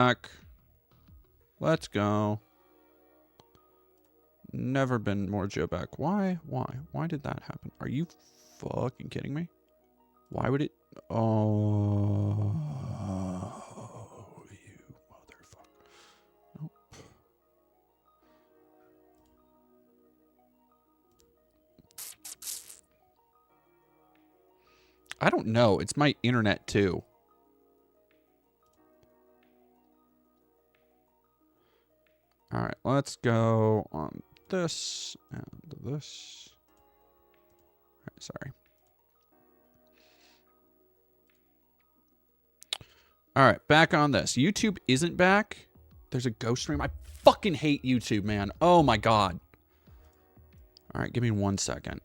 back. Let's go. Never been more Joe back. Why? Why did that happen? Are you fucking kidding me? Why would it? Oh, you motherfucker. Nope. I don't know. It's my internet too. All right, let's go on this and this. All right, sorry. All right, back on this. YouTube isn't back. There's a ghost stream. I fucking hate YouTube, man. Oh my god. All right, give me 1 second.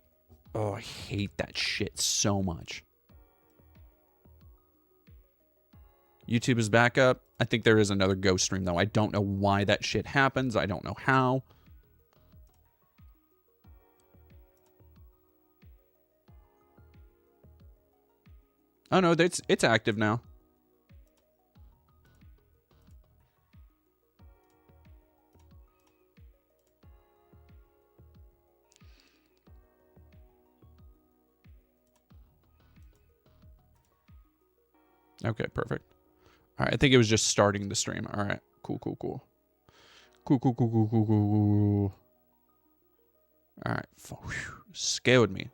Oh, I hate that shit so much. YouTube is back up. I think there is another ghost stream, though. I don't know why that shit happens. I don't know how. Oh, no, it's active now. Okay, perfect. All right, I think it was just starting the stream. All right, cool. Cool. All right, scared me.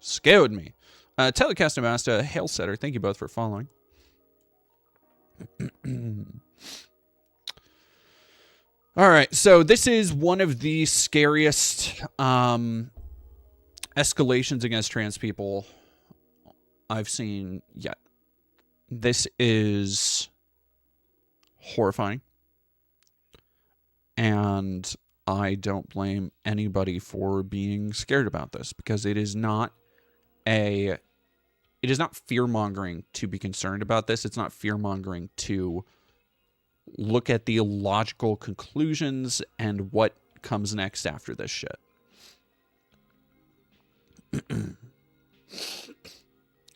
Telecaster Master, Hail Setter, thank you both for following. All right, so this is one of the scariest escalations against trans people I've seen yet. This is horrifying. And I don't blame anybody for being scared about this, because it is not fear-mongering to be concerned about this. It's not fear-mongering to look at the logical conclusions and what comes next after this shit.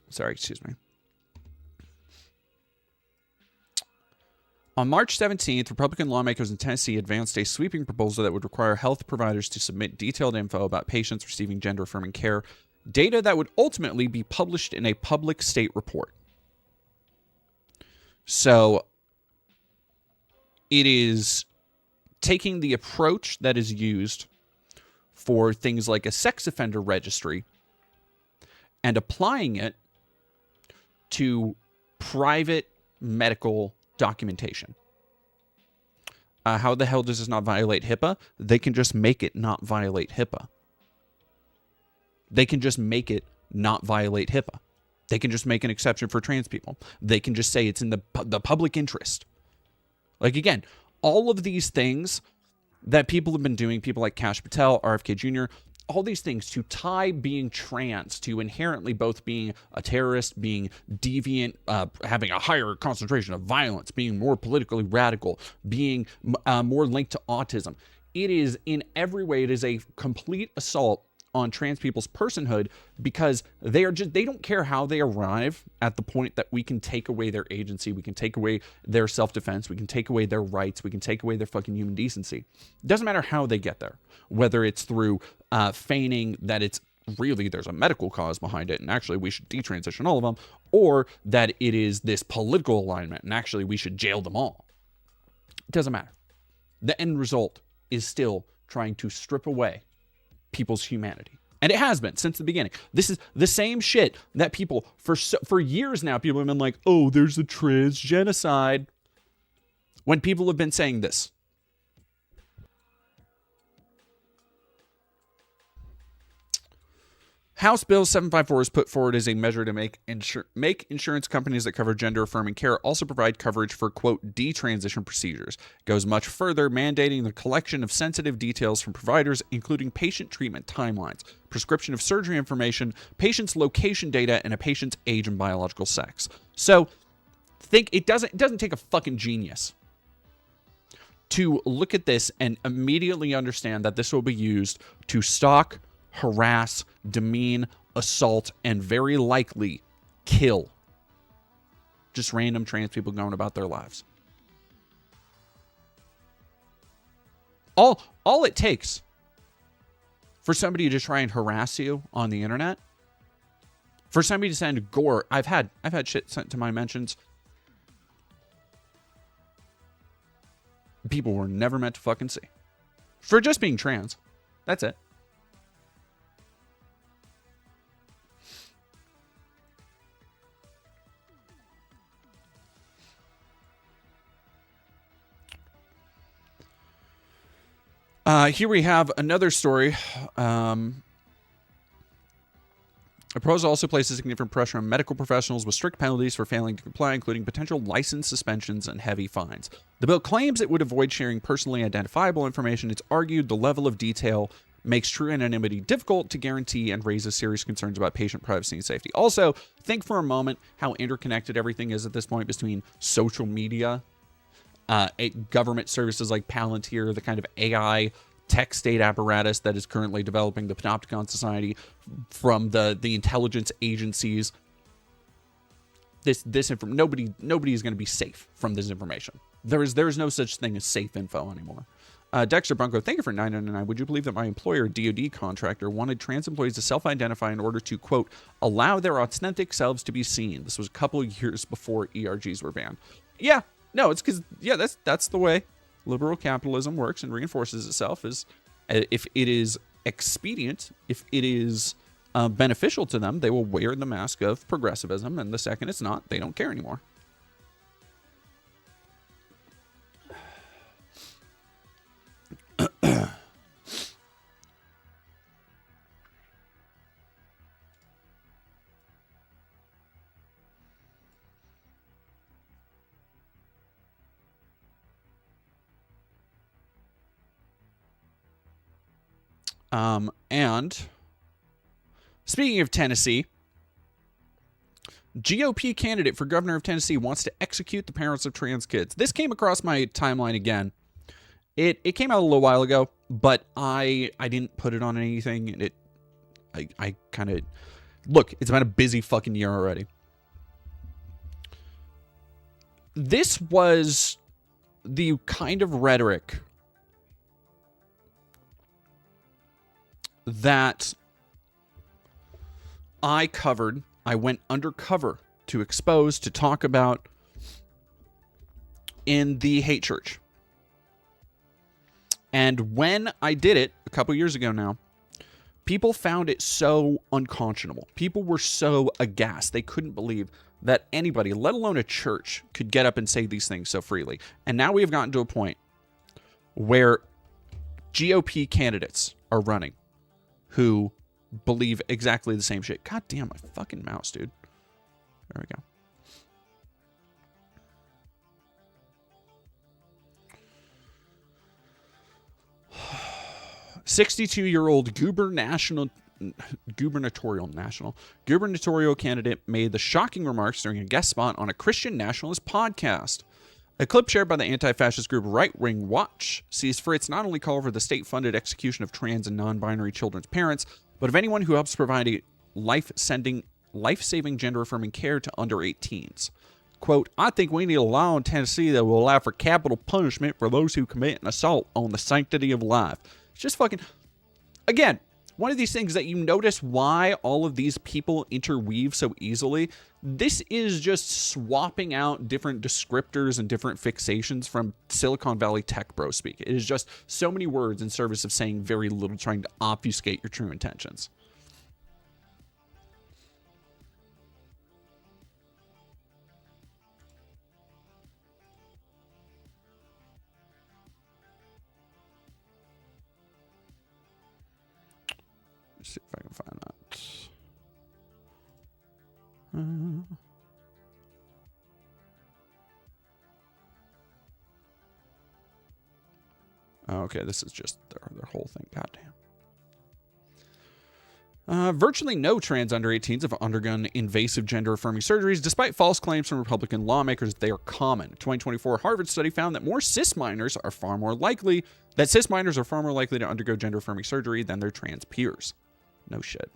Sorry, excuse me. On March 17th, Republican lawmakers in Tennessee advanced a sweeping proposal that would require health providers to submit detailed info about patients receiving gender-affirming care, data that would ultimately be published in a public state report. So, it is taking the approach that is used for things like a sex offender registry and applying it to private medical documentation. How the hell does this not violate HIPAA? They can just make it not violate HIPAA. They can just make it not violate HIPAA. They can just make an exception for trans people. They can just say it's in the public interest. Like, again, all of these things that people have been doing, people like Kash Patel, RFK Jr., all these things to tie being trans to inherently both being a terrorist, being deviant, having a higher concentration of violence, being more politically radical, being more linked to autism. It is, in every way, it is a complete assault on trans people's personhood, because they don't care how they arrive at the point that we can take away their agency, we can take away their self-defense, we can take away their rights, we can take away their fucking human decency. It doesn't matter how they get there, whether it's through feigning that it's really there's a medical cause behind it and actually we should detransition all of them, or that it is this political alignment and actually we should jail them all. It doesn't matter. The end result is still trying to strip away people's humanity. And it has been since the beginning. This is the same shit that people, for years now, people have been like, oh, there's a trans genocide. When people have been saying this. House Bill 754 is put forward as a measure to make insurance companies that cover gender-affirming care also provide coverage for, quote, detransition procedures. It goes much further, mandating the collection of sensitive details from providers, including patient treatment timelines, prescription of surgery information, patient's location data, and a patient's age and biological sex. So, it doesn't take a fucking genius to look at this and immediately understand that this will be used to stalk, harass, demean, assault, and very likely kill just random trans people going about their lives. All it takes for somebody to try and harass you on the internet, for somebody to send gore. I've had shit sent to my mentions. People were never meant to fucking see. For just being trans. That's it. Here we have another story. The proposal also places significant pressure on medical professionals with strict penalties for failing to comply, including potential license suspensions and heavy fines. The bill claims it would avoid sharing personally identifiable information. It's argued the level of detail makes true anonymity difficult to guarantee and raises serious concerns about patient privacy and safety. Also, think for a moment how interconnected everything is at this point between social media, government services like Palantir, the kind of AI tech state apparatus that is currently developing the Panopticon Society, from the intelligence agencies. Nobody is going to be safe from this information. There is no such thing as safe info anymore. Dexter Bunko, thank you for $9.99. Would you believe that my employer, DoD contractor, wanted trans employees to self-identify in order to, quote, allow their authentic selves to be seen? This was a couple of years before ERGs were banned. Yeah, no, it's because, yeah, that's the way liberal capitalism works and reinforces itself. Is if it is expedient, if it is beneficial to them, they will wear the mask of progressivism, and the second it's not, they don't care anymore. And speaking of Tennessee, GOP candidate for governor of Tennessee wants to execute the parents of trans kids. This came across my timeline again. It came out a little while ago, but I didn't put it on anything. And I kind of, look, it's been a busy fucking year already. This was the kind of rhetoric that I covered. I went undercover to expose, to talk about in the hate church. And when I did it a couple years ago now, people found it so unconscionable. People were so aghast. They couldn't believe that anybody, let alone a church, could get up and say these things so freely. And now we have gotten to a point where GOP candidates are running who believe exactly the same shit. God damn, my fucking mouse, dude. There we go. "62-year-old gubernatorial candidate made the shocking remarks during a guest spot on a Christian nationalist podcast. A clip shared by the anti-fascist group Right Wing Watch sees Fritz not only call for the state-funded execution of trans and non-binary children's parents, but of anyone who helps provide a life-saving, gender-affirming care to under 18s. Quote, I think we need a law in Tennessee that will allow for capital punishment for those who commit an assault on the sanctity of life. It's just fucking... Again, one of these things that you notice why all of these people interweave so easily. This is just swapping out different descriptors and different fixations from Silicon Valley tech bro speak. It is just so many words in service of saying very little, trying to obfuscate your true intentions. Let's see if I can find that. Okay, this is just their whole thing. Goddamn. Virtually no trans under 18s have undergone invasive gender-affirming surgeries, despite false claims from Republican lawmakers that they are common. A 2024 Harvard study found that cis minors are far more likely to undergo gender-affirming surgery than their trans peers. No shit.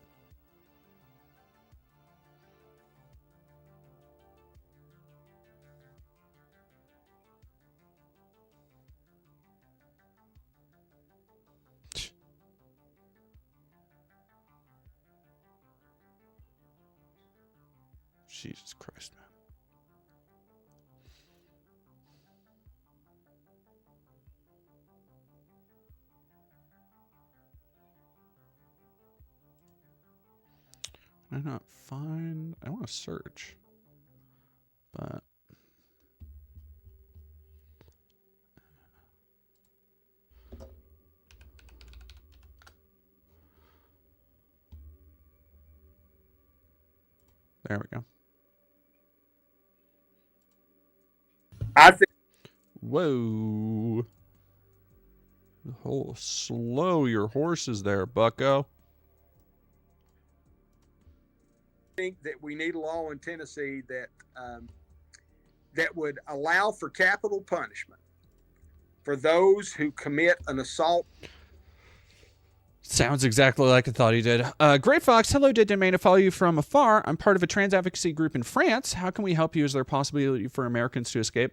Jesus Christ, man. I not find. I want to search, but there we go. I think. Whoa. Oh, slow your horses there, bucko. I think that we need a law in Tennessee that that would allow for capital punishment for those who commit an assault. Sounds exactly like I thought he did. Great Fox, hello, did demand to follow you from afar. I'm part of a trans advocacy group in France. How can we help you? Is there a possibility for Americans to escape?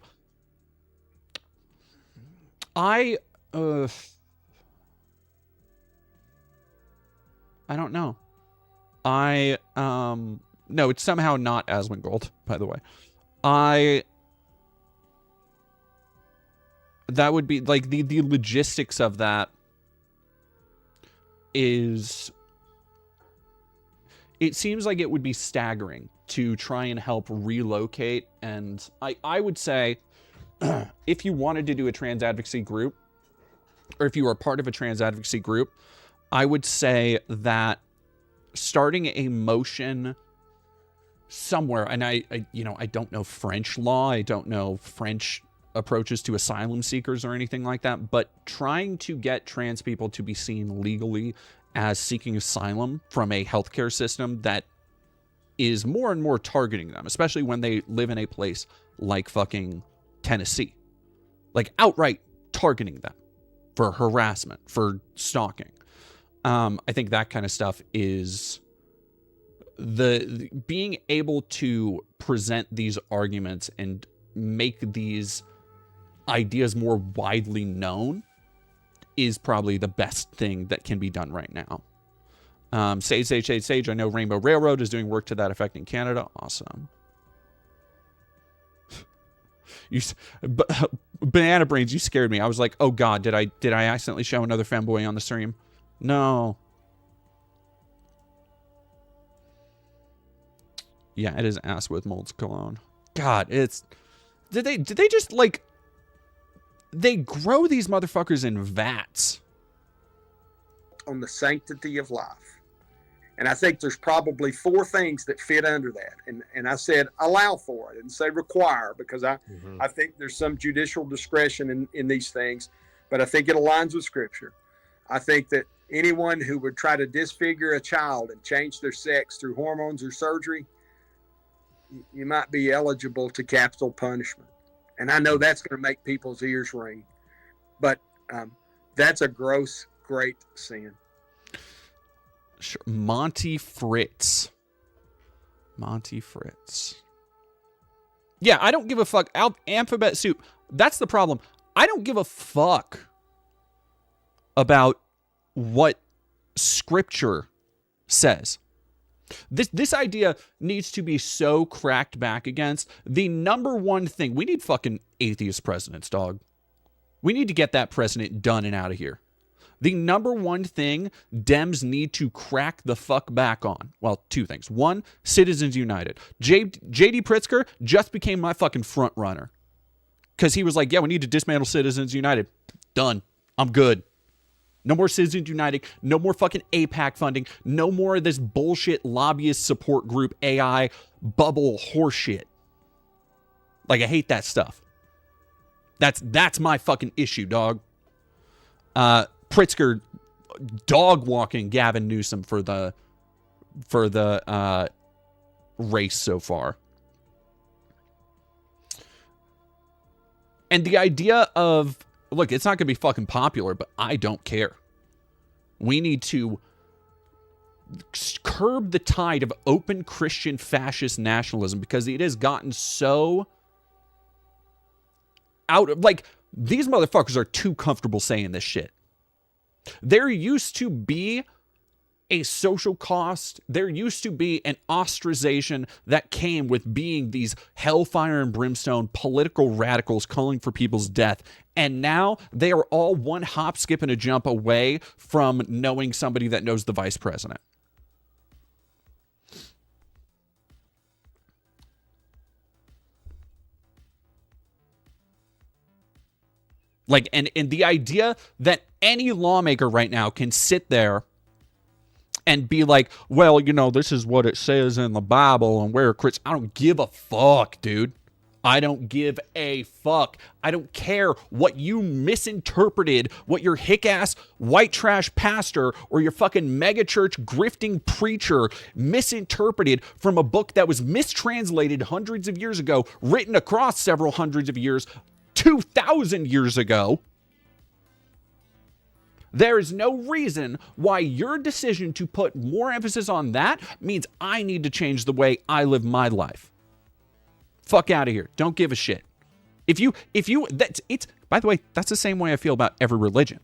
I don't know. No, it's somehow not Asmongold, by the way. That would be, like, the logistics of that is, it seems like it would be staggering to try and help relocate, and I would say, if you wanted to do a trans advocacy group, or if you were a part of a trans advocacy group, I would say that starting a motion somewhere, and I don't know French law, I don't know French approaches to asylum seekers or anything like that, but trying to get trans people to be seen legally as seeking asylum from a healthcare system that is more and more targeting them, especially when they live in a place like fucking Tennessee. Like, outright targeting them for harassment, for stalking. I think that kind of stuff is the being able to present these arguments and make these ideas more widely known is probably the best thing that can be done right now. Sage, I know Rainbow Railroad is doing work to that effect in Canada. Awesome. Banana Brains, you scared me. I was like, oh god, did I accidentally show another femboy on the stream? No. Yeah, it is ass with molds cologne. God, it's... Did they just, like... They grow these motherfuckers in vats. On the sanctity of life. And I think there's probably 4 things that fit under that. And I said allow for it and say require, because I think there's some judicial discretion in these things, but I think it aligns with Scripture. I think that anyone who would try to disfigure a child and change their sex through hormones or surgery, you might be eligible to capital punishment. And I know that's going to make people's ears ring, but that's a gross, great sin. Sure. Monty Fritz. Yeah, I don't give a fuck. Alphabet Soup. That's the problem. I don't give a fuck about what Scripture says. This idea needs to be so cracked back against. The number one thing, we need fucking atheist presidents, dog. We need to get that president done and out of here. The number one thing Dems need to crack the fuck back on. Well, 2 things. 1, Citizens United. J.D. Pritzker just became my fucking front runner. Because he was like, yeah, we need to dismantle Citizens United. Done. I'm good. No more Citizens United. No more fucking APAC funding. No more of this bullshit lobbyist support group AI bubble horseshit. Like, I hate that stuff. That's my fucking issue, dog. Pritzker dog walking Gavin Newsom for the race so far. And the idea of, look, it's not going to be fucking popular, but I don't care. We need to curb the tide of open Christian fascist nationalism because it has gotten so out of, like, these motherfuckers are too comfortable saying this shit. There used to be a social cost. There used to be an ostracization that came with being these hellfire and brimstone political radicals calling for people's death. And now they are all one hop, skip, and a jump away from knowing somebody that knows the vice president. Like, and the idea that any lawmaker right now can sit there and be like, well, you know, this is what it says in the Bible and where Chris. I don't give a fuck, dude. I don't give a fuck. I don't care what you misinterpreted, what your hick-ass white trash pastor or your fucking megachurch grifting preacher misinterpreted from a book that was mistranslated hundreds of years ago, written across several hundreds of years, 2,000 years ago. There is no reason why your decision to put more emphasis on that means I need to change the way I live my life. Fuck out of here. Don't give a shit. By the way, that's the same way I feel about every religion.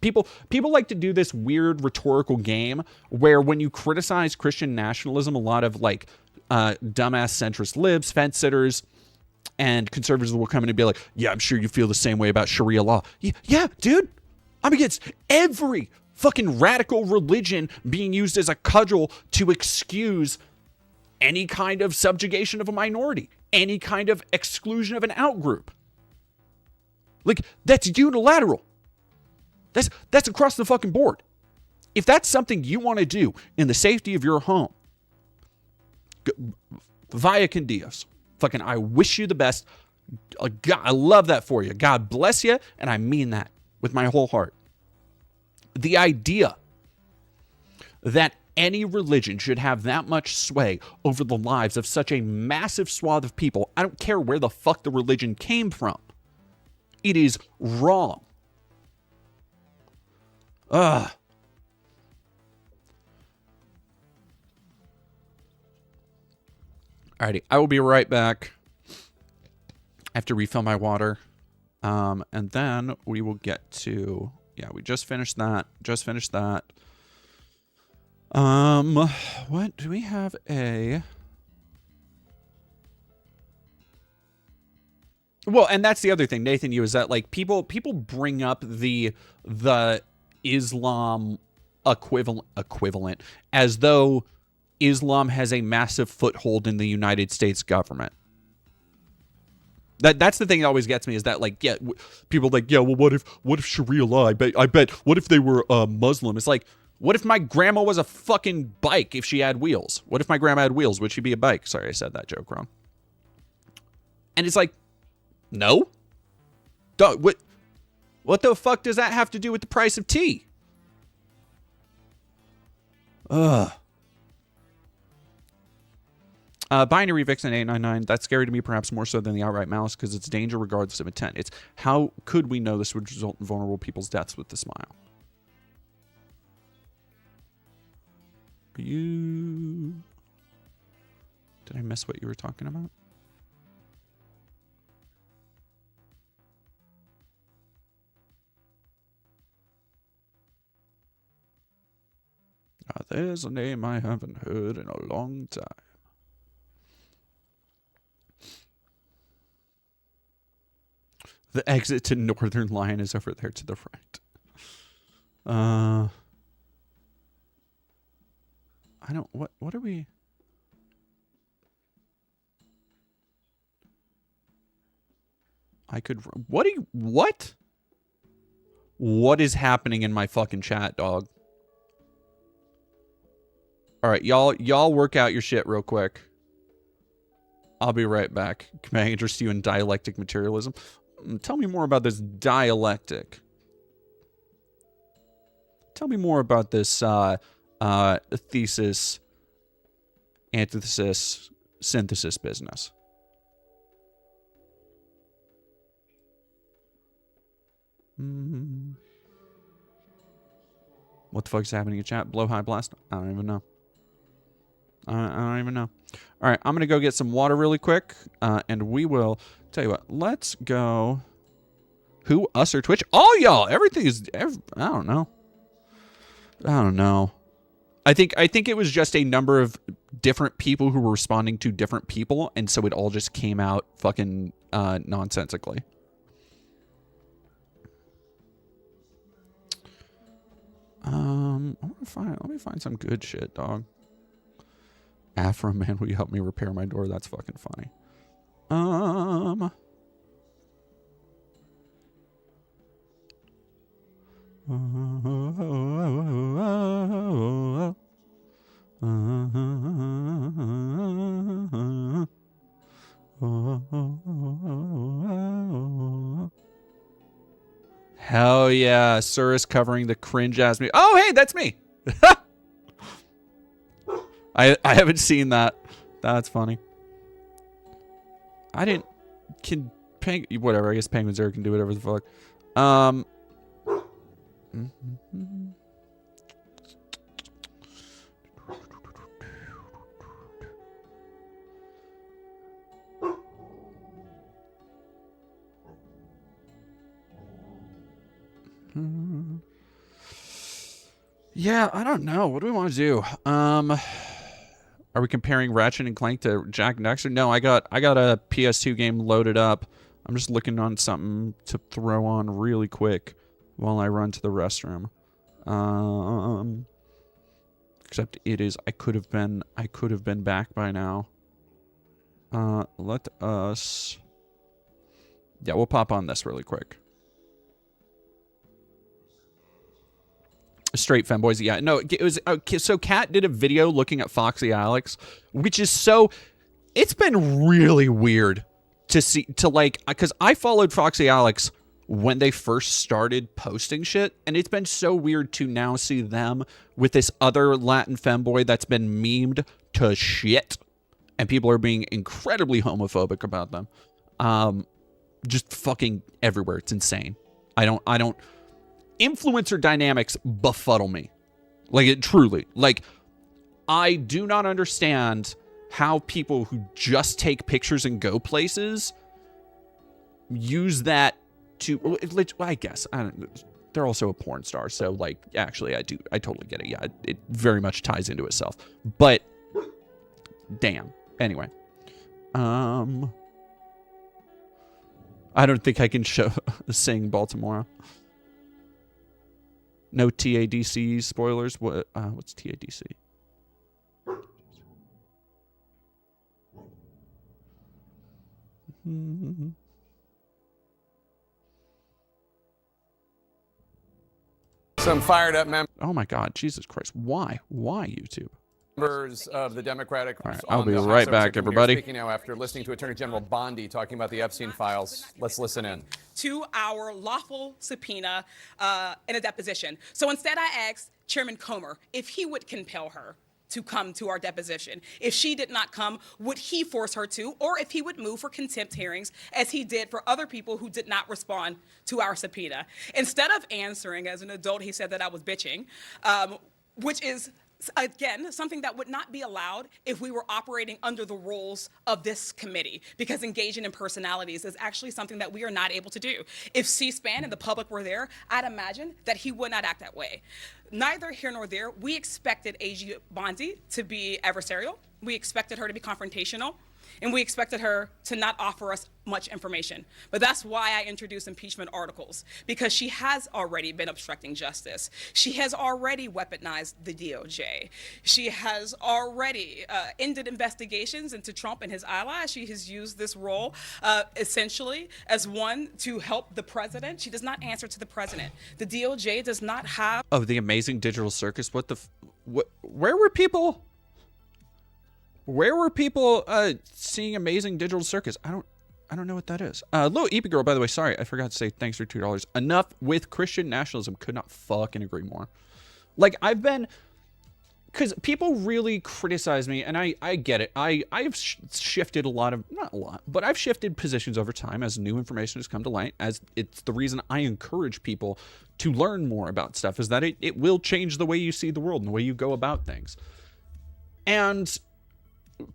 People like to do this weird rhetorical game where when you criticize Christian nationalism, a lot of like dumbass centrist libs, fence sitters, and conservatives will come in and be like, yeah, I'm sure you feel the same way about Sharia law. Yeah, dude. I'm against every fucking radical religion being used as a cudgel to excuse any kind of subjugation of a minority, any kind of exclusion of an outgroup. Like, that's unilateral. That's across the fucking board. If that's something you want to do in the safety of your home, vaya con Dios. Fucking, I wish you the best. God, I love that for you. God bless you, and I mean that with my whole heart. The idea that any religion should have that much sway over the lives of such a massive swath of people, I don't care where the fuck the religion came from. It is wrong. Ugh. Alrighty, I will be right back. I have to refill my water. And then we will get to... Yeah, we just finished that. What? Do we have a... Well, and that's the other thing, Nathan, is that, like, people bring up the Islam equivalent as though Islam has a massive foothold in the United States government. That's the thing that always gets me, is that, like, yeah, people are like, yeah, well, what if Sharia law? I bet. What if they were Muslim? It's like, what if my grandma was a fucking bike if she had wheels? What if my grandma had wheels? Would she be a bike? Sorry, I said that joke wrong. And it's like, no. What the fuck does that have to do with the price of tea? Ugh. Binary Vixen 899, that's scary to me, perhaps more so than the outright malice, because it's danger regardless of intent. It's how could we know this would result in vulnerable people's deaths with the smile? Did I miss what you were talking about? There's a name I haven't heard in a long time. The exit to Northern Lion is over there to the right. I don't... What are we... I could... What? What is happening in my fucking chat, dog? Alright, y'all work out your shit real quick. I'll be right back. Can I interest you in dialectic materialism? Tell me more about this dialectic. Tell me more about this thesis, antithesis, synthesis business. What the fuck is happening in chat? Blow high blast? I don't even know. I don't even know. All right, I'm going to go get some water really quick, and we will... Tell you what, let's go... Who, us, or Twitch? All y'all! Everything is... I don't know. I think it was just a number of different people who were responding to different people, and so it all just came out fucking nonsensically. Let me find some good shit, dog. Afro man, will you help me repair my door? That's fucking funny. Hell yeah, Sir is covering the cringe ass me. Oh, hey, that's me. I haven't seen that. That's funny. I didn't. Whatever. I guess Penguin Zero can do whatever the fuck. Yeah, I don't know. What do we want to do? Are we comparing Ratchet and Clank to Jack and Daxter? No, I got a PS2 game loaded up. I'm just looking on something to throw on really quick while I run to the restroom. Except it is. I could have been back by now. Let us. Yeah, we'll pop on this really quick. Straight femboys, yeah. No, it was so Kat did a video looking at Foxy Alex, which is so. It's been really weird to see because I followed Foxy Alex when they first started posting shit, and it's been so weird to now see them with this other Latin femboy that's been memed to shit, and people are being incredibly homophobic about them, just fucking everywhere. It's insane. I don't. Influencer dynamics befuddle me. Like, it truly. Like, I do not understand how people who just take pictures and go places use that to... I guess. I don't, they're also a porn star, so, like, actually, I totally get it. Yeah, it very much ties into itself. But, damn. Anyway. I don't think I can sing Baltimore. No TADC spoilers. What's TADC? Some fired up members. Oh my God, Jesus Christ! Why? Why YouTube? Members of the Democratic. All right, I'll be right back, everybody. Speaking now after listening to Attorney General Bondi talking about the Epstein files. Let's listen in. To our lawful subpoena in a deposition. So instead, I asked Chairman Comer if he would compel her to come to our deposition. If she did not come, would he force her to, or if he would move for contempt hearings, as he did for other people who did not respond to our subpoena. Instead of answering as an adult, he said that I was bitching, which is, again, something that would not be allowed if we were operating under the rules of this committee, because engaging in personalities is actually something that we are not able to do. If C-SPAN and the public were there, I'd imagine that he would not act that way. Neither here nor there, we expected AG Bondi to be adversarial. We expected her to be confrontational. And we expected her to not offer us much information. But that's why I introduced impeachment articles, because she has already been obstructing justice. She has already weaponized the DOJ. She has already ended investigations into Trump and his allies. She has used this role essentially as one to help the president. She does not answer to the president. The DOJ does not have... Of the amazing digital circus, where were people... Where were people seeing Amazing Digital Circus? I don't know what that is. Little Eepy Girl, by the way, sorry, I forgot to say thanks for $2. Enough with Christian nationalism. Could not fucking agree more. Like, I've been... Because people really criticize me, and I get it. I've shifted a lot of... Not a lot, but I've shifted positions over time as new information has come to light, as it's the reason I encourage people to learn more about stuff, is that it will change the way you see the world and the way you go about things. And...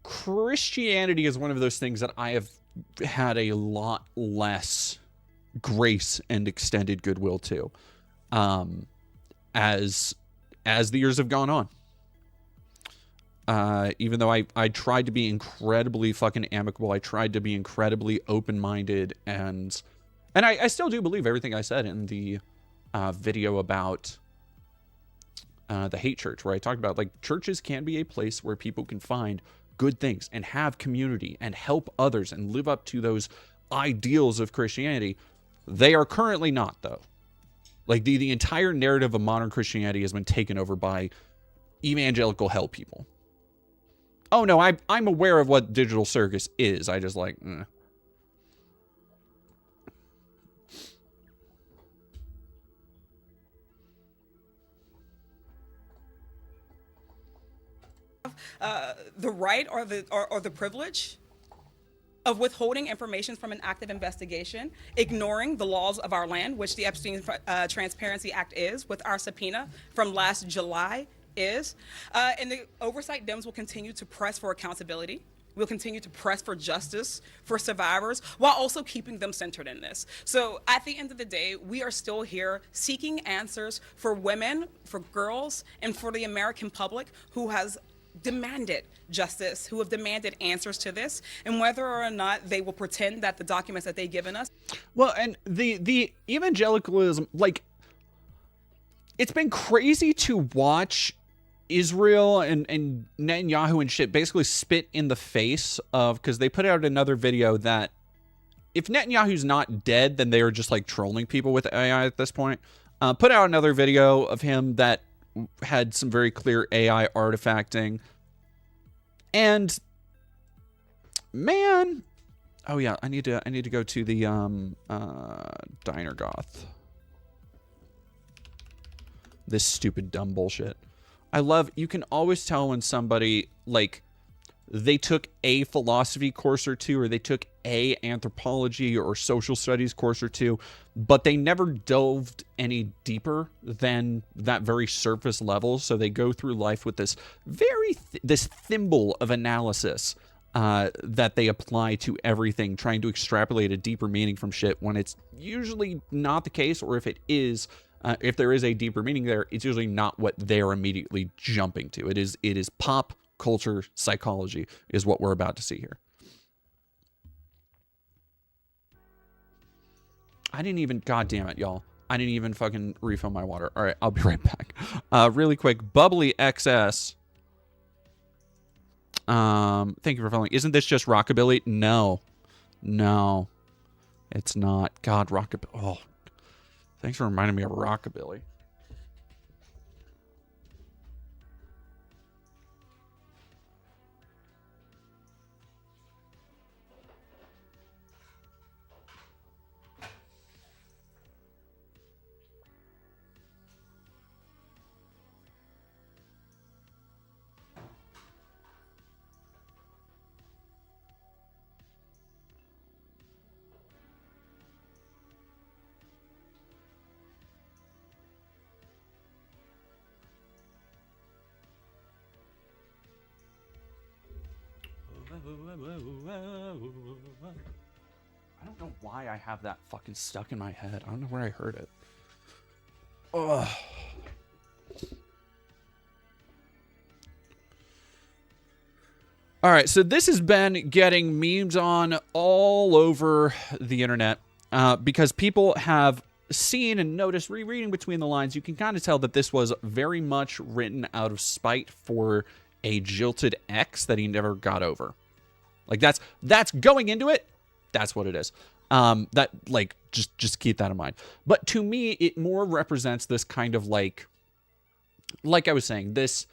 Christianity is one of those things that I have had a lot less grace and extended goodwill to, as the years have gone on. Even though I tried to be incredibly fucking amicable, I tried to be incredibly open-minded, and I still do believe everything I said in the video about the hate church, where I talked about, like, churches can be a place where people can find good things and have community and help others and live up to those ideals of Christianity. They are currently not, though. Like, the entire narrative of modern Christianity has been taken over by evangelical hell people. Oh, no, I'm aware of what digital circus is. I just like, the right or the privilege of withholding information from an active investigation, ignoring the laws of our land, which the Epstein Transparency Act is, with our subpoena from last July is. And the oversight Dems will continue to press for accountability. We'll continue to press for justice for survivors while also keeping them centered in this. So at the end of the day, we are still here seeking answers for women, for girls, and for the American public who has demanded justice, who have demanded answers to this, and whether or not they will pretend that the documents that they've given us. Well, and the evangelicalism, like, it's been crazy to watch Israel and Netanyahu and shit basically spit in the face of, because they put out another video that if Netanyahu's not dead, then they are just like trolling people with AI at this point. Put out another video of him that had some very clear AI artifacting. And man, oh yeah, I need to go to the Diner Goth. This stupid dumb bullshit. I love, you can always tell when somebody, like, they took a philosophy course or two, or they took a anthropology or social studies course or two, but they never delved any deeper than that very surface level. So they go through life with this this thimble of analysis that they apply to everything, trying to extrapolate a deeper meaning from shit when it's usually not the case, or if it is, if there is a deeper meaning there, it's usually not what they're immediately jumping to. It is pop culture psychology is what we're about to see here. I didn't even, god damn it, y'all. I didn't even fucking refill my water. All right, I'll be right back. Really quick, Bubbly XS. Thank you for following. Isn't this just Rockabilly? No, it's not. God, Rockabilly. Oh, thanks for reminding me of Rockabilly. I don't know why I have that fucking stuck in my head. I don't know where I heard it. Ugh. All right, so this has been getting memes on all over the internet because people have seen and noticed, rereading between the lines, you can kind of tell that this was very much written out of spite for a jilted ex that he never got over. Like, that's going into it. That's what it is. That, like, just keep that in mind. But to me, it more represents this kind of like I was saying, this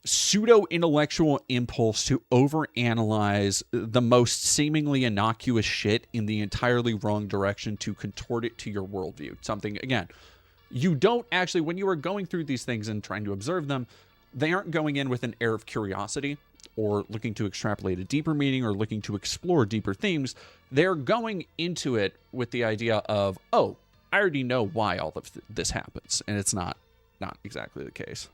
pseudo-intellectual impulse to overanalyze the most seemingly innocuous shit in the entirely wrong direction to contort it to your worldview. Something, again, you don't actually, when you are going through these things and trying to observe them, they aren't going in with an air of curiosity or looking to extrapolate a deeper meaning or looking to explore deeper themes. They're going into it with the idea of, oh, I already know why all of this happens. And it's not exactly the case.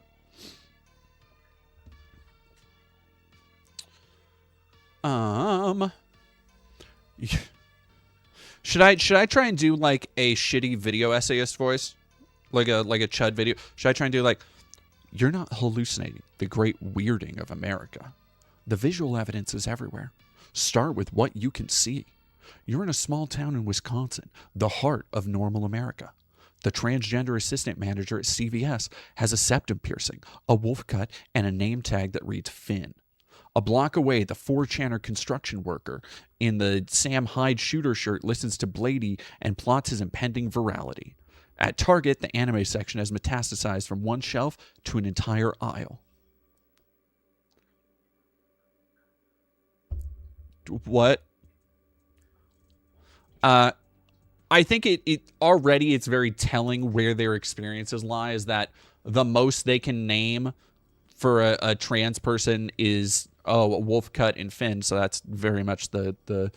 Should I try and do like a shitty video essayist voice? Like a Chud video? Should I try and do like, You're not hallucinating the great weirding of America. The visual evidence is everywhere. Start with what you can see. You're in a small town in Wisconsin, the heart of normal America. The transgender assistant manager at CVS has a septum piercing, a wolf cut, and a name tag that reads Finn. A block away, the 4chaner construction worker in the Sam Hyde shooter shirt listens to Blady and plots his impending virality. At Target, the anime section has metastasized from one shelf to an entire aisle. What? I think it already, it's very telling where their experiences lie, is that the most they can name for a trans person is, a wolf cut and Finn. So that's very much the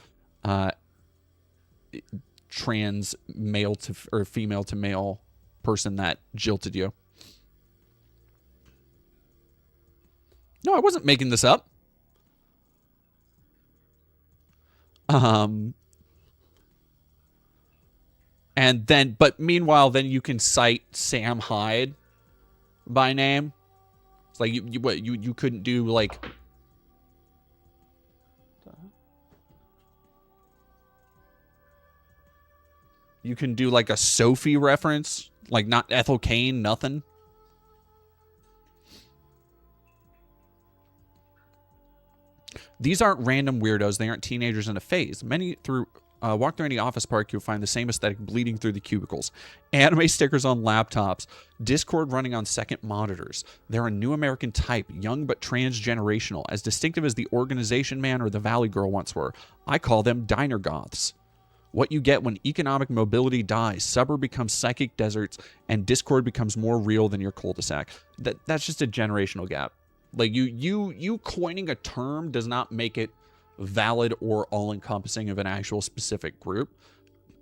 trans male to, or female to male person that jilted you. No, I wasn't making this up. And then, but meanwhile, then you can cite Sam Hyde by name. It's like you couldn't do like. You can do like a Sophie reference, like not Ethel Cain, nothing. These aren't random weirdos. They aren't teenagers in a phase. Many walk through any office park, you'll find the same aesthetic bleeding through the cubicles. Anime stickers on laptops, Discord running on second monitors. They're a new American type, young but transgenerational, as distinctive as the Organization Man or the Valley Girl once were. I call them diner goths. What you get when economic mobility dies, suburb becomes psychic deserts, and Discord becomes more real than your cul-de-sac. That's just a generational gap. Like you coining a term does not make it valid or all-encompassing of an actual specific group.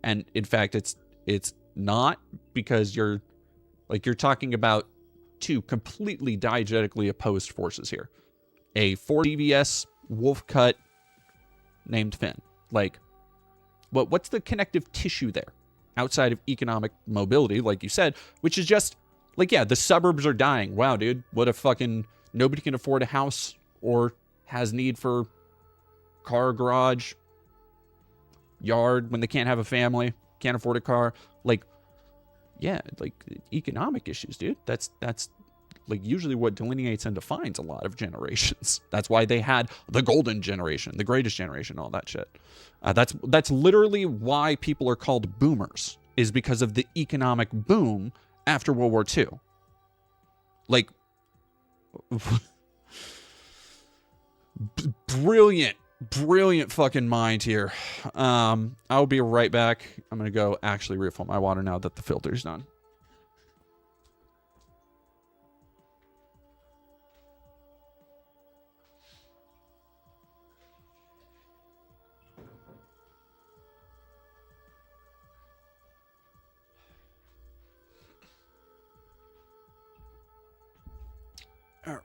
And in fact, it's not, because you're talking about two completely diegetically opposed forces here. A 4 DVS wolf cut named Finn. Like, what's the connective tissue there outside of economic mobility, like you said, which is just like, yeah, the suburbs are dying. Wow, dude, what if fucking nobody can afford a house or has need for car, garage, yard when they can't have a family, can't afford a car. Like, yeah, like economic issues, dude. That's like usually what delineates and defines a lot of generations. That's why they had the golden generation, the greatest generation, all that shit. That's literally why people are called boomers, is because of the economic boom after World War II. Like, brilliant fucking mind here. I'll be right back. I'm gonna go actually refill my water now that the filter's done. All right.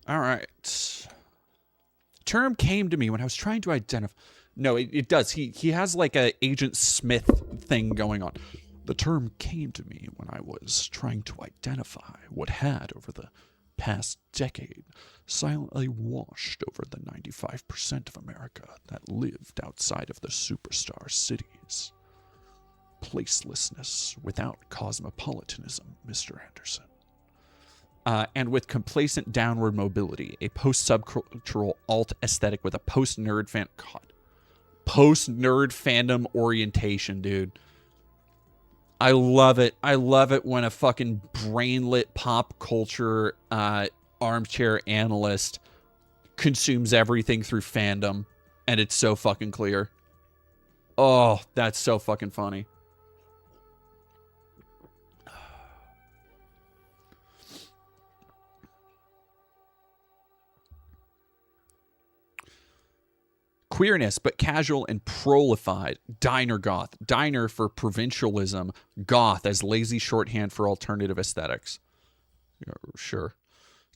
All right. Term came to me when I was trying to identify. No, it does. He has like a Agent Smith thing going on. The term came to me when I was trying to identify what had, over the past decade, silently washed over the 95% of America that lived outside of the superstar cities. Placelessness without cosmopolitanism, Mr. Anderson. And with complacent downward mobility, a post-subcultural alt aesthetic with a post-nerd post-nerd fandom orientation, dude. I love it. I love it when a fucking brainlit pop culture armchair analyst consumes everything through fandom, and it's so fucking clear. Oh, that's so fucking funny. Queerness, but casual and prolified. Diner goth. Diner for provincialism. Goth as lazy shorthand for alternative aesthetics. Yeah, sure.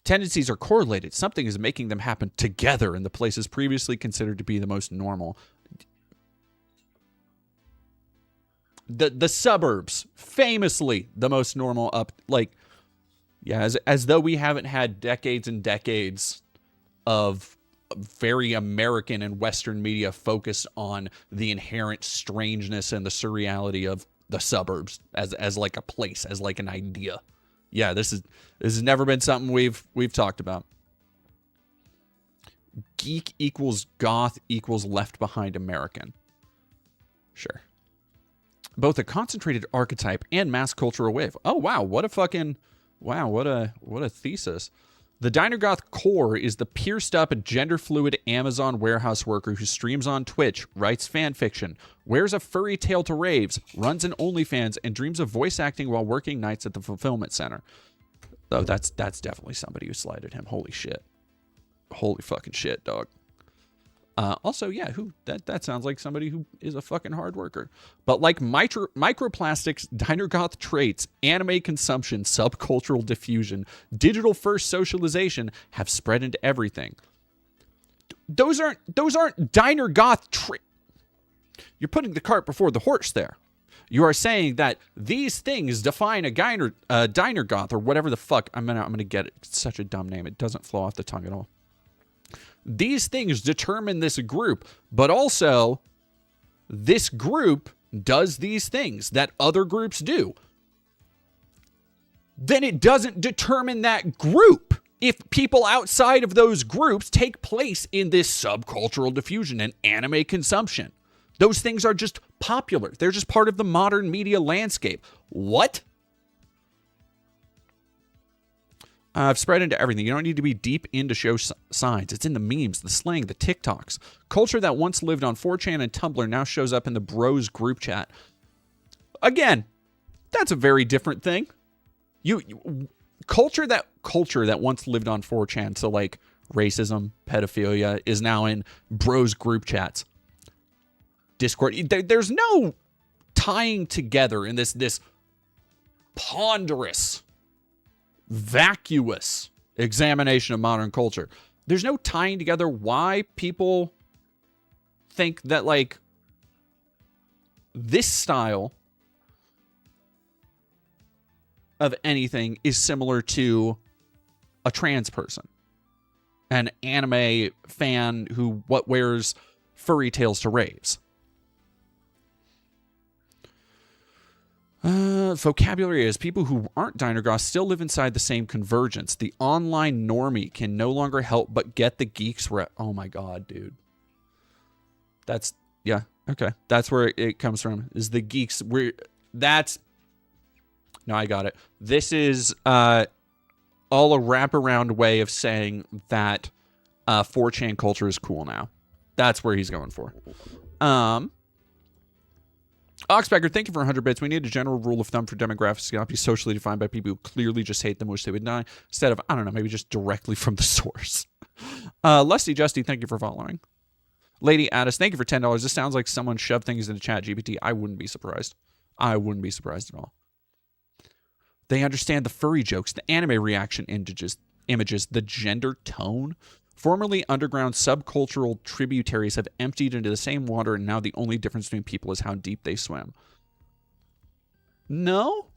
Tendencies are correlated. Something is making them happen together in the places previously considered to be the most normal. The suburbs, famously the most normal as though we haven't had decades and decades of very American and Western media focused on the inherent strangeness and the surreality of the suburbs as like a place, as like an idea. Yeah, this has never been something we've talked about. Geek equals goth equals left behind American. Sure. Both a concentrated archetype and mass cultural wave. Oh wow, what a thesis. The Diner Goth core is the pierced up gender fluid Amazon warehouse worker who streams on Twitch, writes fan fiction, wears a furry tail to raves, runs an OnlyFans, and dreams of voice acting while working nights at the fulfillment center. Oh, that's definitely somebody who slighted him. Holy shit. Holy fucking shit, dog. Also, yeah, that sounds like somebody who is a fucking hard worker. But like microplastics, Diner Goth traits, anime consumption, subcultural diffusion, digital first socialization have spread into everything. Those aren't Diner Goth traits. You're putting the cart before the horse there. You are saying that these things define a Diner Goth or whatever the fuck. I'm gonna get it. It's such a dumb name. It doesn't flow off the tongue at all. These things determine this group, but also this group does these things that other groups do. Then it doesn't determine that group if people outside of those groups take place in this subcultural diffusion and anime consumption. Those things are just popular. They're just part of the modern media landscape. What? I've spread into everything. You don't need to be deep into show signs. It's in the memes, the slang, the TikToks. Culture that once lived on 4chan and Tumblr now shows up in the bros group chat. Again, that's a very different thing. Culture that once lived on 4chan, so like racism, pedophilia, is now in bros group chats. Discord. There's no tying together in this ponderous, vacuous examination of modern culture. There's no tying together why people think that like this style of anything is similar to a trans person, an anime fan who wears furry tails to raves. Vocabulary is people who aren't Diner Goths still live inside the same convergence. The online normie can no longer help but get the geeks oh my god, dude. Yeah, okay. That's where it comes from, is the geeks. No, I got it. This is all a wraparound way of saying that 4chan culture is cool now. That's where he's going for. Oxbacker, thank you for 100 bits. We need a general rule of thumb for demographics to not be socially defined by people who clearly just hate them, wish they would die, instead of, I don't know, maybe just directly from the source. Lusty Justy, thank you for following. Lady Addis, thank you for $10. This sounds like someone shoved things into chat GPT. I wouldn't be surprised. I wouldn't be surprised at all. They understand the furry jokes, the anime reaction images, the gender tone. Formerly underground subcultural tributaries have emptied into the same water, and now the only difference between people is how deep they swim. No?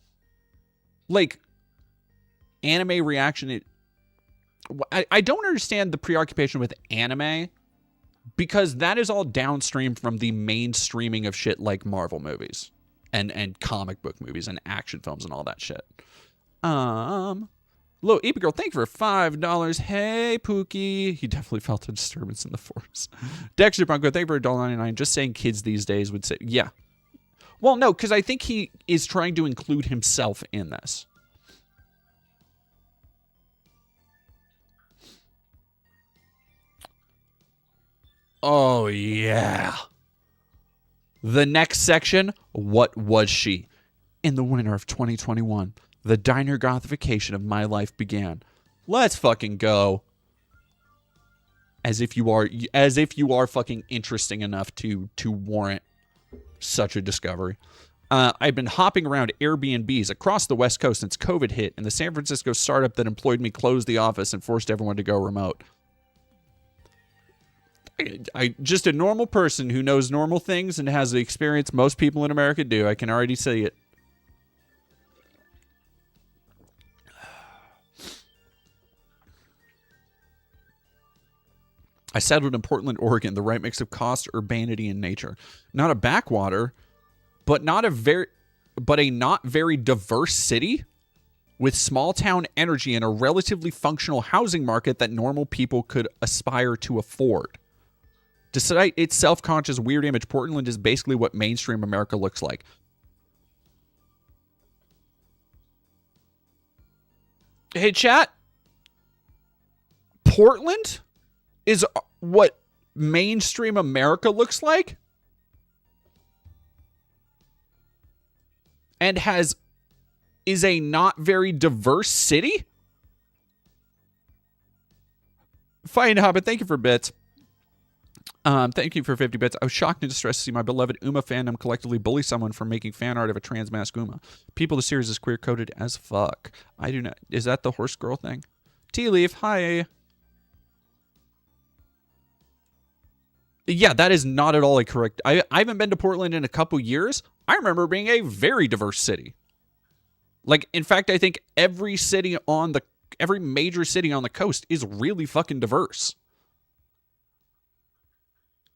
Like, anime reaction... I don't understand the preoccupation with anime, because that is all downstream from the mainstreaming of shit like Marvel movies and comic book movies and action films and all that shit. Hello, Ape Girl, thank you for $5. Hey, Pookie. He definitely felt a disturbance in the force. Dexter Bunko, thank you for $1.99. Just saying kids these days would say, yeah. Well, no, because I think he is trying to include himself in this. Oh, yeah. The next section, what was she? In the winter of 2021, the Diner Gothification of my life began. Let's fucking go. As if you are fucking interesting enough to warrant such a discovery. I've been hopping around Airbnbs across the West Coast since COVID hit, and the San Francisco startup that employed me closed the office and forced everyone to go remote. I just a normal person who knows normal things and has the experience most people in America do. I can already see it. I settled in Portland, Oregon, the right mix of cost, urbanity, and nature. Not a backwater, but a not very diverse city with small town energy and a relatively functional housing market that normal people could aspire to afford. Despite its self-conscious weird image, Portland is basically what mainstream America looks like. Hey, chat. Portland is what mainstream America looks like? And is a not very diverse city? Fine Hobbit, thank you for bits. Thank you for 50 bits. I was shocked and distressed to see my beloved Uma fandom collectively bully someone for making fan art of a trans mask Uma. People, the series is queer coded as fuck. I do not. Is that the horse girl thing? Tea Leaf, hi. Yeah, that is not at all correct. I haven't been to Portland in a couple years. I remember being a very diverse city. Like, in fact, I think every major city on the coast is really fucking diverse.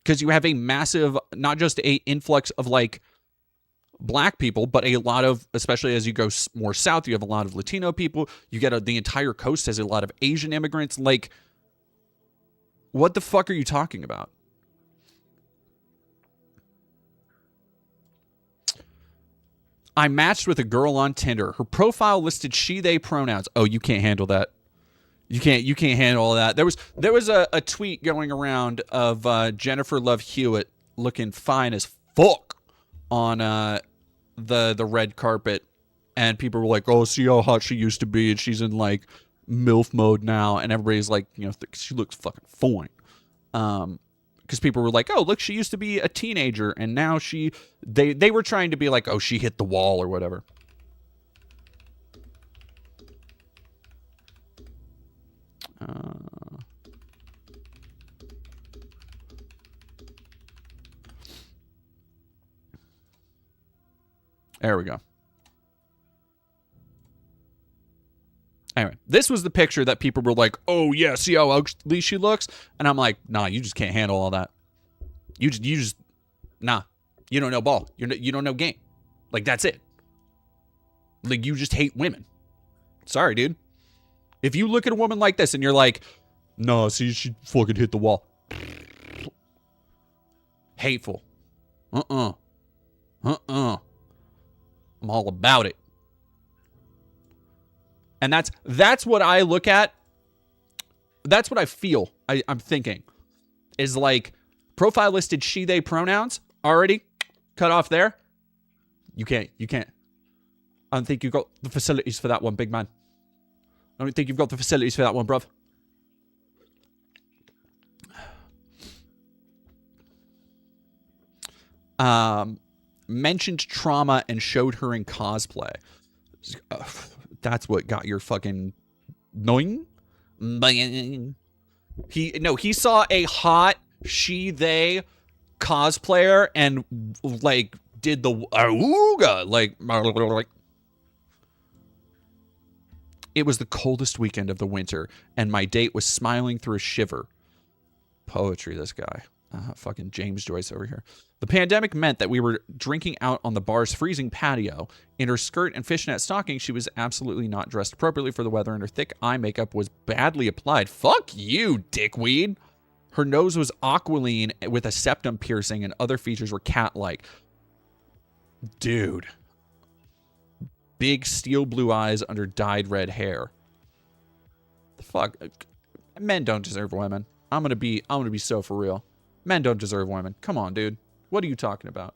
Because you have a massive, not just a influx of like black people, but a lot of, especially as you go more south, you have a lot of Latino people. You get the entire coast has a lot of Asian immigrants. Like, what the fuck are you talking about? I matched with a girl on Tinder. Her profile listed she, they pronouns. Oh, you can't handle that. You can't handle all that. There was a tweet going around of Jennifer Love Hewitt looking fine as fuck on the red carpet, and people were like, "Oh, see how hot she used to be, and she's in like MILF mode now," and everybody's like, she looks fucking fine. Because people were like, "Oh, look, she used to be a teenager, and now they were trying to be like, oh, she hit the wall or whatever." There we go. Anyway, this was the picture that people were like, "Oh yeah, see how ugly she looks?" And I'm like, "Nah, you just can't handle all that. You just nah. You don't know ball. You don't know game. Like, that's it. Like, you just hate women. Sorry, dude. If you look at a woman like this and you're like, "No, see, she fucking hit the wall." Hateful. I'm all about it. And that's what I look at. That's what I feel. I'm thinking is like profile listed she, they pronouns already cut off there. You can't. I don't think you've got the facilities for that one, big man. I don't think you've got the facilities for that one, bruv. Mentioned trauma and showed her in cosplay. That's what got your fucking boing. He saw a hot she, they cosplayer and like did the ooga like. It was the coldest weekend of the winter, and my date was smiling through a shiver. Poetry, this guy. Fucking James Joyce over here. The pandemic meant that we were drinking out on the bar's freezing patio. In her skirt and fishnet stockings, she was absolutely not dressed appropriately for the weather, and her thick eye makeup was badly applied. Fuck you, dickweed. Her nose was aquiline with a septum piercing, and other features were cat-like. Dude. Big steel blue eyes under dyed red hair. The fuck? Men don't deserve women. I'm gonna be so for real. Men don't deserve women. Come on, dude. What are you talking about?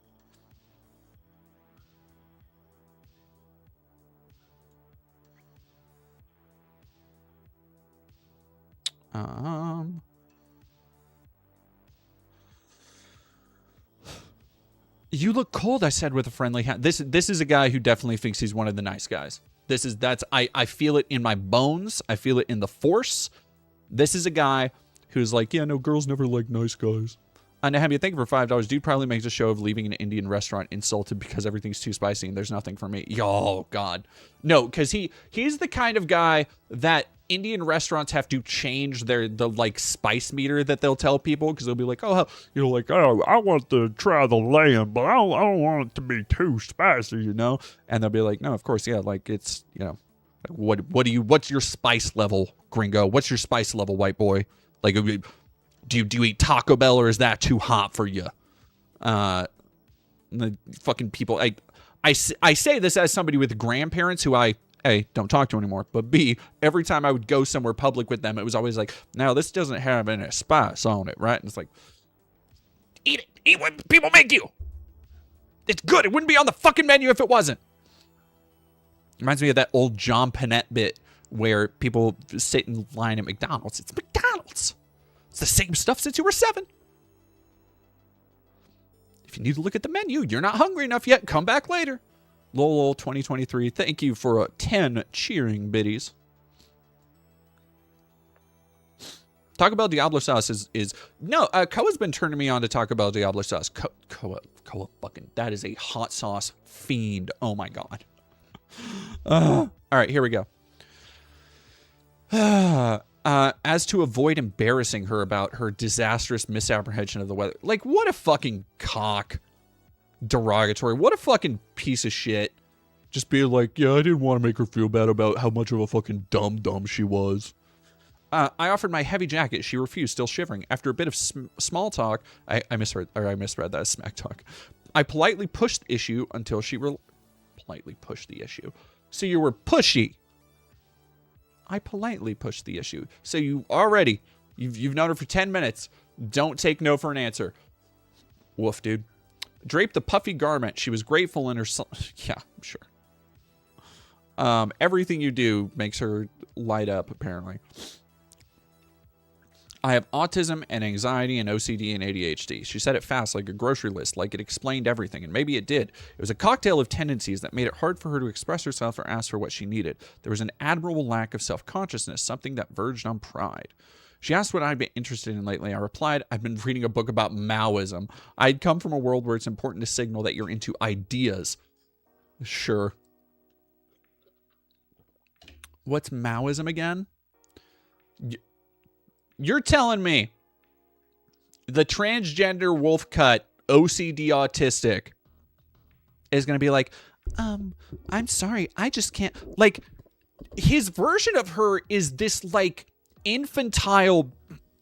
You look cold, I said with a friendly hand. This is a guy who definitely thinks he's one of the nice guys. I feel it in my bones. I feel it in the force. This is a guy who's like, yeah, no, girls never like nice guys. And to have you think for $5, dude probably makes a show of leaving an Indian restaurant insulted because everything's too spicy and there's nothing for me. Oh, God. No, because he's the kind of guy that Indian restaurants have to change the like spice meter that they'll tell people, because they'll be like, oh, you know, like, oh, I want to try the lamb, but I don't want it to be too spicy, you know? And they'll be like, no, of course, yeah, like it's, you know, what's your spice level, gringo? What's your spice level, white boy? Like, do you eat Taco Bell, or is that too hot for you? The fucking people. I say this as somebody with grandparents who I, A, don't talk to anymore, but B, every time I would go somewhere public with them, it was always like, now this doesn't have any spice on it, right? And it's like, eat it. Eat what people make you. It's good. It wouldn't be on the fucking menu if it wasn't. Reminds me of that old John Panette bit where people sit in line at McDonald's. It's McDonald's. It's the same stuff since you were 7. If you need to look at the menu, you're not hungry enough yet, come back later. Lol 2023, thank you for 10 cheering biddies. Taco Bell Diablo sauce is no, Koa's been turning me on to Taco Bell Diablo sauce. Koa fucking, that is a hot sauce fiend. Oh my God. All right, here we go. As to avoid embarrassing her about her disastrous misapprehension of the weather. Like, what a fucking cock. Derogatory. What a fucking piece of shit. Just being like, yeah, I didn't want to make her feel bad about how much of a fucking dumb she was. I offered my heavy jacket. She refused, still shivering. After a bit of small talk, I misread that as smack talk. I politely pushed the issue until she politely pushed the issue. So you were pushy. I politely pushed the issue. So you've known her for 10 minutes. Don't take no for an answer. Woof, dude. Draped the puffy garment. She was grateful in her... Yeah, I'm sure. Everything you do makes her light up, apparently. I have autism and anxiety and OCD and ADHD. She said it fast, like a grocery list, like it explained everything, and maybe it did. It was a cocktail of tendencies that made it hard for her to express herself or ask for what she needed. There was an admirable lack of self-consciousness, something that verged on pride. She asked what I'd been interested in lately. I replied, I've been reading a book about Maoism. I'd come from a world where it's important to signal that you're into ideas. Sure. What's Maoism again? You're telling me the transgender wolf cut OCD autistic is going to be like, I'm sorry, I just can't. Like, his version of her is this, like, infantile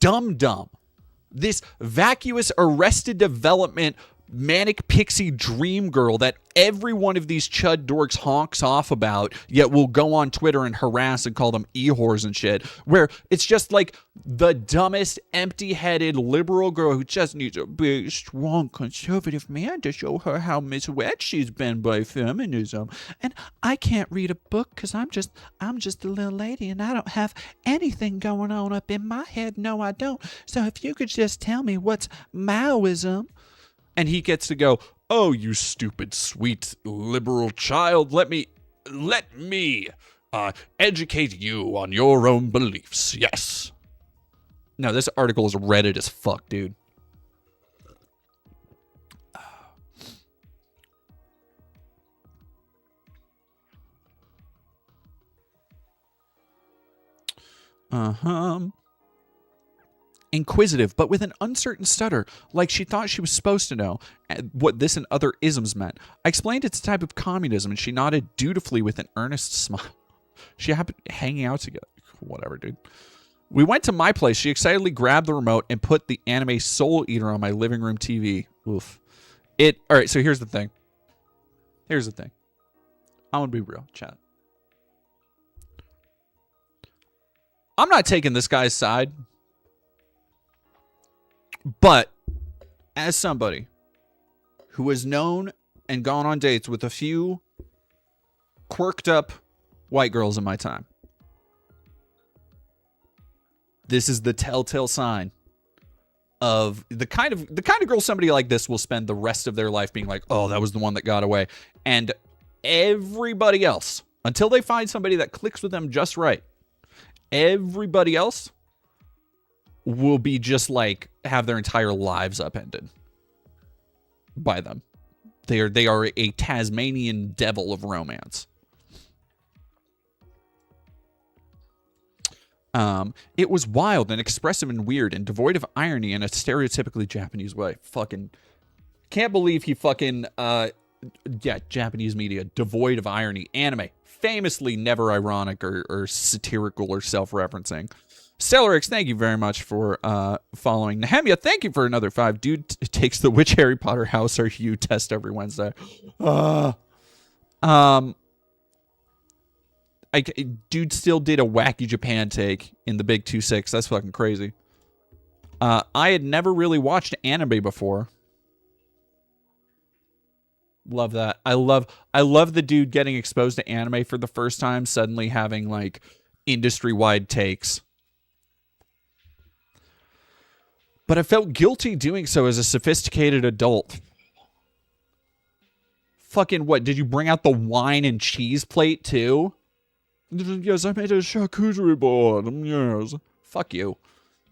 dum-dum. This vacuous arrested development manic pixie dream girl that every one of these chud dorks honks off about, yet will go on Twitter and harass and call them e-whores and shit, where it's just like the dumbest, empty-headed liberal girl who just needs a big, strong, conservative man to show her how misled she's been by feminism. And I can't read a book because I'm just a little lady and I don't have anything going on up in my head. No, I don't. So if you could just tell me what's Maoism. And he gets to go, oh, you stupid, sweet, liberal child, let me educate you on your own beliefs. Yes. No, this article is Reddit as fuck, dude. Inquisitive, but with an uncertain stutter, like she thought she was supposed to know what this and other isms meant. I explained it's a type of communism, and she nodded dutifully with an earnest smile. She happened hanging out together. Whatever, dude. We went to my place. She excitedly grabbed the remote and put the anime Soul Eater on my living room TV. Oof. All right, so here's the thing. I'm gonna be real, chat. I'm not taking this guy's side. But as somebody who has known and gone on dates with a few quirked up white girls in my time, this is the telltale sign of the kind of girl somebody like this will spend the rest of their life being like, oh, that was the one that got away. And everybody else, until they find somebody that clicks with them just right, everybody else will be just like, have their entire lives upended by them. They are a Tasmanian devil of romance. It was wild and expressive and weird and devoid of irony in a stereotypically Japanese way. Fucking can't believe he fucking Japanese media devoid of irony. Anime famously never ironic or satirical or self-referencing. Stellarix, thank you very much for following. Nehemia, thank you for another 5. Dude takes the which Harry Potter house are you test every Wednesday. Dude still did a wacky Japan take in the Big 2-6. That's fucking crazy. I had never really watched anime before. Love that. I love the dude getting exposed to anime for the first time, suddenly having like industry-wide takes. But I felt guilty doing so as a sophisticated adult. Fucking what? Did you bring out the wine and cheese plate too? Yes, I made a charcuterie board. Yes. Fuck you.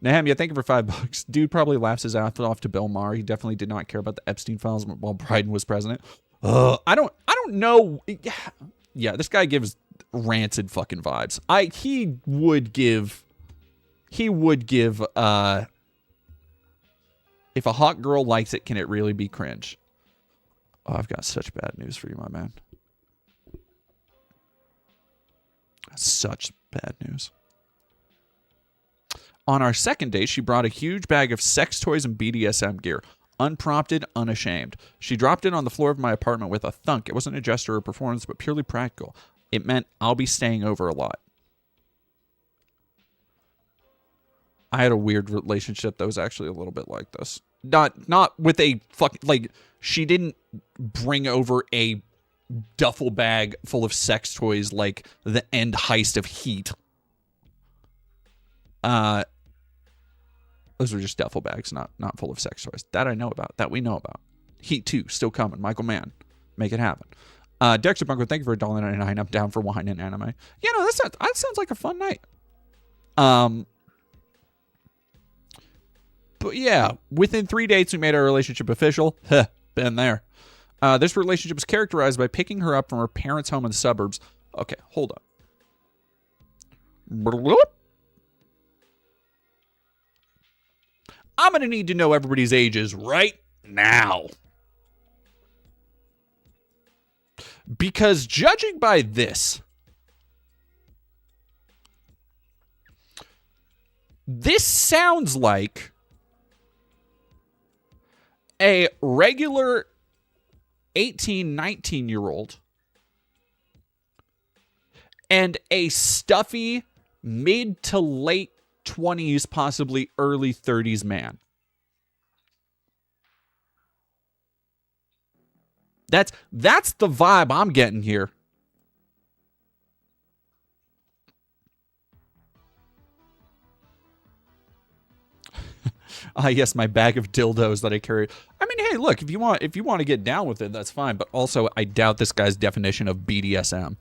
Nehemia, thank you for $5. Dude probably laughs his ass off to Bill Maher. He definitely did not care about the Epstein files while Biden was president. I don't know. Yeah, this guy gives rancid fucking vibes. He would give if a hot girl likes it, can it really be cringe? Oh, I've got such bad news for you, my man. Such bad news. On our second date, she brought a huge bag of sex toys and BDSM gear. Unprompted, unashamed. She dropped it on the floor of my apartment with a thunk. It wasn't a gesture or performance, but purely practical. It meant I'll be staying over a lot. I had a weird relationship that was actually a little bit like this. Not with a fucking, like, she didn't bring over a duffel bag full of sex toys like the end heist of Heat. Those were just duffel bags, not full of sex toys. That I know about. That we know about. Heat 2, still coming. Michael Mann. Make it happen. Dexter Bunker, thank you for $1.99. I'm down for wine and anime. Yeah, no, that sounds like a fun night. But yeah, within 3 dates, we made our relationship official. Been there. This relationship was characterized by picking her up from her parents' home in the suburbs. Okay, hold up. I'm going to need to know everybody's ages right now. Because judging by this sounds like a regular 18, 19-year-old and a stuffy mid to late 20s, possibly early 30s man. That's the vibe I'm getting here. Yes, my bag of dildos that I carry. I mean, hey, look, if you want to get down with it, that's fine. But also, I doubt this guy's definition of BDSM.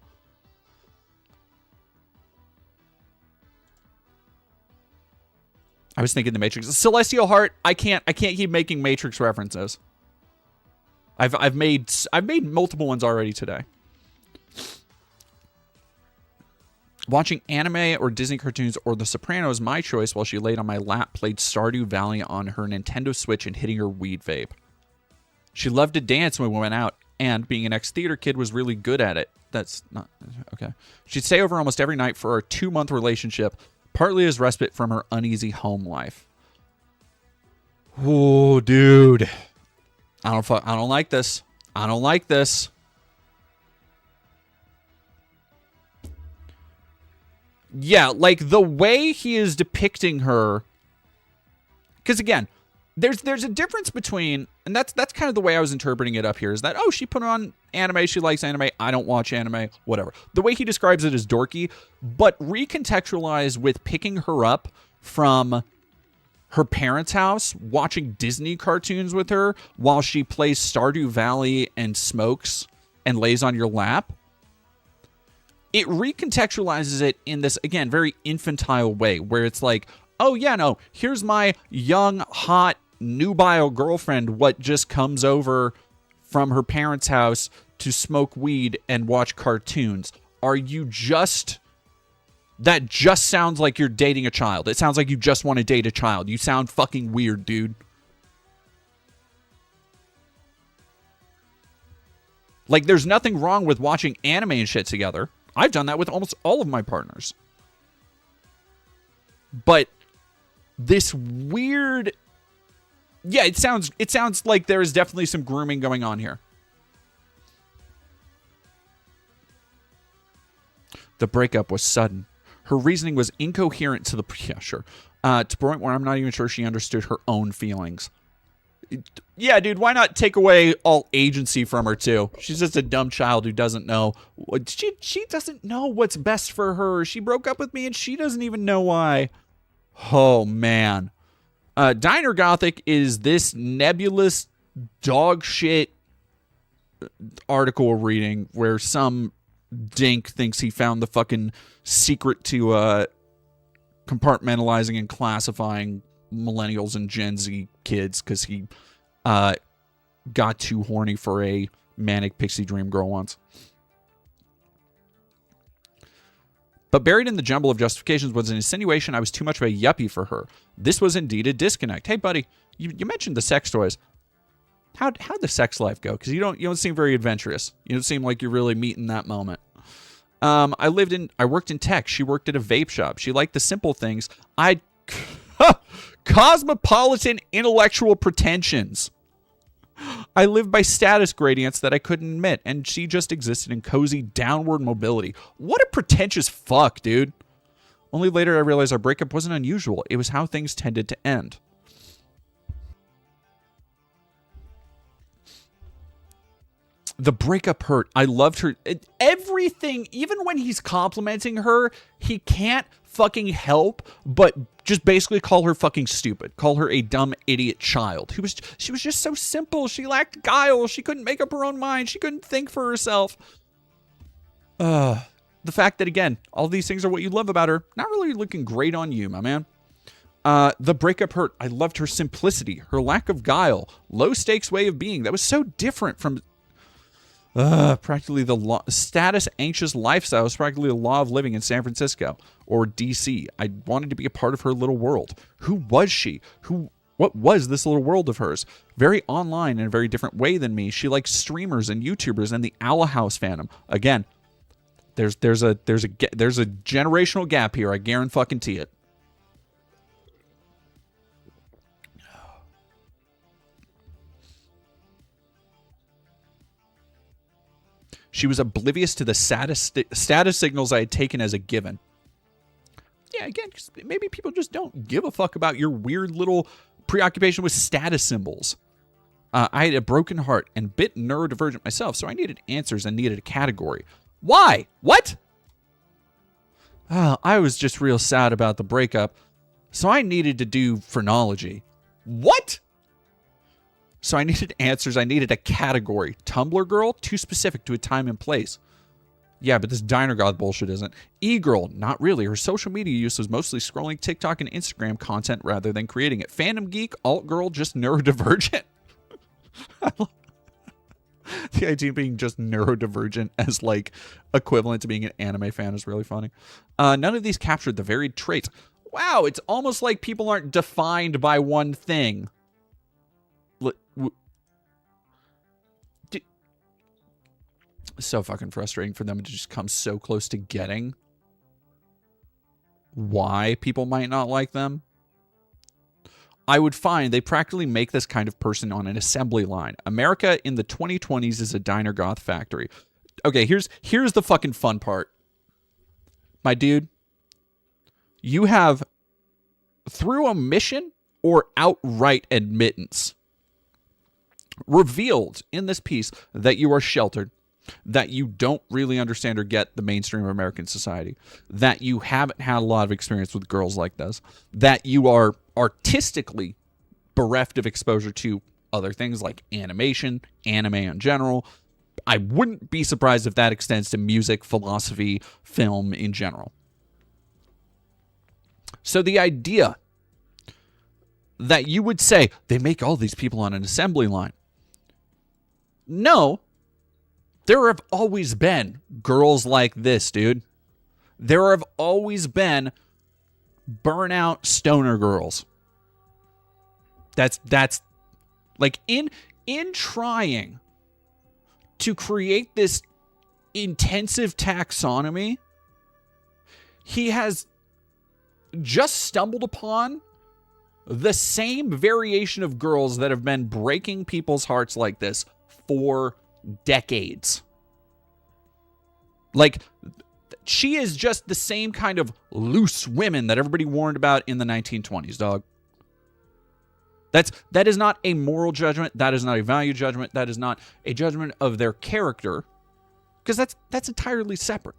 I was thinking the Matrix. Celestial Heart. I can't keep making Matrix references. I've made multiple ones already today. Watching anime or Disney cartoons or The Sopranos, my choice, while she laid on my lap, played Stardew Valley on her Nintendo Switch and hitting her weed vape. She loved to dance when we went out, and being an ex-theater kid was really good at it. That's not... Okay. She'd stay over almost every night for our 2-month relationship, partly as respite from her uneasy home life. Oh, dude. I don't like this. I don't like this. Yeah, like the way he is depicting her, because again, there's a difference between, and that's kind of the way I was interpreting it up here, is that, oh, she put on anime, she likes anime, I don't watch anime, whatever. The way he describes it is dorky, but recontextualized with picking her up from her parents' house watching Disney cartoons with her while she plays Stardew Valley and smokes and lays on your lap. It recontextualizes it in this, again, very infantile way where it's like, oh, yeah, no, here's my young, hot, nubile girlfriend what just comes over from her parents' house to smoke weed and watch cartoons. Are you just... That just sounds like you're dating a child. It sounds like you just want to date a child. You sound fucking weird, dude. Like, there's nothing wrong with watching anime and shit together. I've done that with almost all of my partners. But this weird... Yeah, it sounds like there is definitely some grooming going on here. The breakup was sudden. Her reasoning was incoherent to the... Yeah, sure. To the point where I'm not even sure she understood her own feelings. Yeah, dude, why not take away all agency from her, too? She's just a dumb child who doesn't know. She doesn't know what's best for her. She broke up with me, and she doesn't even know why. Oh, man. Diner Gothic is this nebulous dog shit article reading where some dink thinks he found the fucking secret to compartmentalizing and classifying millennials and Gen Z kids because he got too horny for a manic pixie dream girl once. But buried in the jumble of justifications was an insinuation I was too much of a yuppie for her. This was indeed a disconnect. Hey, buddy, you mentioned the sex toys. How'd the sex life go? Because you don't seem very adventurous. You don't seem like you're really meeting that moment. I worked in tech. She worked at a vape shop. She liked the simple things. Cosmopolitan intellectual pretensions. I lived by status gradients that I couldn't admit, and she just existed in cozy downward mobility. What a pretentious fuck, dude. Only later I realized our breakup wasn't unusual. It was how things tended to end. The breakup hurt. I loved her. Everything, even when he's complimenting her, he can't fucking help but just basically call her fucking stupid. Call her a dumb idiot child. She was just so simple. She lacked guile. She couldn't make up her own mind. She couldn't think for herself. The fact that, again, all these things are what you love about her, not really looking great on you, my man. The breakup hurt. I loved her simplicity, her lack of guile, low stakes way of being. That was so different from... practically the status anxious lifestyle was practically the law of living in San Francisco or DC. I wanted to be a part of her little world. Who was she? What was this little world of hers? Very online in a very different way than me. She likes streamers and YouTubers and the Owl House fandom. Again, there's a generational gap here. I guarantee it. She was oblivious to the status signals I had taken as a given. Yeah, again, maybe people just don't give a fuck about your weird little preoccupation with status symbols. I had a broken heart and bit neurodivergent myself, so I needed answers and needed a category. Why? What? I was just real sad about the breakup, so I needed to do phrenology. What? So I needed answers. I needed a category. Tumblr girl? Too specific to a time and place. Yeah, but this Diner God bullshit isn't. E-girl? Not really. Her social media use was mostly scrolling TikTok and Instagram content rather than creating it. Fandom geek? Alt girl? Just neurodivergent? The idea of being just neurodivergent as like equivalent to being an anime fan is really funny. None of these captured the varied traits. Wow, it's almost like people aren't defined by one thing. So fucking frustrating for them to just come so close to getting why people might not like them. I would find they practically make this kind of person on an assembly line. America in the 2020s is a diner goth factory. Okay, here's the fucking fun part. My dude, you have, through omission or outright admittance, revealed in this piece that you are sheltered, that you don't really understand or get the mainstream of American society, that you haven't had a lot of experience with girls like this, that you are artistically bereft of exposure to other things like animation, anime in general. I wouldn't be surprised if that extends to music, philosophy, film in general. So the idea that you would say they make all these people on an assembly line. No, there have always been girls like this, dude. There have always been burnout stoner girls. That's like in trying to create this intensive taxonomy, he has just stumbled upon the same variation of girls that have been breaking people's hearts like this for decades. Like, she is just the same kind of loose women that everybody warned about in the 1920s, dog. That is not a moral judgment. That is not a value judgment. That is not a judgment of their character, because that's entirely separate.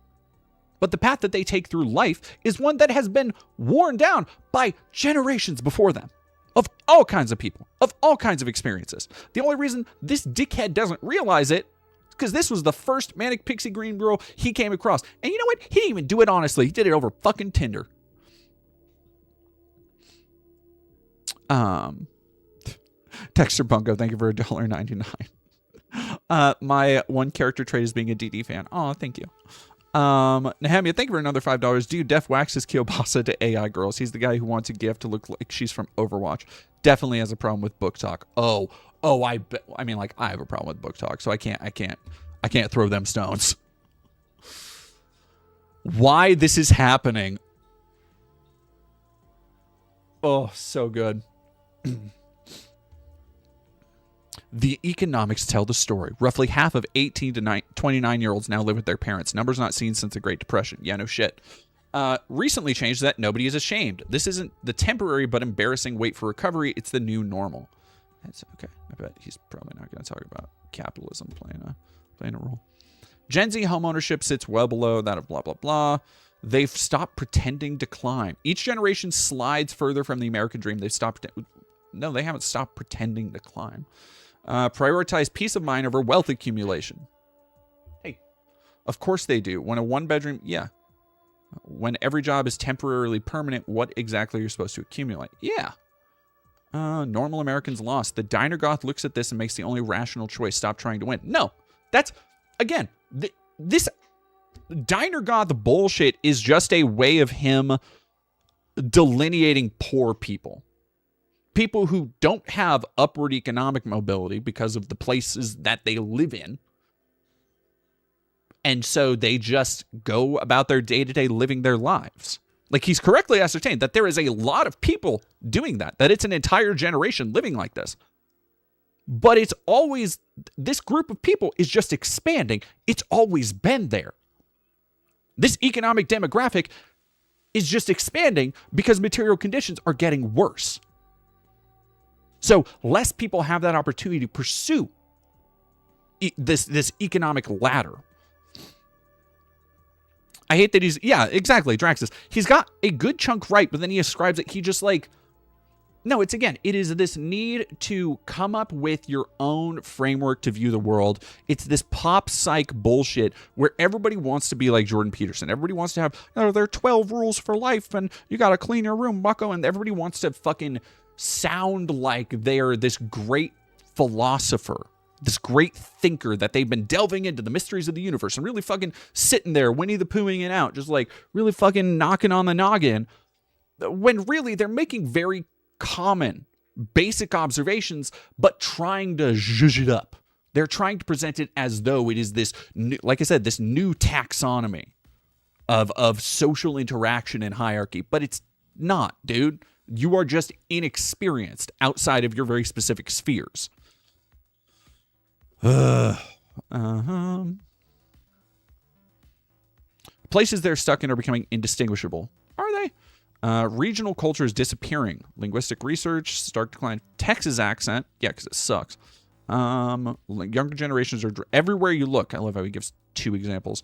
But the path that they take through life is one that has been worn down by generations before them, of all kinds of people, of all kinds of experiences. The only reason this dickhead doesn't realize it is because this was the first manic pixie green girl he came across. And you know what? He didn't even do it honestly. He did it over fucking Tinder. Texture Bunko, thank you for $1.99. My one character trait is being a DD fan. Oh, thank you. Nehemia, thank you for another $5. Dude, Def waxes Kielbasa to AI girls. He's the guy who wants a gift to look like she's from Overwatch. Definitely has a problem with book talk. I mean, like, I have a problem with book talk, so I can't throw them stones. Why this is happening? Oh, so good. The economics tell the story. Roughly half of 18 to 29-year-olds now live with their parents. Numbers not seen since the Great Depression. Yeah, no shit. Recently changed that nobody is ashamed. This isn't the temporary but embarrassing wait for recovery. It's the new normal. That's okay. I bet he's probably not going to talk about capitalism playing a role. Gen Z homeownership sits well below that of blah, blah, blah. They've stopped pretending to climb. Each generation slides further from the American dream. They've stopped. No, they haven't stopped pretending to climb. Prioritize peace of mind over wealth accumulation. Hey, of course they do. When a one-bedroom, yeah. When every job is temporarily permanent, what exactly are you supposed to accumulate? Yeah. Normal Americans lost. The diner goth looks at this and makes the only rational choice. Stop trying to win. No, that's, again, this diner goth bullshit is just a way of him delineating poor people. People who don't have upward economic mobility because of the places that they live in. And so they just go about their day-to-day living their lives. Like, he's correctly ascertained that there is a lot of people doing that it's an entire generation living like this. But it's always, this group of people is just expanding. It's always been there. This economic demographic is just expanding because material conditions are getting worse. So less people have that opportunity to pursue this economic ladder. I hate that he's, yeah, exactly, Draxus. He's got a good chunk right, but then he ascribes it, he just like, no, it is this need to come up with your own framework to view the world. It's this pop psych bullshit where everybody wants to be like Jordan Peterson. Everybody wants to have, there are 12 rules for life and you got to clean your room, bucko, and everybody wants to fucking sound like they're this great philosopher, this great thinker, that they've been delving into the mysteries of the universe and really fucking sitting there Winnie the Poohing it out, just like really fucking knocking on the noggin, when really they're making very common basic observations but trying to zhuzh it up. They're trying to present it as though it is this new, like I said, this new taxonomy of social interaction and hierarchy, but it's not, dude. You are just inexperienced outside of your very specific spheres. Places they're stuck in are becoming indistinguishable. Are they? Regional culture is disappearing. Linguistic research, stark decline. Texas accent. Yeah, because it sucks. Younger generations are everywhere you look. I love how he gives 2 examples.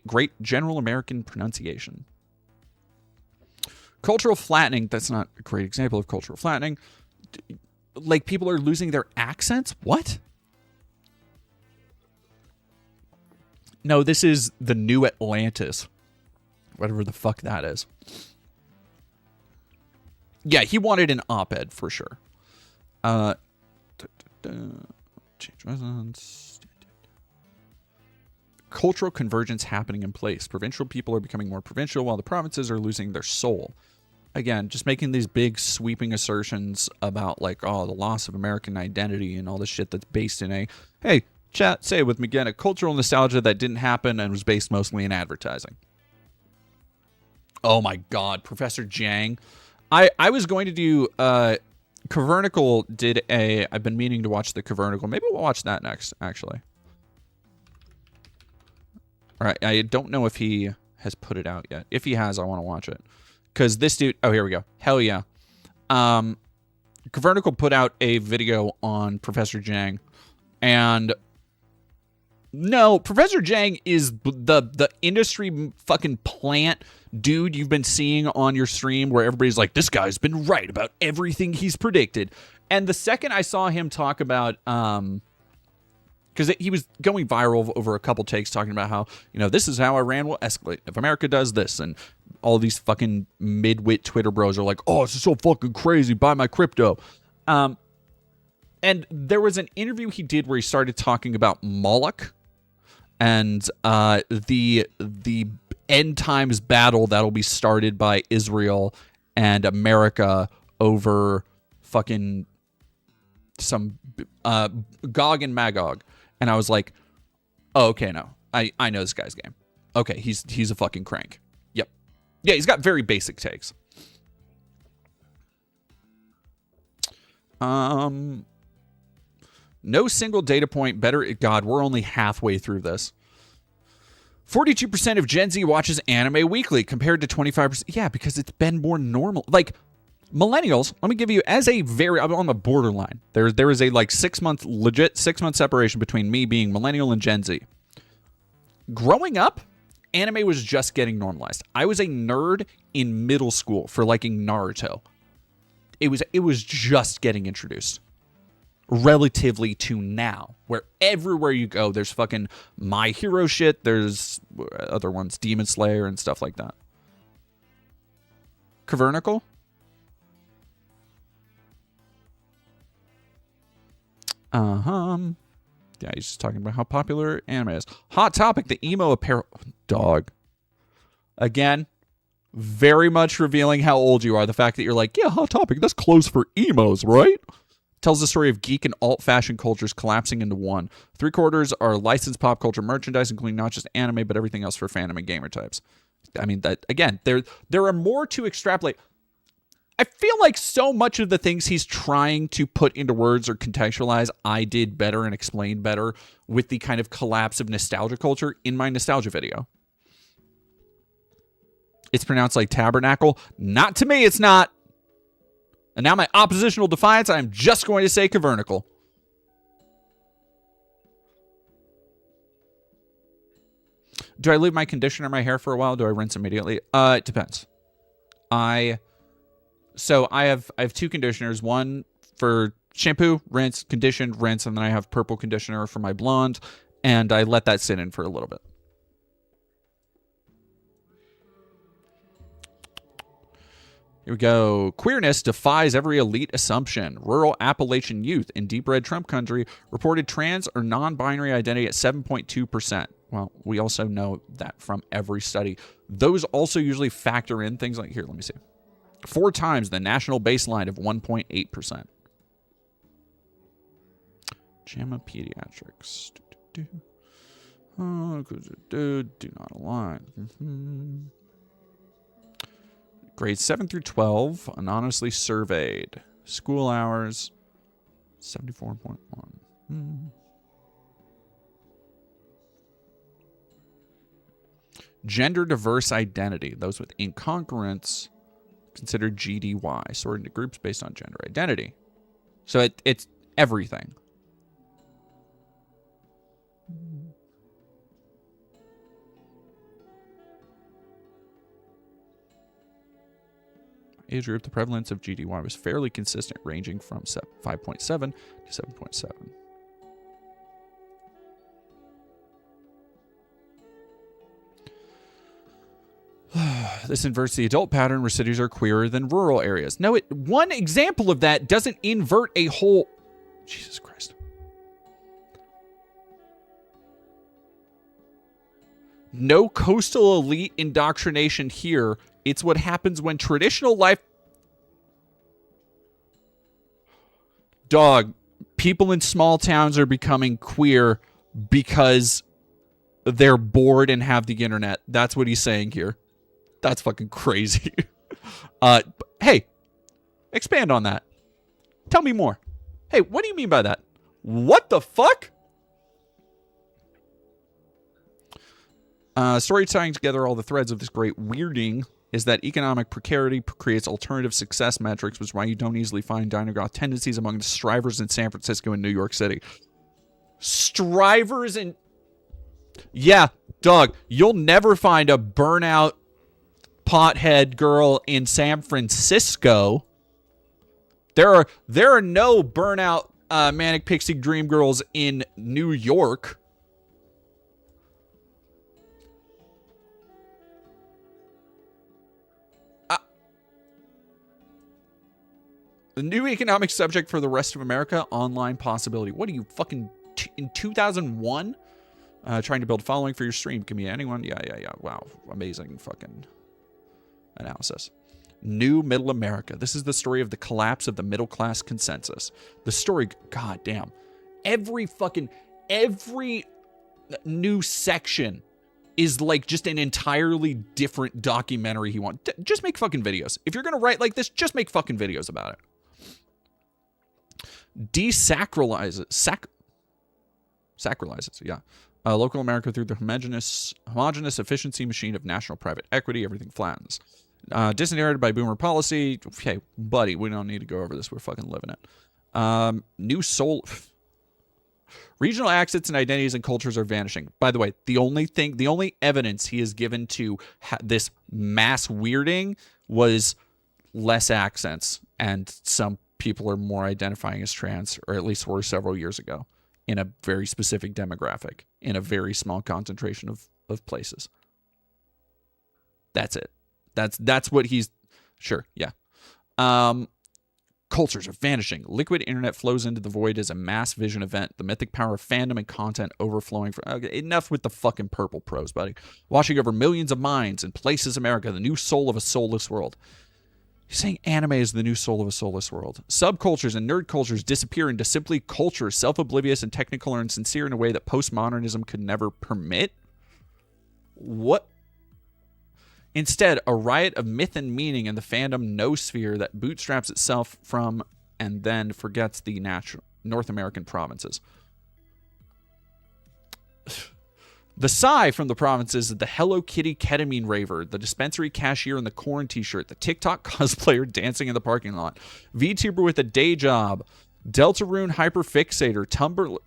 Great general American pronunciation. Cultural flattening. That's not a great example of cultural flattening. Like, people are losing their accents? What? No, this is the new Atlantis. Whatever the fuck that is. Yeah, he wanted an op-ed for sure. Change residence. Cultural convergence happening in place. Provincial people are becoming more provincial while the provinces are losing their soul. Again, just making these big sweeping assertions about, like, oh, the loss of American identity and all this shit that's based in hey, chat, say it with me again, a cultural nostalgia that didn't happen and was based mostly in advertising. Oh my God, Professor Jang. I was going to do, Cavernical did I've been meaning to watch the Cavernical. Maybe we'll watch that next, actually. All right, I don't know if he has put it out yet. If he has, I want to watch it. Because this dude... Oh, here we go. Hell yeah. Cavernical put out a video on Professor Jang. And... No, Professor Jang is the industry fucking plant dude you've been seeing on your stream where everybody's like, this guy's been right about everything he's predicted. And the second I saw him talk about... because he was going viral over a couple takes talking about how, this is how Iran will escalate if America does this. And all these fucking mid-wit Twitter bros are like, oh, this is so fucking crazy. Buy my crypto. And there was an interview he did where he started talking about Moloch and the end times battle that'll be started by Israel and America over fucking some Gog and Magog. And I was like, oh, okay, no. I know this guy's game. Okay, he's a fucking crank. Yep. Yeah, he's got very basic takes. No single data point better. God, we're only halfway through this. 42% of Gen Z watches anime weekly compared to 25%. Yeah, because it's been more normal. Like, millennials, let me give you, I'm on the borderline. There is a like 6 month separation between me being millennial and Gen Z. Growing up, anime was just getting normalized. I was a nerd in middle school for liking Naruto. It was just getting introduced. Relatively to now, where everywhere you go, there's fucking My Hero shit. There's other ones, Demon Slayer and stuff like that. Cavernical? Yeah, he's just talking about how popular anime is. Hot topic, the emo apparel. Dog. Again, very much revealing how old you are. The fact that you're like, yeah, Hot Topic, that's close for emos, right? Tells the story of geek and alt fashion cultures collapsing into one. 3/4 are licensed pop culture merchandise, including not just anime, but everything else for fandom and gamer types. I mean, that again, there are more to extrapolate. I feel like so much of the things he's trying to put into words or contextualize, I did better and explained better with the kind of collapse of nostalgia culture in my nostalgia video. It's pronounced like tabernacle. Not to me, it's not. And now my oppositional defiance, I'm just going to say cavernical. Do I leave my conditioner in my hair for a while? Do I rinse immediately? It depends. I have 2 conditioners. One for shampoo, rinse, condition, rinse, and then I have purple conditioner for my blonde, and I let that sit in for a little bit. Here we go. Queerness defies every elite assumption. Rural Appalachian youth in deep red Trump country reported trans or non-binary identity at 7.2%. Well, we also know that from every study. Those also usually factor in things like, here, let me see. 4 times the national baseline of 1.8%. JAMA Pediatrics. Do not align. Grades 7 through 12, anonymously surveyed. School hours, 74.1. Gender diverse identity. Those with incongruence considered GDY, sorted into groups based on gender identity. So it's everything. Age group, the prevalence of GDY was fairly consistent, ranging from 5.7 to 7.7. This inverts the adult pattern where cities are queerer than rural areas. No, one example of that doesn't invert a whole... Jesus Christ. No coastal elite indoctrination here. It's what happens when traditional life... Dog, people in small towns are becoming queer because they're bored and have the internet. That's what he's saying here. That's fucking crazy. Hey, expand on that. Tell me more. Hey, what do you mean by that? What the fuck? Story tying together all the threads of this great weirding is that economic precarity creates alternative success metrics, which is why you don't easily find Dinogoth tendencies among the strivers in San Francisco and New York City. Strivers in... Yeah, dog, you'll never find a burnout pothead girl in San Francisco. There are no burnout manic pixie dream girls in New York. The new economic subject for the rest of America, online possibility. What are you, fucking in 2001? Trying to build a following for your stream. Can be anyone. Yeah. Wow. Amazing fucking analysis. New middle America. This is the story of the collapse of the middle class consensus. The story, goddamn. Every new section is like just an entirely different documentary he wants. Just make fucking videos. If you're going to write like this, just make fucking videos about it. Desacralizes. Sacralizes, yeah. Local America through the homogenous efficiency machine of national private equity. Everything flattens. Disinherited by boomer policy. Okay, buddy, we don't need to go over this. We're fucking living it. New soul. Regional accents and identities and cultures are vanishing. By the way, the only evidence he has given to this mass weirding was less accents, and some people are more identifying as trans, or at least were several years ago, in a very specific demographic, in a very small concentration of places. That's it. That's what he's... Sure, yeah. Cultures are vanishing. Liquid internet flows into the void as a mass vision event. The mythic power of fandom and content overflowing from... Okay, enough with the fucking purple prose, buddy. Washing over millions of minds and places America, the new soul of a soulless world. He's saying anime is the new soul of a soulless world. Subcultures and nerd cultures disappear into simply cultures, self-oblivious and technical and sincere in a way that postmodernism could never permit. What? Instead, a riot of myth and meaning in the fandom noosphere that bootstraps itself from and then forgets the natural North American provinces. The sigh from the provinces is the Hello Kitty ketamine raver, the dispensary cashier in the corn t-shirt, the TikTok cosplayer dancing in the parking lot, VTuber with a day job, Deltarune hyperfixator, Tumblr.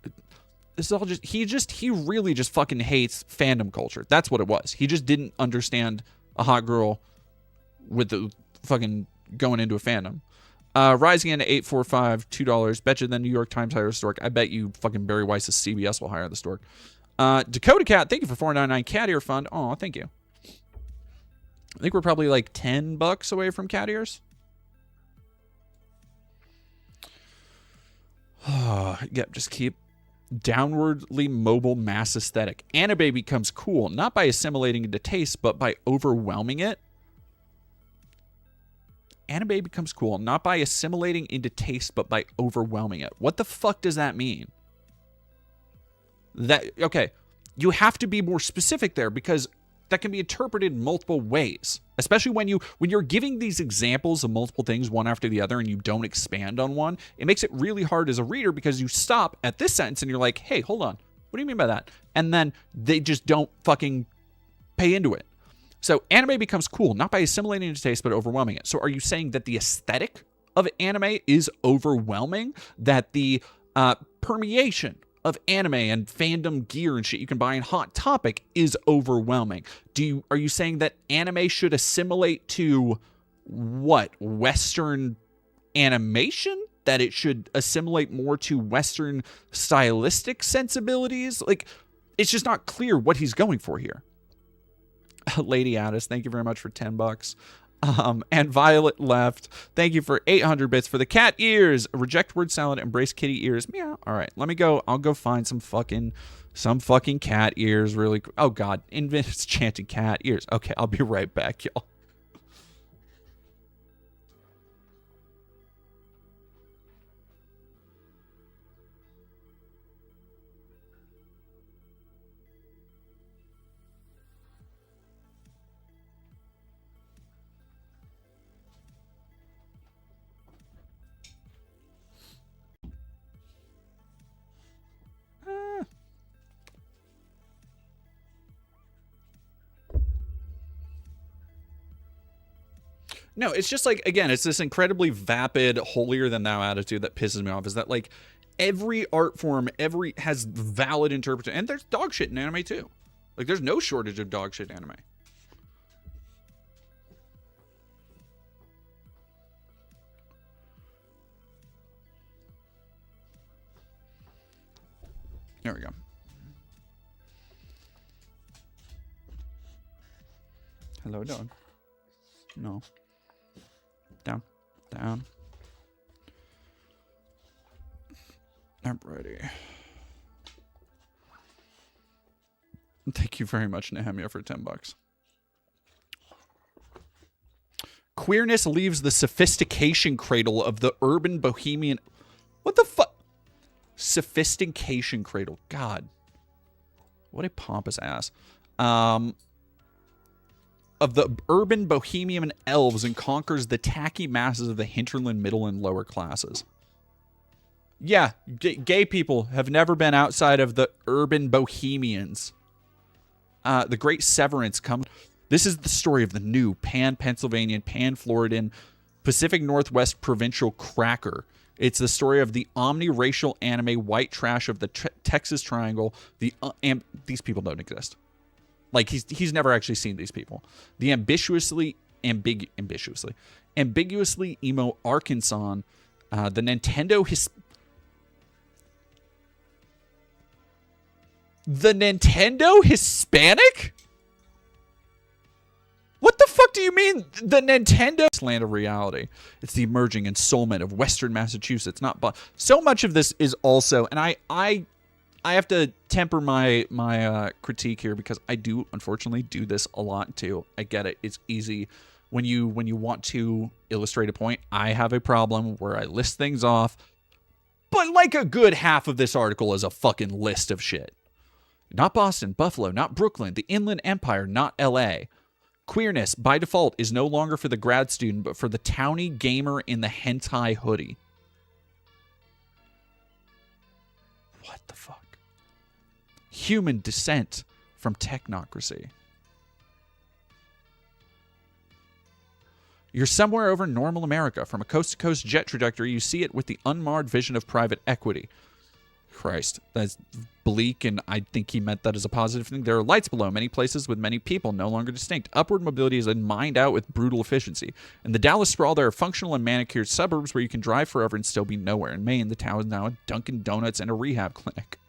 This is all he really just fucking hates fandom culture. That's what it was. He just didn't understand a hot girl with the fucking going into a fandom. Rising into 845, $2. Betcha the New York Times hire the stork. I bet you fucking Barry Weiss's CBS will hire the stork. Dakota Cat, thank you for $4.99 cat ear fund. Oh, thank you. I think we're probably like $10 away from cat ears. Yep, just keep downwardly mobile mass aesthetic. Anime becomes cool, not by assimilating into taste, but by overwhelming it. Anime becomes cool, not by assimilating into taste, but by overwhelming it. What the fuck does that mean? Okay, you have to be more specific there, because that can be interpreted multiple ways, especially when you're giving these examples of multiple things one after the other and you don't expand on one. It makes it really hard as a reader, because you stop at this sentence and you're like, hey, hold on, what do you mean by that? And then they just don't fucking pay into it. So anime becomes cool, not by assimilating into taste, but overwhelming it. So are you saying that the aesthetic of anime is overwhelming, that the permeation of anime and fandom gear and shit you can buy in Hot Topic is overwhelming. Are you saying that anime should assimilate to what? Western animation? That it should assimilate more to Western stylistic sensibilities? Like, it's just not clear what he's going for here. Lady Addis, thank you very much for $10. And Violet Left, thank you for 800 bits for the cat ears. Reject word salad, embrace kitty ears. Meow. All right, let me go. I'll go find some fucking cat ears really quick. Oh God, Invis chanting cat ears. Okay, I'll be right back, y'all. No, it's just like, again, it's this incredibly vapid, holier-than-thou attitude that pisses me off, is that, like, every art form, has valid interpretation, and there's dog shit in anime, too. Like, there's no shortage of dog shit in anime. There we go. Hello, dog. No. Down. Down. I'm ready. Thank you very much, Nehemia, for $10. Queerness leaves the sophistication cradle of the urban bohemian. What the fuck? Sophistication cradle. God. What a pompous ass. Of the urban bohemian elves and conquers the tacky masses of the hinterland middle and lower classes. Yeah, gay people have never been outside of the urban bohemians. The Great Severance comes. This is the story of the new pan-Pennsylvanian, pan-Floridan, Pacific Northwest provincial cracker. It's the story of the omni-racial anime white trash of the Texas Triangle. These people don't exist. Like, he's never actually seen these people. The ambiguously emo Arkansas, the Nintendo Hispanic? What the fuck do you mean, the Nintendo land of reality? It's the emerging ensoulment of Western Massachusetts, not so much of this is also, and I have to temper my critique here, because I do unfortunately do this a lot too. I get it. It's easy when you want to illustrate a point. I have a problem where I list things off, but like a good half of this article is a fucking list of shit. Not Boston, Buffalo, not Brooklyn, the Inland Empire, not LA. Queerness by default is no longer for the grad student, but for the towny gamer in the hentai hoodie. What the fuck? Human descent from technocracy. You're somewhere over normal America. From a coast-to-coast jet trajectory, you see it with the unmarred vision of private equity. Christ, that's bleak, and I think he meant that as a positive thing. There are lights below, many places with many people, no longer distinct. Upward mobility is mined out with brutal efficiency. In the Dallas sprawl, there are functional and manicured suburbs where you can drive forever and still be nowhere. In Maine, the town is now a Dunkin' Donuts and a rehab clinic.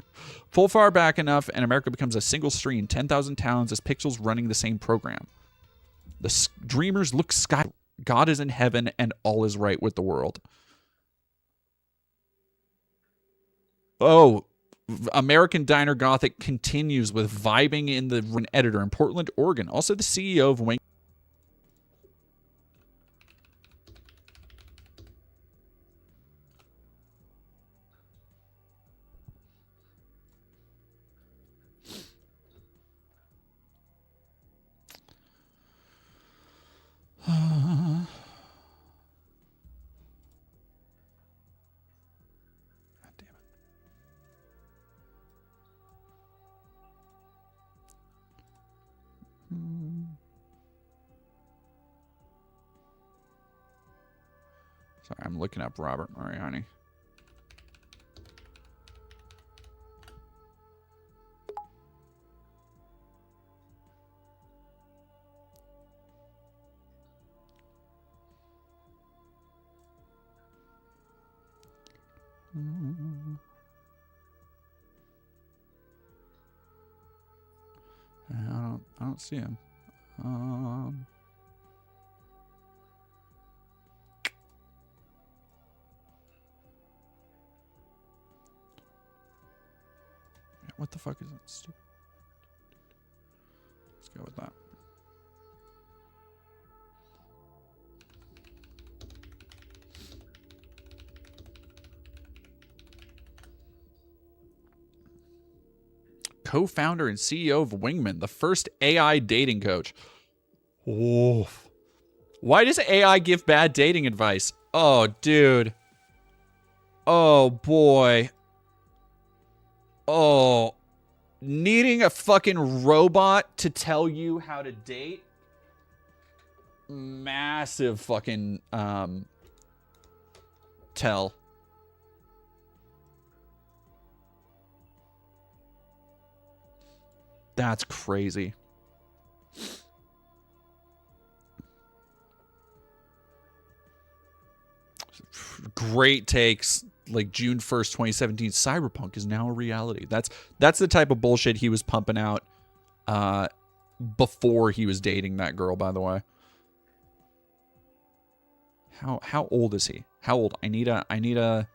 Pull far back enough, and America becomes a single screen, 10,000 towns as pixels running the same program. The dreamers look sky. God is in heaven, and all is right with the world. Oh, American Diner Gothic continues with vibing in the editor in Portland, Oregon. Also the CEO of Wing. Sorry, I'm looking up Robert Mariani. I don't see him. What the fuck is that? Stupid. Let's go with that. Co-founder and CEO of Wingman, the first AI dating coach. Oh. Why does AI give bad dating advice? Oh, dude. Oh, boy. Oh. Needing a fucking robot to tell you how to date? Massive fucking, tell. That's crazy. Great takes. Like June 1st, 2017, Cyberpunk is now a reality. That's the type of bullshit he was pumping out before he was dating that girl, by the way. How old is he? How old? I need a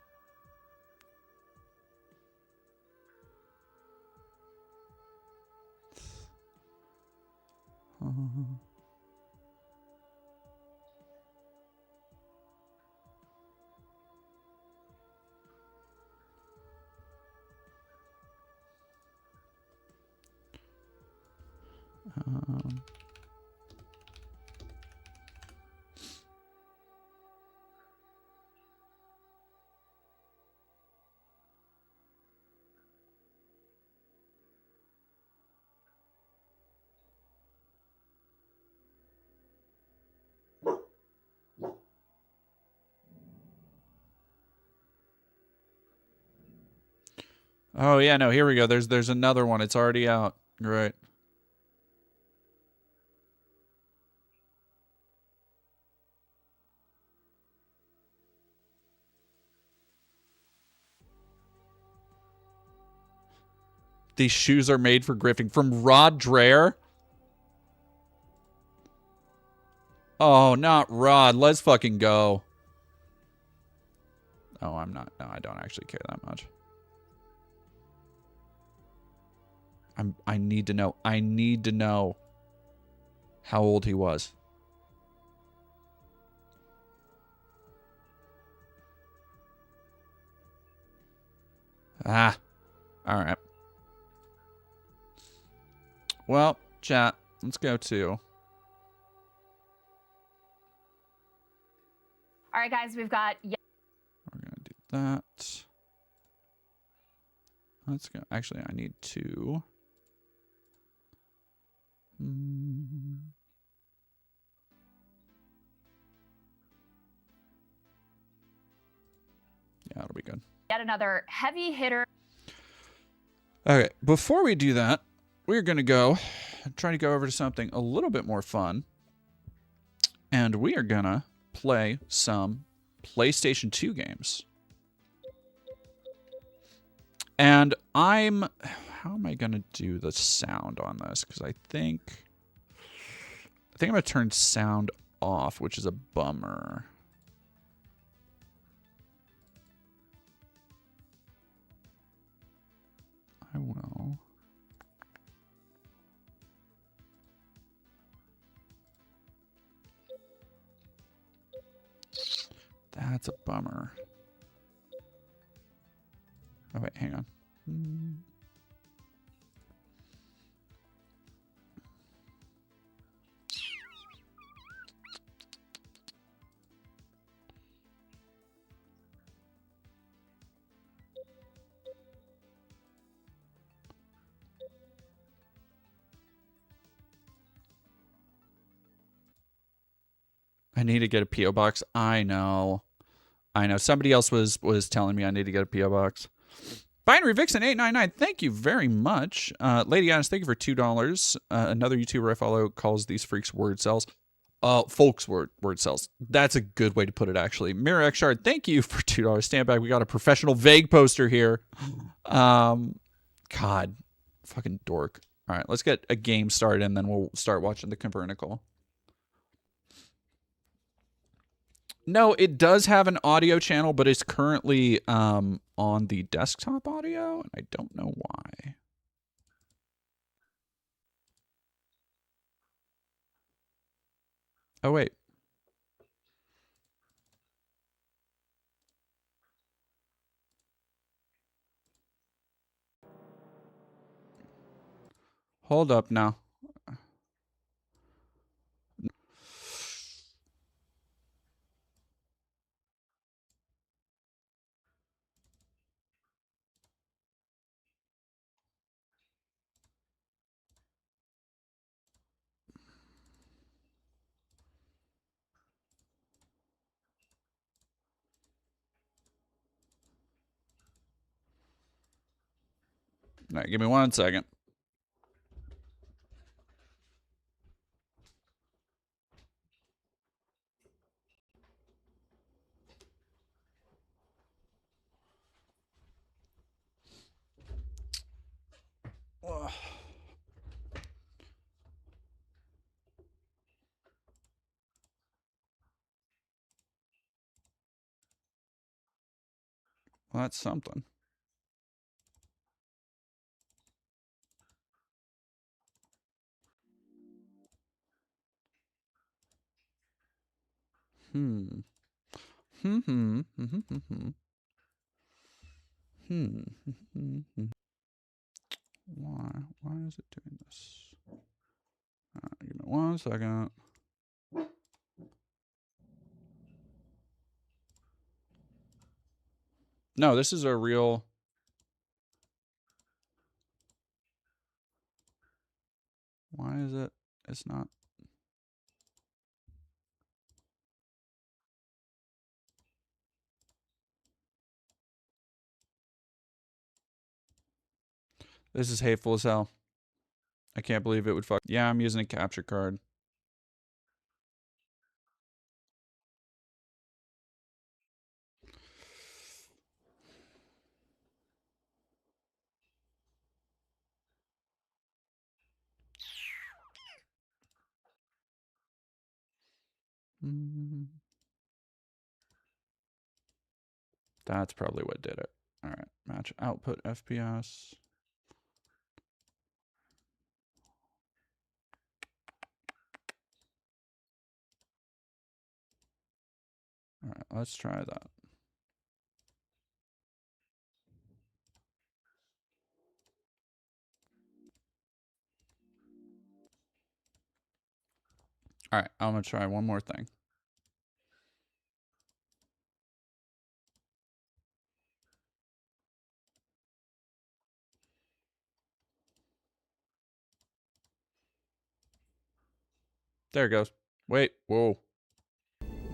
Oh yeah, no, here we go. There's another one. It's already out. Right. These shoes are made for grifting. From Rod Dreher? Oh, not Rod. Let's fucking go. Oh, I'm not. No, I don't actually care that much. I need to know. I need to know how old he was. Ah. All right. Well, chat. Let's go to. All right, guys, we've got. We're going to do that. Let's go. Actually, I need to. Yeah, it'll be good. Yet another heavy hitter. Okay, before we do that, we're going to go try to go over to something a little bit more fun. And we are going to play some PlayStation 2 games. And how am I going to do the sound on this? Because I think I'm going to turn sound off, which is a bummer. I will. That's a bummer. Oh, wait, hang on. I need to get a P.O. box. I know. I know somebody else was telling me I need to get a PO box. Binary Vixen 899, thank you very much. Lady Honest, thank you for $2. Another YouTuber I follow calls these freaks word cells. Folks word cells. That's a good way to put it, actually. Mirror X Shard, thank you for $2. Stand back. We got a professional vague poster here. God, fucking dork. All right, let's get a game started, and then we'll start watching the Convertical. No, it does have an audio channel, but it's currently on the desktop audio, and I don't know why. Oh, wait. Hold up now. All right, give me 1 second. Ugh. Well, that's something. Hmm. Why is it doing this? Give me 1 second. No, this is a real... Why is it? It's not... This is hateful as hell. I can't believe it would fuck... Yeah, I'm using a capture card. That's probably what did it. All right, match output FPS. All right, let's try that. All right, I'm going to try one more thing. There it goes. Wait, whoa.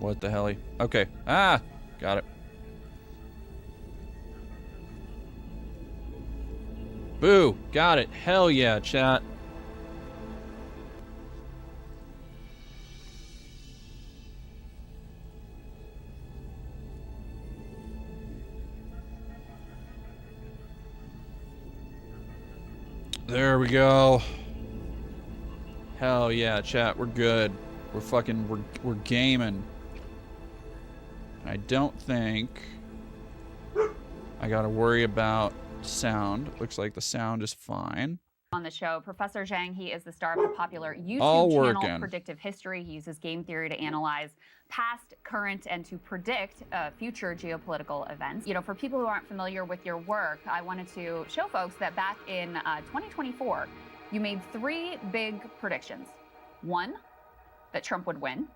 What the hell? Okay. Ah, got it. Boo, got it. Hell yeah, chat. There we go. Hell yeah, chat. We're good. We're fucking, we're gaming. I don't think I gotta worry about sound. Looks like the sound is fine. On the show, Professor Zhang, he is the star of the popular YouTube channel Predictive History. He uses game theory to analyze past, current, and to predict future geopolitical events. You know, for people who aren't familiar with your work, I wanted to show folks that back in 2024, you made 3 big predictions. 1, that Trump would win.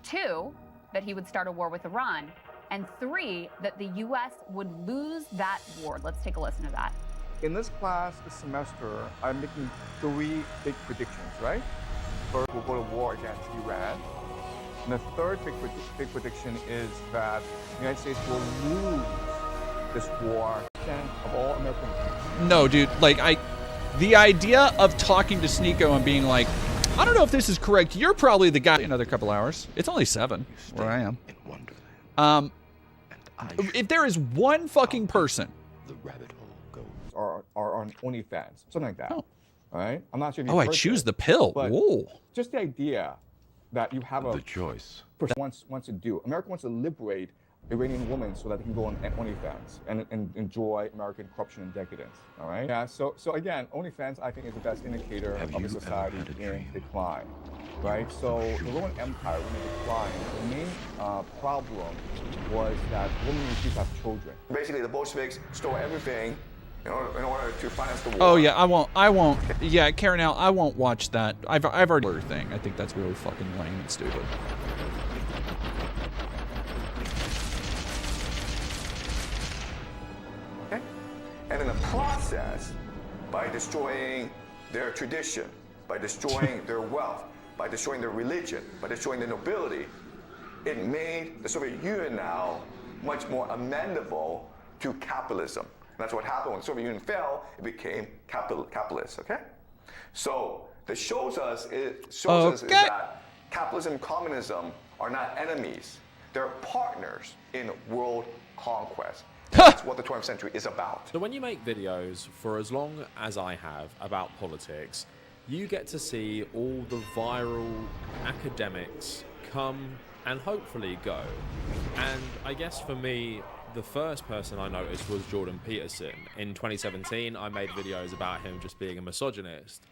2, that he would start a war with Iran. And 3, that the U.S. would lose that war. Let's take a listen to that. In this class, this semester, I'm making 3 big predictions, right? First, we'll go to war against Iran. And the third big prediction is that the United States will lose this war of all American. No, dude. Like, the idea of talking to Sneeko and being like, I don't know if this is correct. You're probably the guy. Another couple hours. It's only 7 where I am. If there is one fucking person, the rabbit hole goes are on OnlyFans, something like that. Oh. All right. I'm not sure if you. Oh, I choose the pill. Whoa. Just the idea that you have the choice. Wants to do. America wants to liberate Iranian women so that they can go on OnlyFans and enjoy American corruption and decadence. All right. Yeah. So again, OnlyFans I think is the best indicator of a society in decline. Right. So the Roman Empire, when it declined, the main problem was that women refused to have children. Basically, the Bolsheviks stole everything in order to finance the war. Oh yeah, I won't. Yeah, Karen, I won't watch that. I've already heard thing. I think that's really fucking lame and stupid. Okay. And in the process, by destroying their tradition, by destroying their wealth, by destroying their religion, by destroying the nobility, it made the Soviet Union now much more amenable to capitalism. And that's what happened when the Soviet Union fell. It became capitalist. Okay, so this shows us is that capitalism and communism are not enemies; they're partners in world conquest. That's what the 20th century is about. So when you make videos for as long as I have about politics, you get to see all the viral academics come and hopefully go. And I guess for me, the first person I noticed was Jordan Peterson. In 2017, I made videos about him just being a misogynist.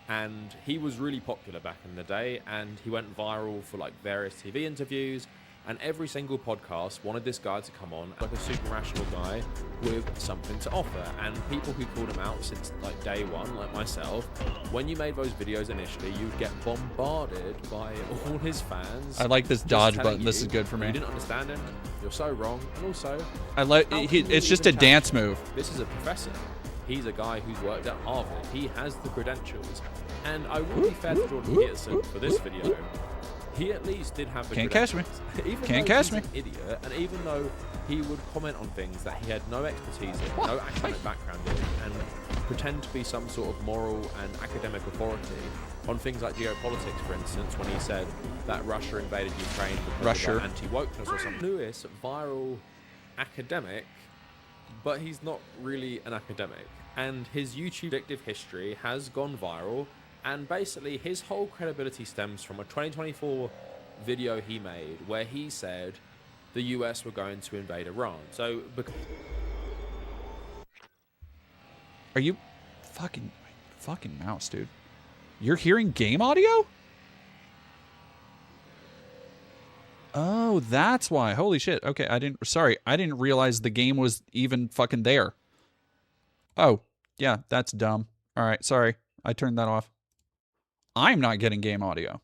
And he was really popular back in the day, and he went viral for like various TV interviews, and every single podcast wanted this guy to come on, like a super rational guy with something to offer. And people who called him out since like day one, like myself, when you made those videos initially, you'd get bombarded by all his fans. I like this dodge button. This is good for me. You didn't understand him. You're so wrong. And also, I like it's just a dance move. This is a professor. He's a guy who's worked at Harvard. He has the credentials. And I will be fair to Jordan Peterson for this video. He at least did have the Can't catch me. Even Can't though catch he's me. an idiot, and even though he would comment on things that he had no expertise in, no academic background in, and pretend to be some sort of moral and academic authority on things like geopolitics, for instance, when he said that Russia invaded Ukraine because of anti-wokeness or something. Lewis, viral academic, but he's not really an academic. And his YouTube addictive history has gone viral. And basically, his whole credibility stems from a 2024 video he made where he said the US were going to invade Iran. So, Are you fucking mouse, dude? You're hearing game audio? Oh, that's why. Holy shit. Okay, I didn't realize the game was even fucking there. Oh, yeah, that's dumb. All right, sorry. I turned that off. I'm not getting game audio.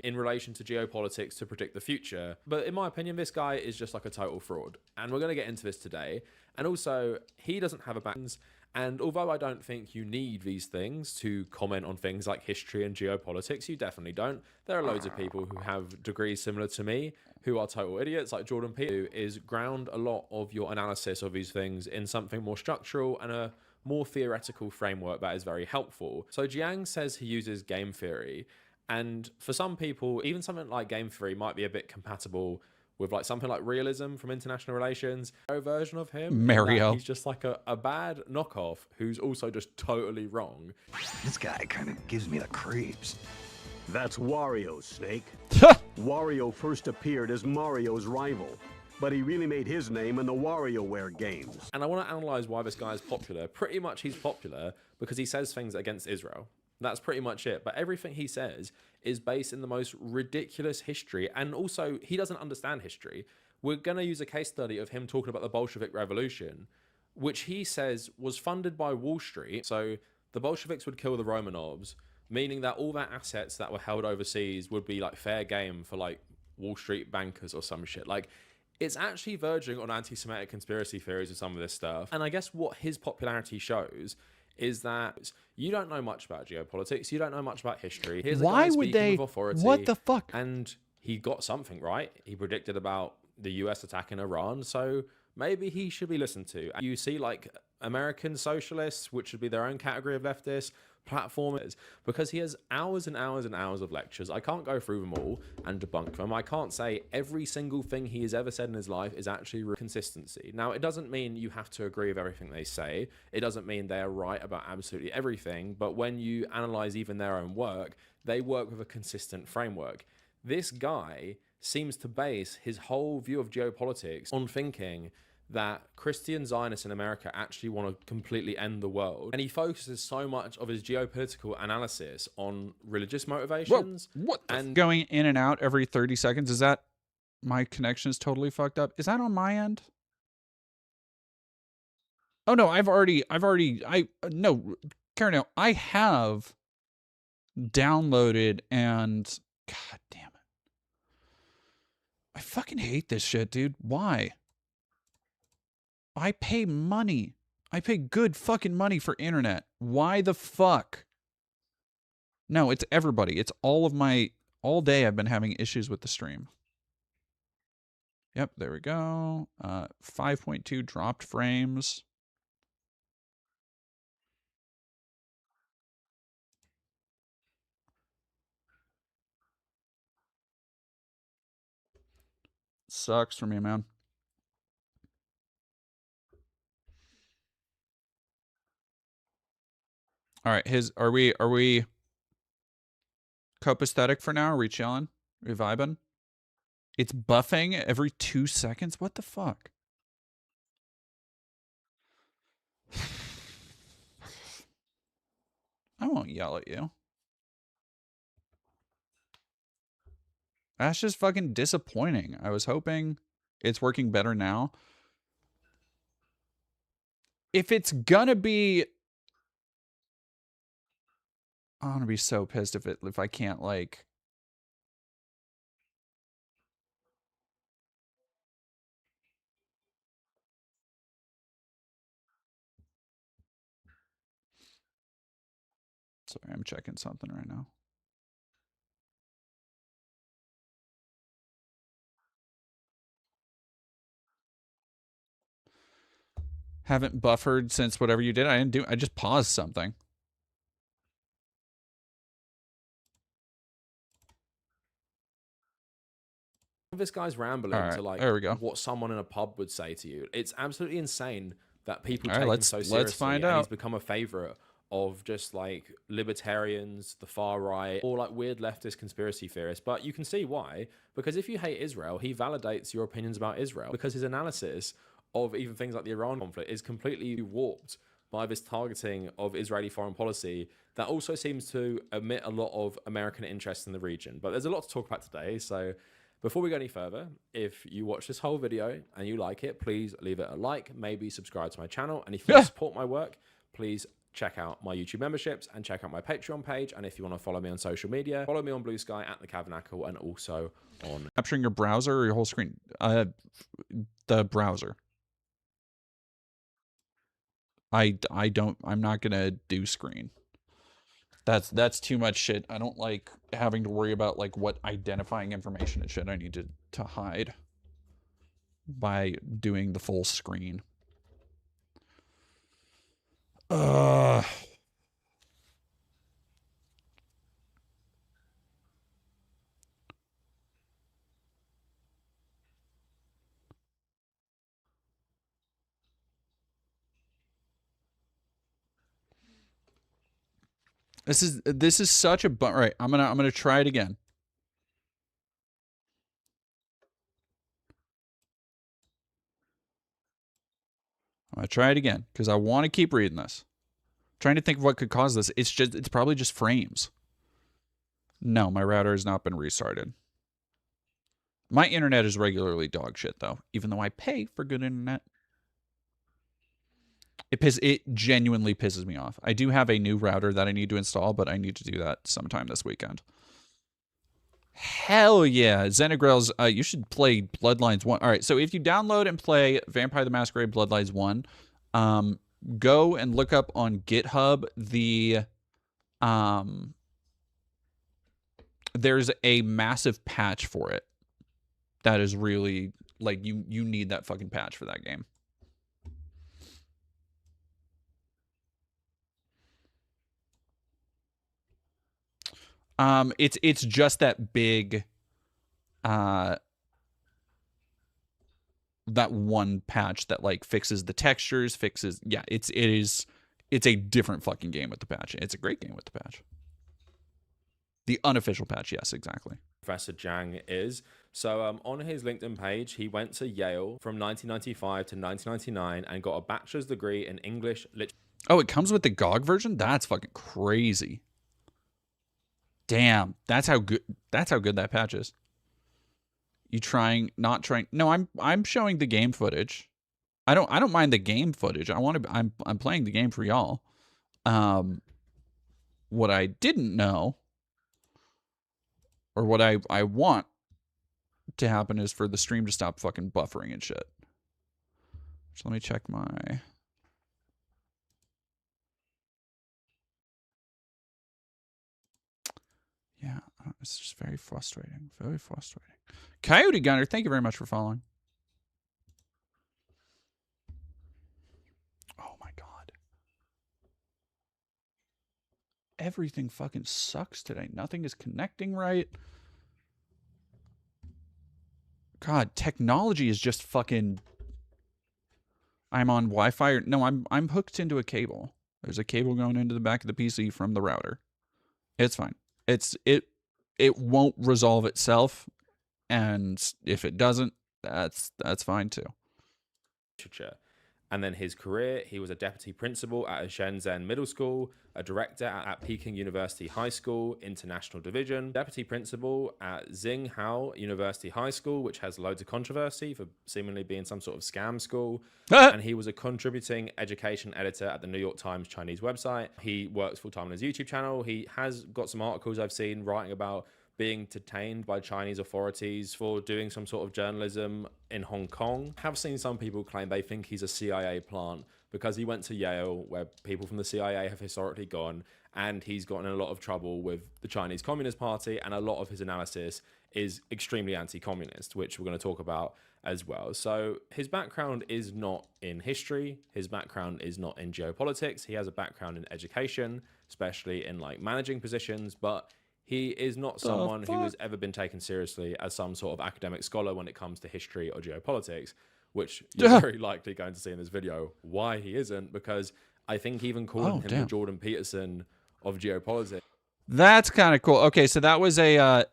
In relation to geopolitics to predict the future. But in my opinion, this guy is just like a total fraud. And we're going to get into this today. And also, he doesn't have a balance. And although I don't think you need these things to comment on things like history and geopolitics, you definitely don't. There are loads of people who have degrees similar to me who are total idiots, like Jordan Peterson, who is ground a lot of your analysis of these things in something more structural and a more theoretical framework that is very helpful. So Jiang says he uses game theory, and for some people, even something like game theory might be a bit compatible with like something like realism from international relations. A version of him, Mario. He's just like a bad knockoff who's also just totally wrong. This guy kind of gives me the creeps. That's Wario, Snake. Wario first appeared as Mario's rival, but he really made his name in the WarioWare games. And I want to analyze why this guy is popular. Pretty much he's popular because he says things against Israel. That's pretty much it. But everything he says is based in the most ridiculous history. And also, he doesn't understand history. We're going to use a case study of him talking about the Bolshevik Revolution, which he says was funded by Wall Street. So the Bolsheviks would kill the Romanovs, meaning that all their assets that were held overseas would be like fair game for like Wall Street bankers or some shit. Like, it's actually verging on anti-Semitic conspiracy theories with some of this stuff. And I guess what his popularity shows is that you don't know much about geopolitics, you don't know much about history. Here's a Why guy would speaking they? with authority, What the fuck? and he got something right. He predicted about the US attacking Iran, so maybe he should be listened to. And you see, like, American socialists, which should be their own category of leftists, platformers, because he has hours and hours and hours of lectures. I can't go through them all and debunk them. I can't say every single thing he has ever said in his life is actually consistency. Now, it doesn't mean you have to agree with everything they say. It doesn't mean they are right about absolutely everything. But when you analyze even their own work, they work with a consistent framework. This guy seems to base his whole view of geopolitics on thinking that Christian Zionists in America actually want to completely end the world. And he focuses so much of his geopolitical analysis on religious motivations. Whoa, what? And going in and out every 30 seconds. Is that my connection is totally fucked up? Is that on my end? Oh no, no, Karen, I have downloaded and God damn it. I fucking hate this shit, dude. Why? I pay money. I pay good fucking money for internet. Why the fuck? No, it's everybody. It's all day I've been having issues with the stream. Yep, there we go. 5.2 dropped frames. Sucks for me, man. All right, are we copacetic for now? Are we chilling? Are we vibing? It's buffing every 2 seconds? What the fuck? I won't yell at you. That's just fucking disappointing. I was hoping it's working better now. If it's gonna be... I'm gonna be so pissed if I can't, like... Sorry, I'm checking something right now. Haven't buffered since whatever you did. I just paused something. This guy's rambling to like there we go. What someone in a pub would say to you. It's absolutely insane that people take him so seriously. Let's find out. He's become a favorite of just like libertarians, the far right, or like weird leftist conspiracy theorists. But you can see why. Because if you hate Israel, he validates your opinions about Israel. Because his analysis of even things like the Iran conflict is completely warped by this targeting of Israeli foreign policy that also seems to omit a lot of American interest in the region. But there's a lot to talk about today, so before we go any further, if you watch this whole video and you like it, please leave it a like, maybe subscribe to my channel. And if you want to support my work, please check out my YouTube memberships and check out my Patreon page. And if you want to follow me on social media, follow me on Blue Sky at The Tabernacle and also on... Capturing your browser or your whole screen? The browser. I'm not gonna do screen. That's too much shit. I don't like having to worry about like what identifying information and shit I need to hide by doing the full screen. This is such a bummer. Right, I'm gonna try it again. I'm gonna try it again because I want to keep reading this. I'm trying to think of what could cause this. It's probably just frames. No, my router has not been restarted. My internet is regularly dog shit though, even though I pay for good internet. It genuinely pisses me off. I do have a new router that I need to install, but I need to do that sometime this weekend. Hell yeah. Xenagrels, you should play Bloodlines 1. All right, so if you download and play Vampire the Masquerade Bloodlines 1, go and look up on GitHub there's a massive patch for it. That is really, like, you need that fucking patch for that game. It's just that big, that one patch that like fixes the textures, it's a different fucking game with the patch. It's a great game with the patch. The unofficial patch, yes, exactly. Professor Zhang is. So on his LinkedIn page, he went to Yale from 1995 to 1999 and got a bachelor's degree in English literature. Oh, it comes with the GOG version? That's fucking crazy. Damn, that's how good that patch is. You trying, not trying? No, I'm showing the game footage. I don't mind the game footage. I'm playing the game for y'all. What I didn't know, or what I want to happen, is for the stream to stop fucking buffering and shit. So let me check my... Yeah, it's just very frustrating. Very frustrating. Coyote Gunner, thank you very much for following. Oh my god. Everything fucking sucks today. Nothing is connecting right. God, technology is just fucking... I'm on Wi-Fi. No, I'm hooked into a cable. There's a cable going into the back of the PC from the router. It's fine. It won't resolve itself, and if it doesn't, that's fine too. And then his career, he was a deputy principal at a Shenzhen middle school, a director at Peking University High School, International Division, deputy principal at Tsinghua University High School, which has loads of controversy for seemingly being some sort of scam school. And he was a contributing education editor at the New York Times Chinese website. He works full-time on his YouTube channel. He has got some articles I've seen writing about being detained by Chinese authorities for doing some sort of journalism in Hong Kong. Have seen some people claim they think he's a CIA plant because he went to Yale, where people from the CIA have historically gone, and he's gotten in a lot of trouble with the Chinese Communist Party, and a lot of his analysis is extremely anti-communist, which we're going to talk about as well. So his background is not in history. His background is not in geopolitics. He has a background in education, especially in like managing positions, but he is not someone who has ever been taken seriously as some sort of academic scholar when it comes to history or geopolitics, which you're very likely going to see in this video why he isn't, because I think even calling him the Jordan Peterson of geopolitics. That's kind of cool. Okay, so that was a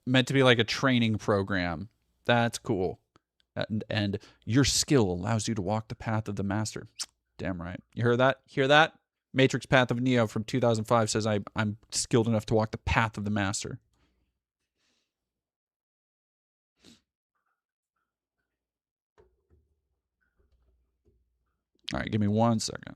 meant to be like a training program. That's cool. And your skill allows you to walk the path of the master. Damn right. You heard that? Hear that? Matrix Path of Neo from 2005 says I'm skilled enough to walk the path of the master. All right, give me 1 second.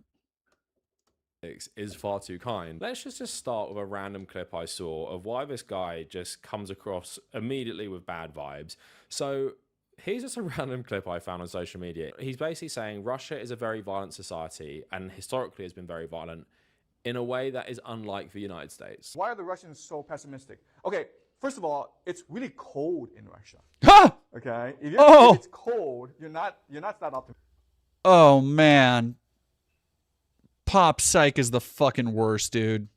Is far too kind. Let's just start with a random clip I saw of why this guy just comes across immediately with bad vibes. So here's just a random clip I found on social media. He's basically saying Russia is a very violent society and historically has been very violent in a way that is unlike the United States. Why are the Russians so pessimistic? Okay, first of all, it's really cold in Russia. Ha! Okay, if it's cold, you're not that optimistic. Oh man, Pop Psych is the fucking worst, dude.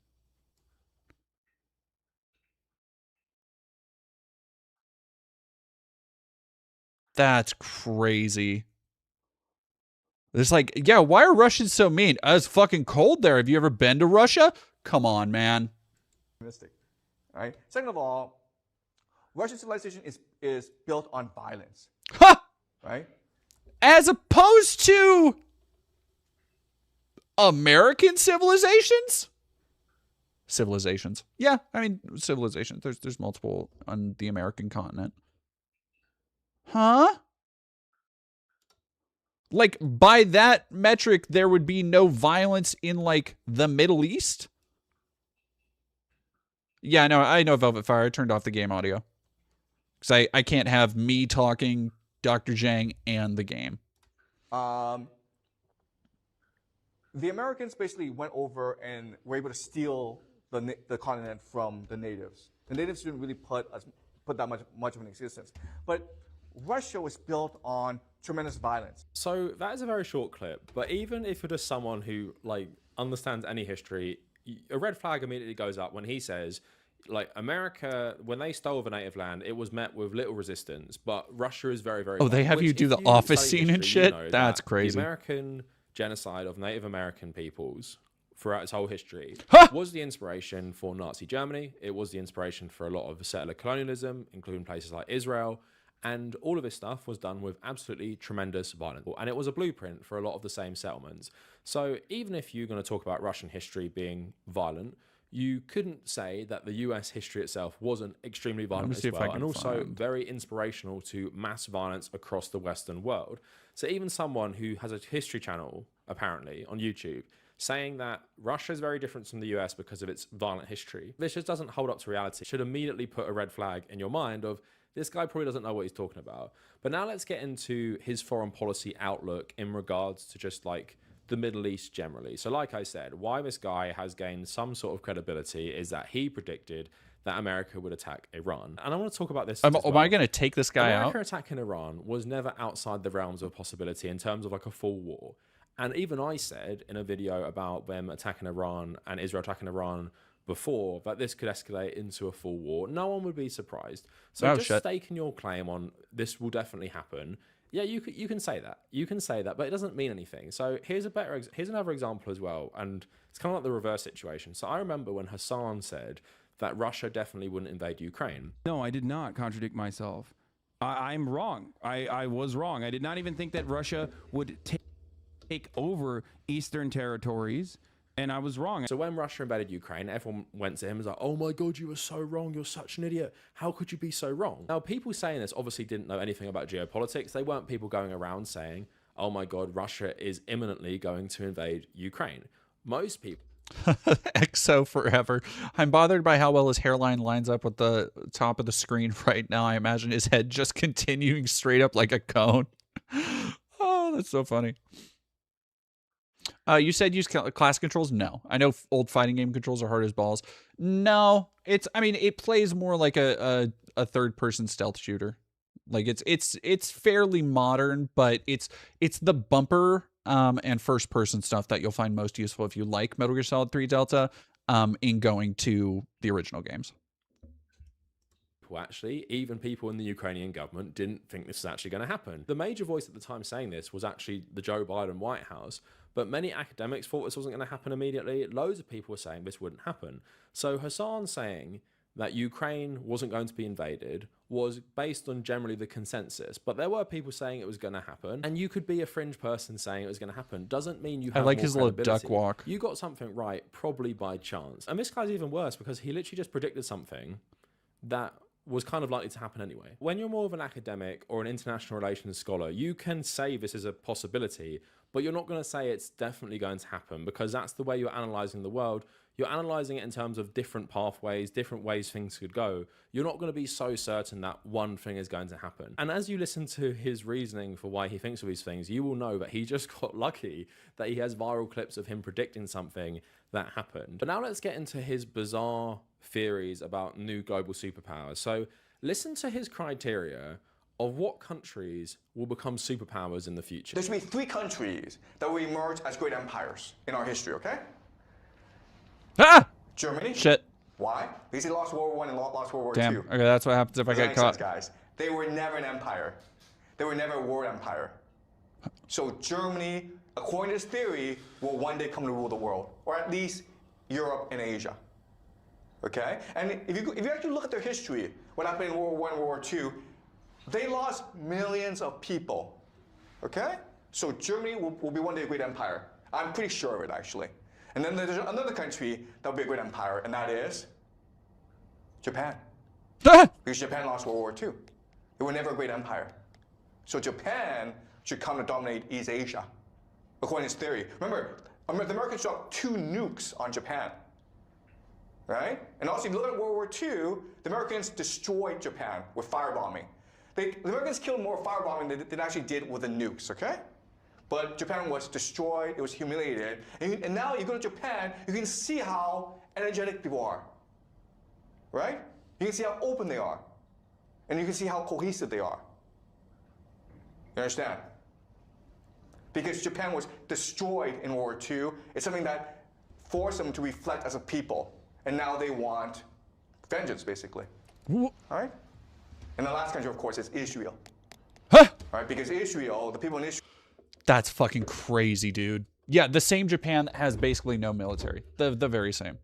That's crazy. It's like, yeah, why are Russians so mean? It's fucking cold there. Have you ever been to Russia? Come on, man. Right? Second of all, Russian civilization is built on violence. Ha! Right? As opposed to American civilizations? Civilizations. Yeah, I mean, civilizations. There's multiple on the American continent. Huh? Like, by that metric, there would be no violence in, like, the Middle East? Yeah, no, I know Velvet Fire. I turned off the game audio. Because I can't have me talking, Dr. Zhang, and the game. the Americans basically went over and were able to steal the continent from the natives. The natives didn't really put that much of an existence. But Russia was built on tremendous violence. So that is a very short clip, but even if you're just someone who like understands any history, a red flag immediately goes up when he says, like, America, when they stole the native land, it was met with little resistance, but Russia is very, very... Oh, they have you do the Office scene and shit? That's crazy. The American genocide of Native American peoples throughout its whole history was the inspiration for Nazi Germany. It was the inspiration for a lot of settler colonialism, including places like Israel. And all of this stuff was done with absolutely tremendous violence. And it was a blueprint for a lot of the same settlements. So even if you're going to talk about Russian history being violent, you couldn't say that the US history itself wasn't extremely violent as well, and also very inspirational to mass violence across the Western world. So even someone who has a history channel, apparently, on YouTube, saying that Russia is very different from the US because of its violent history, this just doesn't hold up to reality. It should immediately put a red flag in your mind of, this guy probably doesn't know what he's talking about. But now let's get into his foreign policy outlook in regards to just like the Middle East generally. So like I said, why this guy has gained some sort of credibility is that he predicted that America would attack Iran. And I want to talk about this. Am I going to take this guy out? America attacking Iran was never outside the realms of possibility in terms of like a full war. And even I said in a video about them attacking Iran and Israel attacking Iran before that this could escalate into a full war. No one would be surprised. So staking your claim on this will definitely happen. Yeah, you can say that. You can say that, but it doesn't mean anything. So here's another example as well, and it's kind of like the reverse situation. So I remember when Hassan said that Russia definitely wouldn't invade Ukraine. No, I did not contradict myself. I'm wrong. I was wrong. I did not even think that Russia would take over eastern territories. And I was wrong. So when Russia invaded Ukraine, everyone went to him and was like, oh my God, you were so wrong. You're such an idiot. How could you be so wrong? Now, people saying this obviously didn't know anything about geopolitics. They weren't people going around saying, oh my God, Russia is imminently going to invade Ukraine. Most people... EXO forever. I'm bothered by how well his hairline lines up with the top of the screen right now. I imagine his head just continuing straight up like a cone. Oh, that's so funny. You said use class controls? No. I know old fighting game controls are hard as balls. No. I mean, it plays more like a third-person stealth shooter. Like, it's fairly modern, but it's the bumper and first-person stuff that you'll find most useful if you like Metal Gear Solid 3 Delta in going to the original games. Actually, even people in the Ukrainian government didn't think this was actually going to happen. The major voice at the time saying this was actually the Joe Biden White House, but many academics thought this wasn't going to happen immediately. Loads of people were saying this wouldn't happen. So Hassan saying that Ukraine wasn't going to be invaded was based on generally the consensus, but there were people saying it was going to happen, and you could be a fringe person saying it was going to happen. Doesn't mean you have I like more his little duck walk. You got something right, probably by chance. And this guy's even worse because he literally just predicted something that was kind of likely to happen anyway. When you're more of an academic or an international relations scholar, you can say this is a possibility, but you're not going to say it's definitely going to happen because that's the way you're analyzing the world. You're analyzing it in terms of different pathways, different ways things could go. You're not going to be so certain that one thing is going to happen. And as you listen to his reasoning for why he thinks of these things, you will know that he just got lucky that he has viral clips of him predicting something that happened. But now let's get into his bizarre theories about new global superpowers. So listen to his criteria of what countries will become superpowers in the future. There should be 3 countries that will emerge as great empires in our history, okay? Ah! Germany. Shit. Why? Because they lost World War I and lost World War Damn. II. Okay, that's what happens if I get caught. Guys, they were never an empire. They were never a world empire. So Germany, according to this theory, will one day come to rule the world, or at least Europe and Asia. Okay? And if you actually look at their history, what happened in World War I and World War II, they lost millions of people. Okay? So Germany will be one day a great empire. I'm pretty sure of it, actually. And then there's another country that will be a great empire, and that is Japan. Because Japan lost World War II. They were never a great empire. So Japan should come to dominate East Asia, according to this theory. Remember, the Americans dropped 2 nukes on Japan. Right? And also, if you look at World War II, the Americans destroyed Japan with firebombing. The Americans killed more firebombing than they actually did with the nukes, okay? but Japan was destroyed, it was humiliated. And now you go to Japan, you can see how energetic people are, right? You can see how open they are. And you can see how cohesive they are. You understand? Because Japan was destroyed in World War II, it's something that forced them to reflect as a people. And now they want vengeance, basically. All right? And the last country, of course, is Israel. Huh? All right? Because Israel, the people in Israel. That's fucking crazy, dude. Yeah, the same Japan that has basically no military. The very same.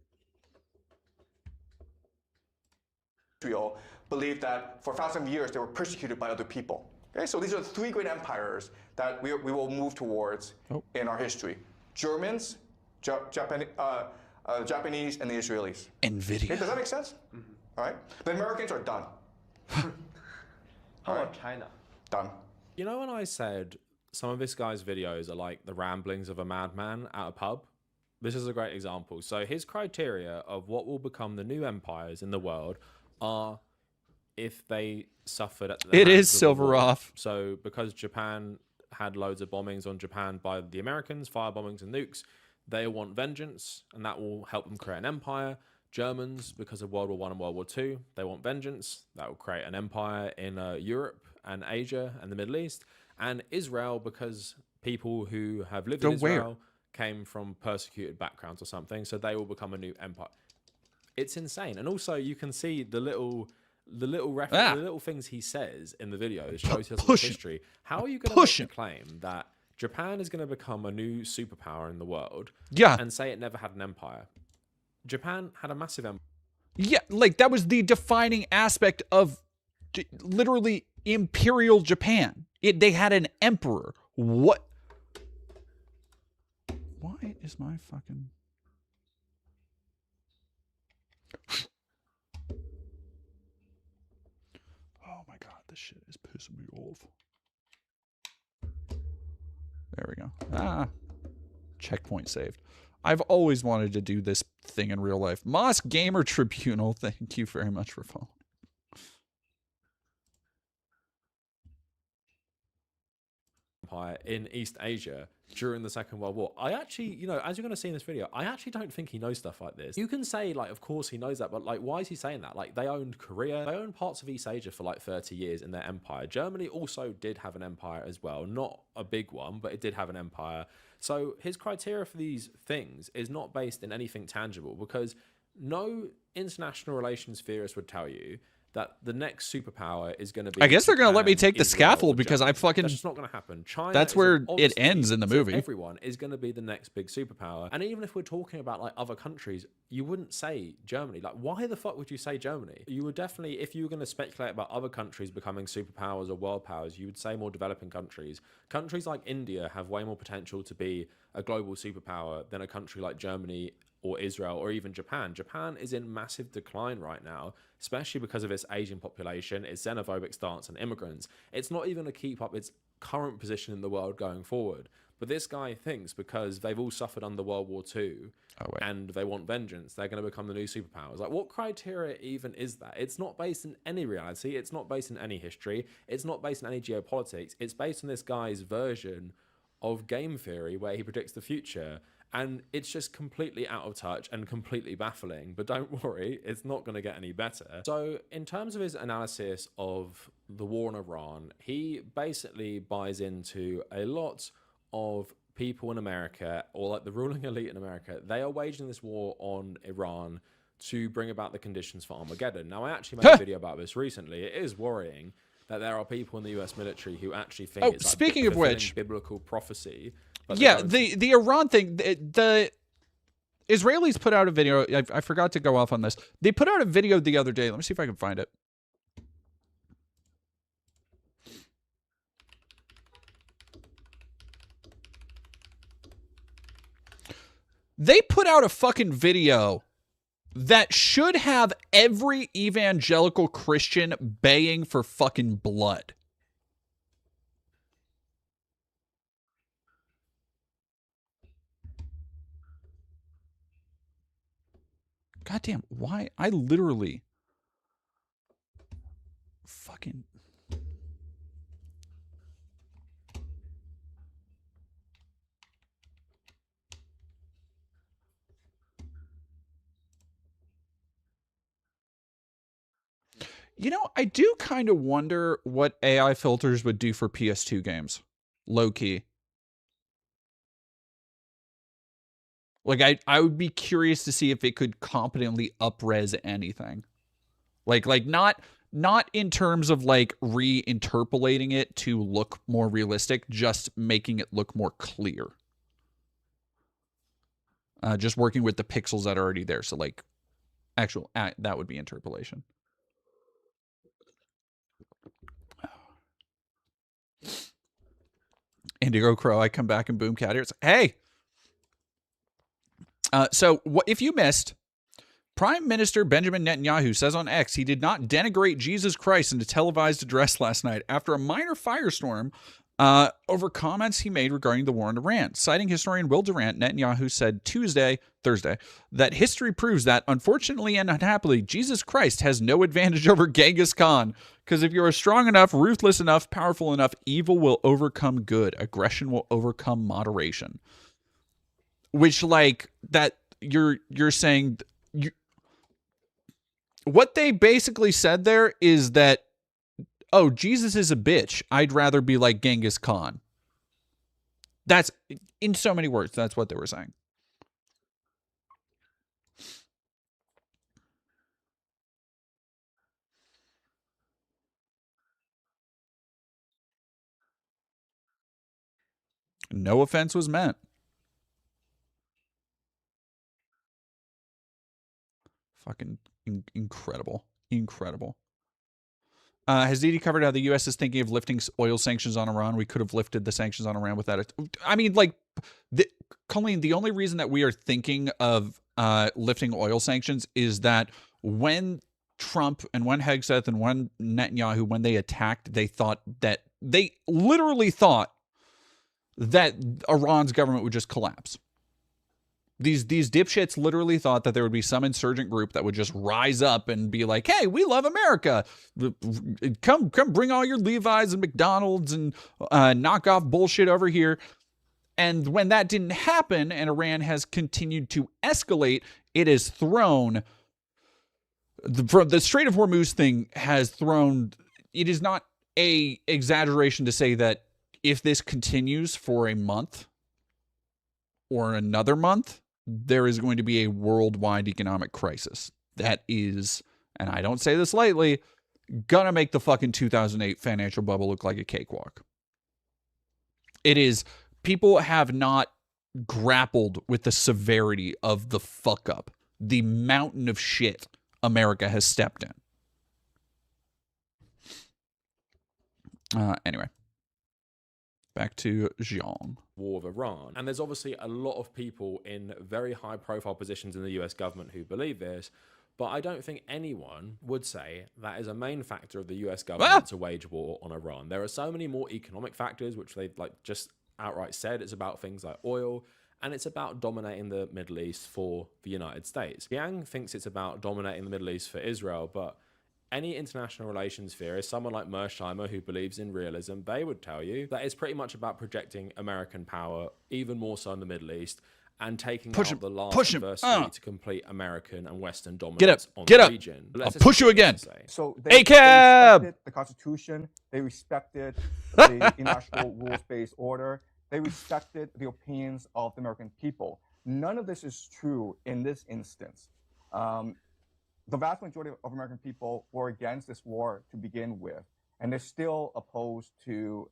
Israel believed that for thousands of years they were persecuted by other people. Okay, so these are the three great empires that we will move towards in our history: Germans, Japanese, and the Israelis. Nvidia. Okay, does that make sense? All right. The Americans are done. How about China? Done. You know when I said some of this guy's videos are like the ramblings of a madman at a pub? This is a great example. So his criteria of what will become the new empires in the world are if they suffered at the It hands is of the war. Silveroff. So because Japan had loads of bombings on Japan by the Americans, fire bombings and nukes, they want vengeance, and that will help them create an empire. Germans, because of World War I and World War II, they want vengeance. That will create an empire in Europe and Asia and the Middle East. And Israel, because people who have lived in Israel came from persecuted backgrounds or something, so they will become a new empire. It's insane. And also you can see the little things he says in the videos shows his history. How are you going to make the claim that Japan is going to become a new superpower in the world and say it never had an empire? Japan had a massive empire. Yeah, like that was the defining aspect of literally Imperial Japan. They had an emperor. What? Why is my fucking... Oh my god, this shit is pissing me off. There we go. Checkpoint saved. I've always wanted to do this thing in real life. Moss Gamer Tribunal, thank you very much for following. Empire in East Asia during the Second World War. I actually, you know, as you're going to see in this video, I actually don't think he knows stuff like this. You can say, like, of course he knows that, but, like, why is he saying that? Like, they owned Korea. They owned parts of East Asia for, like, 30 years in their empire. Germany also did have an empire as well. Not a big one, but it did have an empire. So his criteria for these things is not based in anything tangible, because no international relations theorist would tell you that the next superpower is going to be... I guess they're going to let me take the Israel, scaffold because I fucking... That's just not going to happen. China... That's where it ends in the movie. Everyone is going to be the next big superpower. And even if we're talking about, like, other countries, you wouldn't say Germany. Like, why the fuck would you say Germany? You would definitely, if you were going to speculate about other countries becoming superpowers or world powers, you would say more developing countries. Countries like India have way more potential to be a global superpower than a country like Germany or Israel or even Japan. Japan is in massive decline right now, especially because of its aging population, its xenophobic stance, and immigrants. It's not even going to keep up its current position in the world going forward. But this guy thinks because they've all suffered under World War II and they want vengeance, they're going to become the new superpowers. Like, what criteria even is that? It's not based in any reality. It's not based in any history. It's not based in any geopolitics. It's based on this guy's version of game theory where he predicts the future. And it's just completely out of touch and completely baffling. But don't worry, it's not going to get any better. So in terms of his analysis of the war in Iran, he basically buys into a lot of people in America, or like the ruling elite in America. They are waging this war on Iran to bring about the conditions for Armageddon. Now, I actually made a video about this recently. It is worrying that there are people in the US military who actually think it's like speaking of which, biblical prophecy. Yeah, the Iran thing, the Israelis put out a video. I forgot to go off on this. They put out a video the other day. Let me see if I can find it. They put out a fucking video that should have every evangelical Christian baying for fucking blood. Goddamn, why? I literally fucking... You know, I do kind of wonder what AI filters would do for PS2 games. Low key. Like, I would be curious to see if it could competently up-res anything. Like not in terms of like reinterpolating it to look more realistic, just making it look more clear. Just working with the pixels that are already there. So like actual, that would be interpolation. Indigo Crow, I come back and Boomcat here. It's like, hey! So if you missed, Prime Minister Benjamin Netanyahu says on X he did not denigrate Jesus Christ in a televised address last night after a minor firestorm over comments he made regarding the war in Iran. Citing historian Will Durant, Netanyahu said Thursday, that history proves that, unfortunately and unhappily, Jesus Christ has no advantage over Genghis Khan. Because if you are strong enough, ruthless enough, powerful enough, evil will overcome good. Aggression will overcome moderation. Which, like, that you're saying... What they basically said there is that, oh, Jesus is a bitch. I'd rather be like Genghis Khan. That's, in so many words, that's what they were saying. No offense was meant. Fucking incredible. Incredible. Has Didi covered how the U.S. is thinking of lifting oil sanctions on Iran? We could have lifted the sanctions on Iran without it. I mean, like, Colleen, the only reason that we are thinking of lifting oil sanctions is that when Trump and when Hegseth and when Netanyahu, when they attacked, they literally thought that Iran's government would just collapse. These dipshits literally thought that there would be some insurgent group that would just rise up and be like, hey, we love America. Come bring all your Levi's and McDonald's and knock off bullshit over here. And when that didn't happen and Iran has continued to escalate, it has thrown... The Strait of Hormuz thing has thrown... It is not a exaggeration to say that if this continues for a month or another month, there is going to be a worldwide economic crisis. That is, and I don't say this lightly, gonna make the fucking 2008 financial bubble look like a cakewalk. It is, people have not grappled with the severity of the fuck up, the mountain of shit America has stepped in. Anyway. Back to Jean. War of Iran. And there's obviously a lot of people in very high profile positions in the US government who believe this, but I don't think anyone would say that is a main factor of the US government to wage war on Iran. There are so many more economic factors, which they've just outright said. It's about things like oil, and it's about dominating the Middle East for the United States. Yang thinks it's about dominating the Middle East for Israel, but any international relations theorist, someone like Mersheimer who believes in realism, they would tell you that it's pretty much about projecting American power, even more so in the Middle East, and taking out the last adversary to complete American and Western dominance on the region. I'll push you again. So they respected the Constitution. They respected the international rules-based order. They respected the opinions of the American people. None of this is true in this instance. The vast majority of American people were against this war to begin with, and they're still opposed to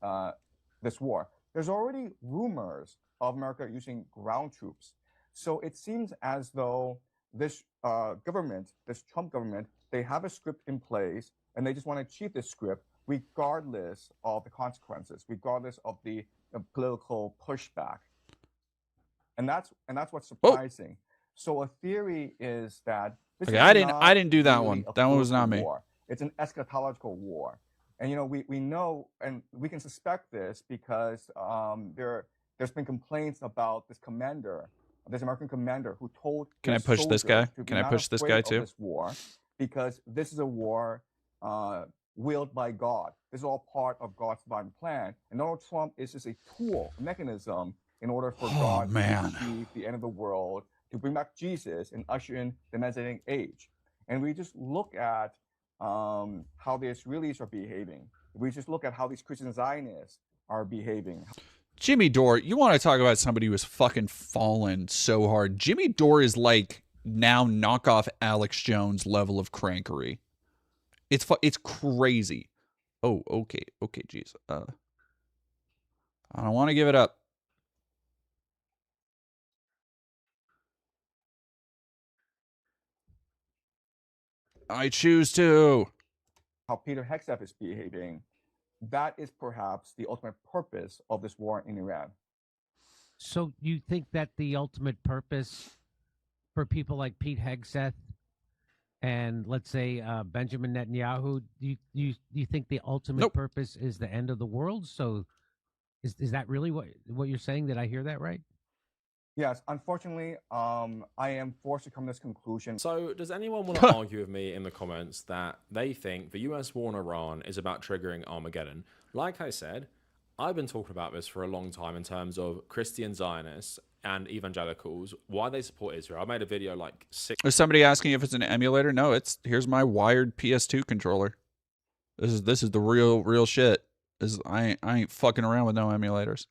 this war. There's already rumors of America using ground troops. So it seems as though this government, this Trump government, they have a script in place, and they just want to achieve this script regardless of the consequences, regardless of the political pushback. And that's what's surprising. So a theory is that this I didn't do that one. That one was not me. War. It's an eschatological war. And we know, and we can suspect this because there's been complaints about this American commander who told Can I push this guy? Can I push this guy too? This war, because this is a war willed by God. This is all part of God's divine plan. And Donald Trump is just a tool, a mechanism in order for God to achieve the end of the world, to bring back Jesus and usher in the Messianic age. And we just look at how the Israelis are behaving. If we just look at how these Christian Zionists are behaving. Jimmy Dore, you want to talk about somebody who has fucking fallen so hard. Jimmy Dore is like now knockoff Alex Jones level of crankery. It's crazy. Oh, okay, jeez. I don't want to give it up. I choose to. How Peter Hegseth is behaving. That is perhaps the ultimate purpose of this war in Iran. So you think that the ultimate purpose for people like Pete Hegseth and let's say Benjamin Netanyahu, do you think the ultimate purpose is the end of the world? So is that really what you're saying? Did I hear that right? Yes, unfortunately, I am forced to come to this conclusion. So does anyone want to argue with me in the comments that they think the US war on Iran is about triggering Armageddon? Like I said, I've been talking about this for a long time in terms of Christian Zionists and evangelicals, why they support Israel. I made a video like 6. Is somebody asking if it's an emulator? No, here's my wired PS2 controller. This is the real shit. I ain't fucking around with no emulators.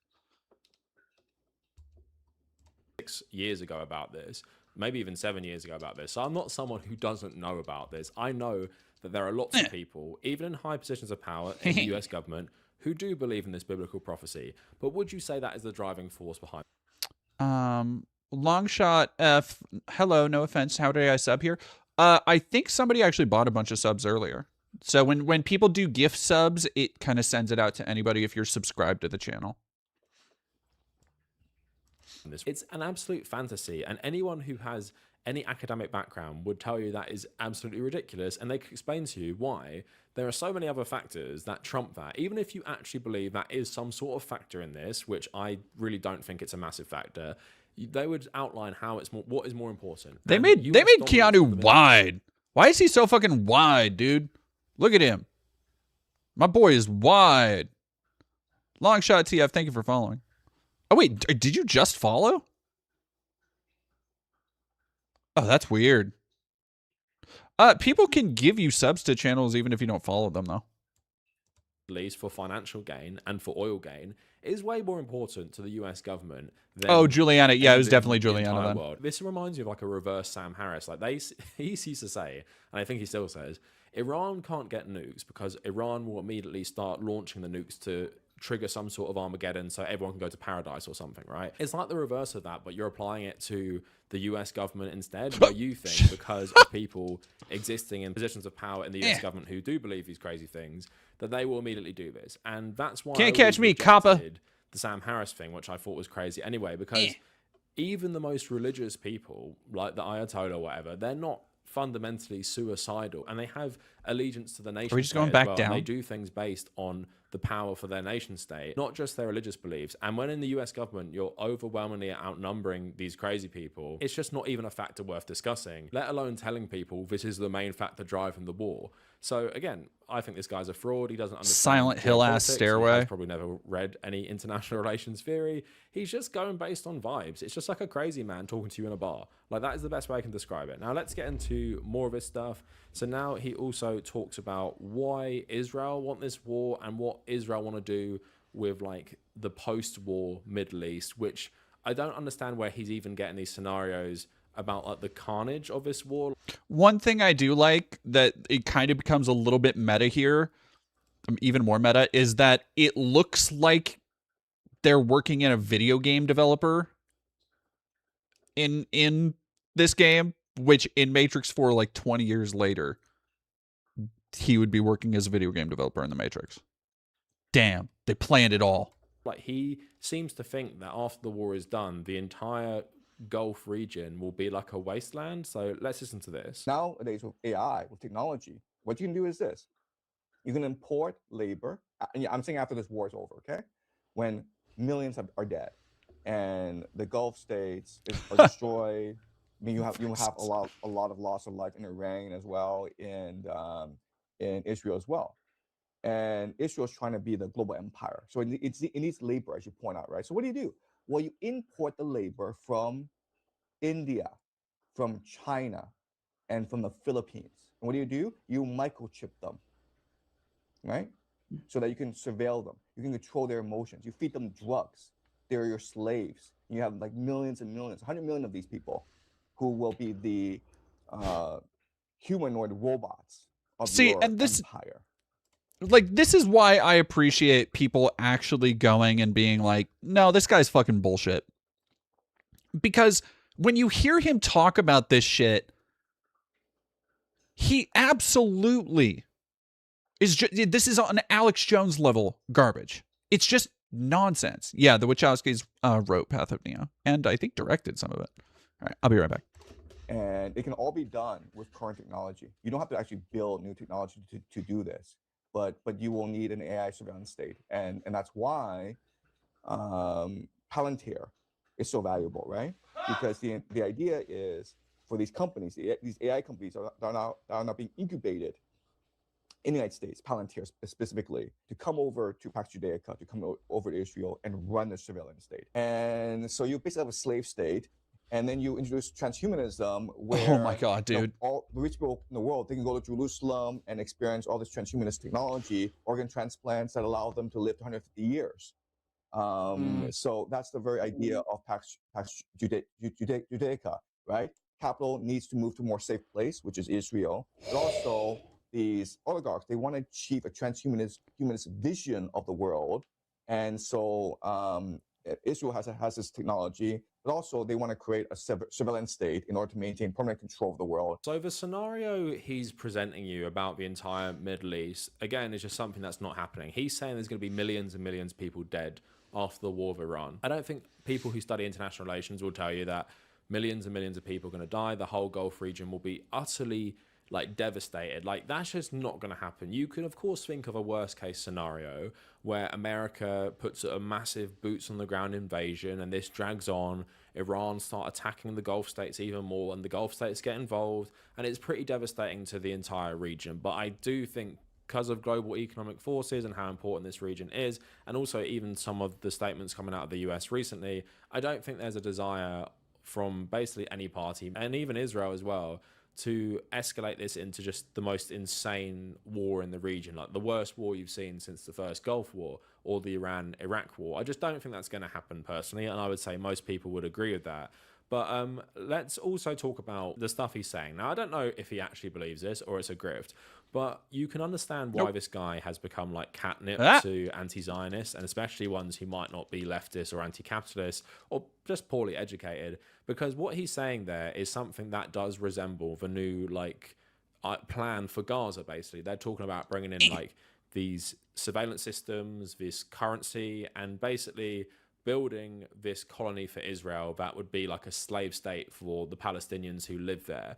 6 years ago about this, maybe even 7 years ago about this. So I'm not someone who doesn't know about this. I know that there are lots of people, even in high positions of power in the US government, who do believe in this biblical prophecy. But would you say that is the driving force behind it? Longshot F. Hello, no offense. How did I sub here? I think somebody actually bought a bunch of subs earlier. So when people do gift subs, it kind of sends it out to anybody if you're subscribed to the channel. It's an absolute fantasy, and anyone who has any academic background would tell you that is absolutely ridiculous, and they could explain to you why there are so many other factors that trump that. Even if you actually believe that is some sort of factor in this, which I really don't think it's a massive factor, they would outline how it's what is more important. They made Keanu wide. Why is he so fucking wide, dude? Look at him. My boy is wide. Longshot TF, thank you for following. Oh, wait, did you just follow? Oh, that's weird. People can give you subs to channels even if you don't follow them, though. At least for financial gain and for oil gain is way more important to the US government than... Oh, Juliana. Yeah, it was definitely Juliana then. World. This reminds me of like a reverse Sam Harris. Like he used to say, and I think he still says, Iran can't get nukes because Iran will immediately start launching the nukes to trigger some sort of Armageddon so everyone can go to paradise or something, right? It's like the reverse of that, but you're applying it to the US government instead, where you think because of people existing in positions of power in the US government who do believe these crazy things, that they will immediately do this. And that's why Can't catch me, copper. The Sam Harris thing, which I thought was crazy anyway, because even the most religious people, like the Ayatollah or whatever, they're not fundamentally suicidal, and they have allegiance to the nation. Are we just going back down? They do things based on the power for their nation state, not just their religious beliefs. And when in the US government you're overwhelmingly outnumbering these crazy people, it's just not even a factor worth discussing, let alone telling people this is the main factor driving the war. So again, I think this guy's a fraud. He doesn't understand Silent Hill ass stairway. He's probably never read any international relations theory. He's just going based on vibes. It's just like a crazy man talking to you in a bar. Like, that is the best way I can describe it. Now let's get into more of his stuff. So now he also talks about why Israel want this war and what Israel want to do with like the post-war Middle East, which I don't understand where he's even getting these scenarios about like the carnage of this war. One thing I do like that it kind of becomes a little bit meta here, even more meta, is that it looks like they're working in a video game developer in this game, which in Matrix 4, like 20 years later, he would be working as a video game developer in the Matrix. Damn, they planned it all. Like, he seems to think that after the war is done, the entire Gulf region will be like a wasteland. So let's listen to this. Nowadays with AI, with technology, what you can do is this. You can import labor. I'm saying after this war is over, okay? When millions are dead and the Gulf states are destroyed. I mean, you have a lot of loss of life in Iran as well, and in Israel as well. And Israel's trying to be the global empire. So it needs labor, as you point out, right? So what do? Well, you import the labor from India, from China, and from the Philippines. And what do? You microchip them, right? So that you can surveil them. You can control their emotions. You feed them drugs. They're your slaves. You have like millions and millions, 100 million of these people who will be the humanoid robots of your empire. Like, this is why I appreciate people actually going and being like, no, this guy's fucking bullshit. Because when you hear him talk about this shit, he absolutely is this is on Alex Jones level garbage. It's just nonsense. Yeah, the Wachowskis wrote Path of Neo, and I think directed some of it. All right, I'll be right back. And it can all be done with current technology. You don't have to actually build new technology to do this, but you will need an AI surveillance state, and that's why Palantir is so valuable, right? Because the idea is for these companies, these AI companies are now being incubated in the United States, Palantir specifically, to come over to Pax Judaica, to come over to Israel and run the surveillance state. And so you basically have a slave state, and then you introduce transhumanism, where oh my god, dude, all the rich people in the world, they can go to Jerusalem and experience all this transhumanist technology, organ transplants that allow them to live to 150 years. So that's the very idea of Pax Judaica, right? Capital needs to move to a more safe place, which is Israel, but also these oligarchs, they want to achieve a transhumanist vision of the world. And so Israel has this technology, but also they want to create a surveillance state in order to maintain permanent control of the world. So the scenario he's presenting you about the entire Middle East, again, is just something that's not happening. He's saying there's going to be millions and millions of people dead after the war of Iran. I don't think people who study international relations will tell you that millions and millions of people are going to die. The whole Gulf region will be utterly devastated. That's just not going to happen. You can, of course, think of a worst case scenario where America puts a massive boots on the ground invasion and this drags on. Iran start attacking the Gulf states even more and the Gulf states get involved, and it's pretty devastating to the entire region. But I do think, because of global economic forces and how important this region is, and also even some of the statements coming out of the US recently, I don't think there's a desire from basically any party, and even Israel as well, to escalate this into just the most insane war in the region, like the worst war you've seen since the first Gulf War or the Iran-Iraq war. I just don't think that's going to happen personally, and I would say most people would agree with that. But let's also talk about the stuff he's saying. Now, I don't know if he actually believes this or it's a grift, but you can understand why this guy has become like catnip to anti-Zionists, and especially ones who might not be leftist or anti-capitalist or just poorly educated, because what he's saying there is something that does resemble the new plan for Gaza. Basically, they're talking about bringing in these surveillance systems, this currency, and basically building this colony for Israel that would be like a slave state for the Palestinians who live there,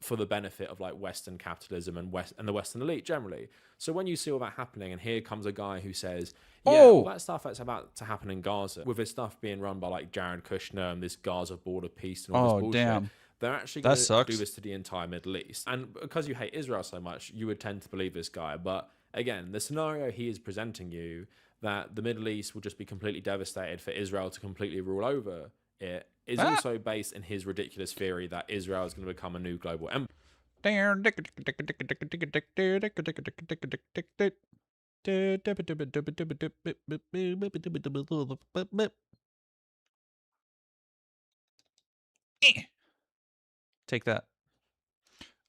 for the benefit of Western capitalism and the Western elite generally. So when you see all that happening, and here comes a guy who says, all that stuff that's about to happen in Gaza, with this stuff being run by Jared Kushner and this Gaza border peace and all this bullshit, damn. they're actually going to do this to the entire Middle East. And because you hate Israel so much, you would tend to believe this guy. But again, the scenario he is presenting you, that the Middle East will just be completely devastated for Israel to completely rule over it, is also based in his ridiculous theory that Israel is going to become a new global empire. Take that.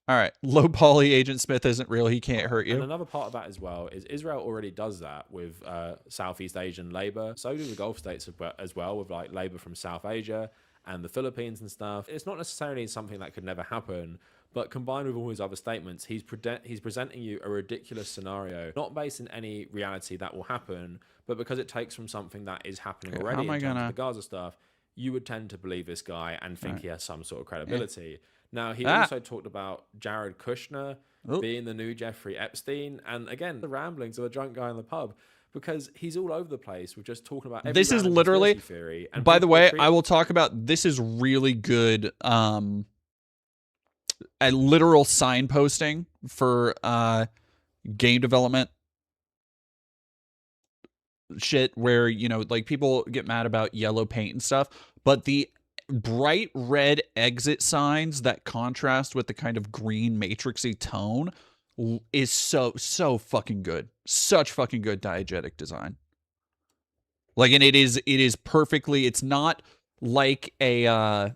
All right. Low poly Agent Smith isn't real. He can't hurt you. And another part of that as well is Israel already does that with Southeast Asian labor. So do the Gulf states as well, with labor from South Asia and the Philippines and stuff. It's not necessarily something that could never happen, but combined with all his other statements, he's presenting you a ridiculous scenario, not based in any reality that will happen, but because it takes from something that is happening already in terms of the Gaza stuff, you would tend to believe this guy and think he has some sort of credibility. Now, he also talked about Jared Kushner being the new Jeffrey Epstein. And again, the ramblings of a drunk guy in the pub, because he's all over the place. We're just talking about every this is literally theory. And by the way, I will talk about this is really good a literal signposting for game development shit, where people get mad about yellow paint and stuff, but the bright red exit signs that contrast with the kind of green matrixy tone is so fucking good. Such fucking good diegetic design. Like, and it is perfectly, it's not like a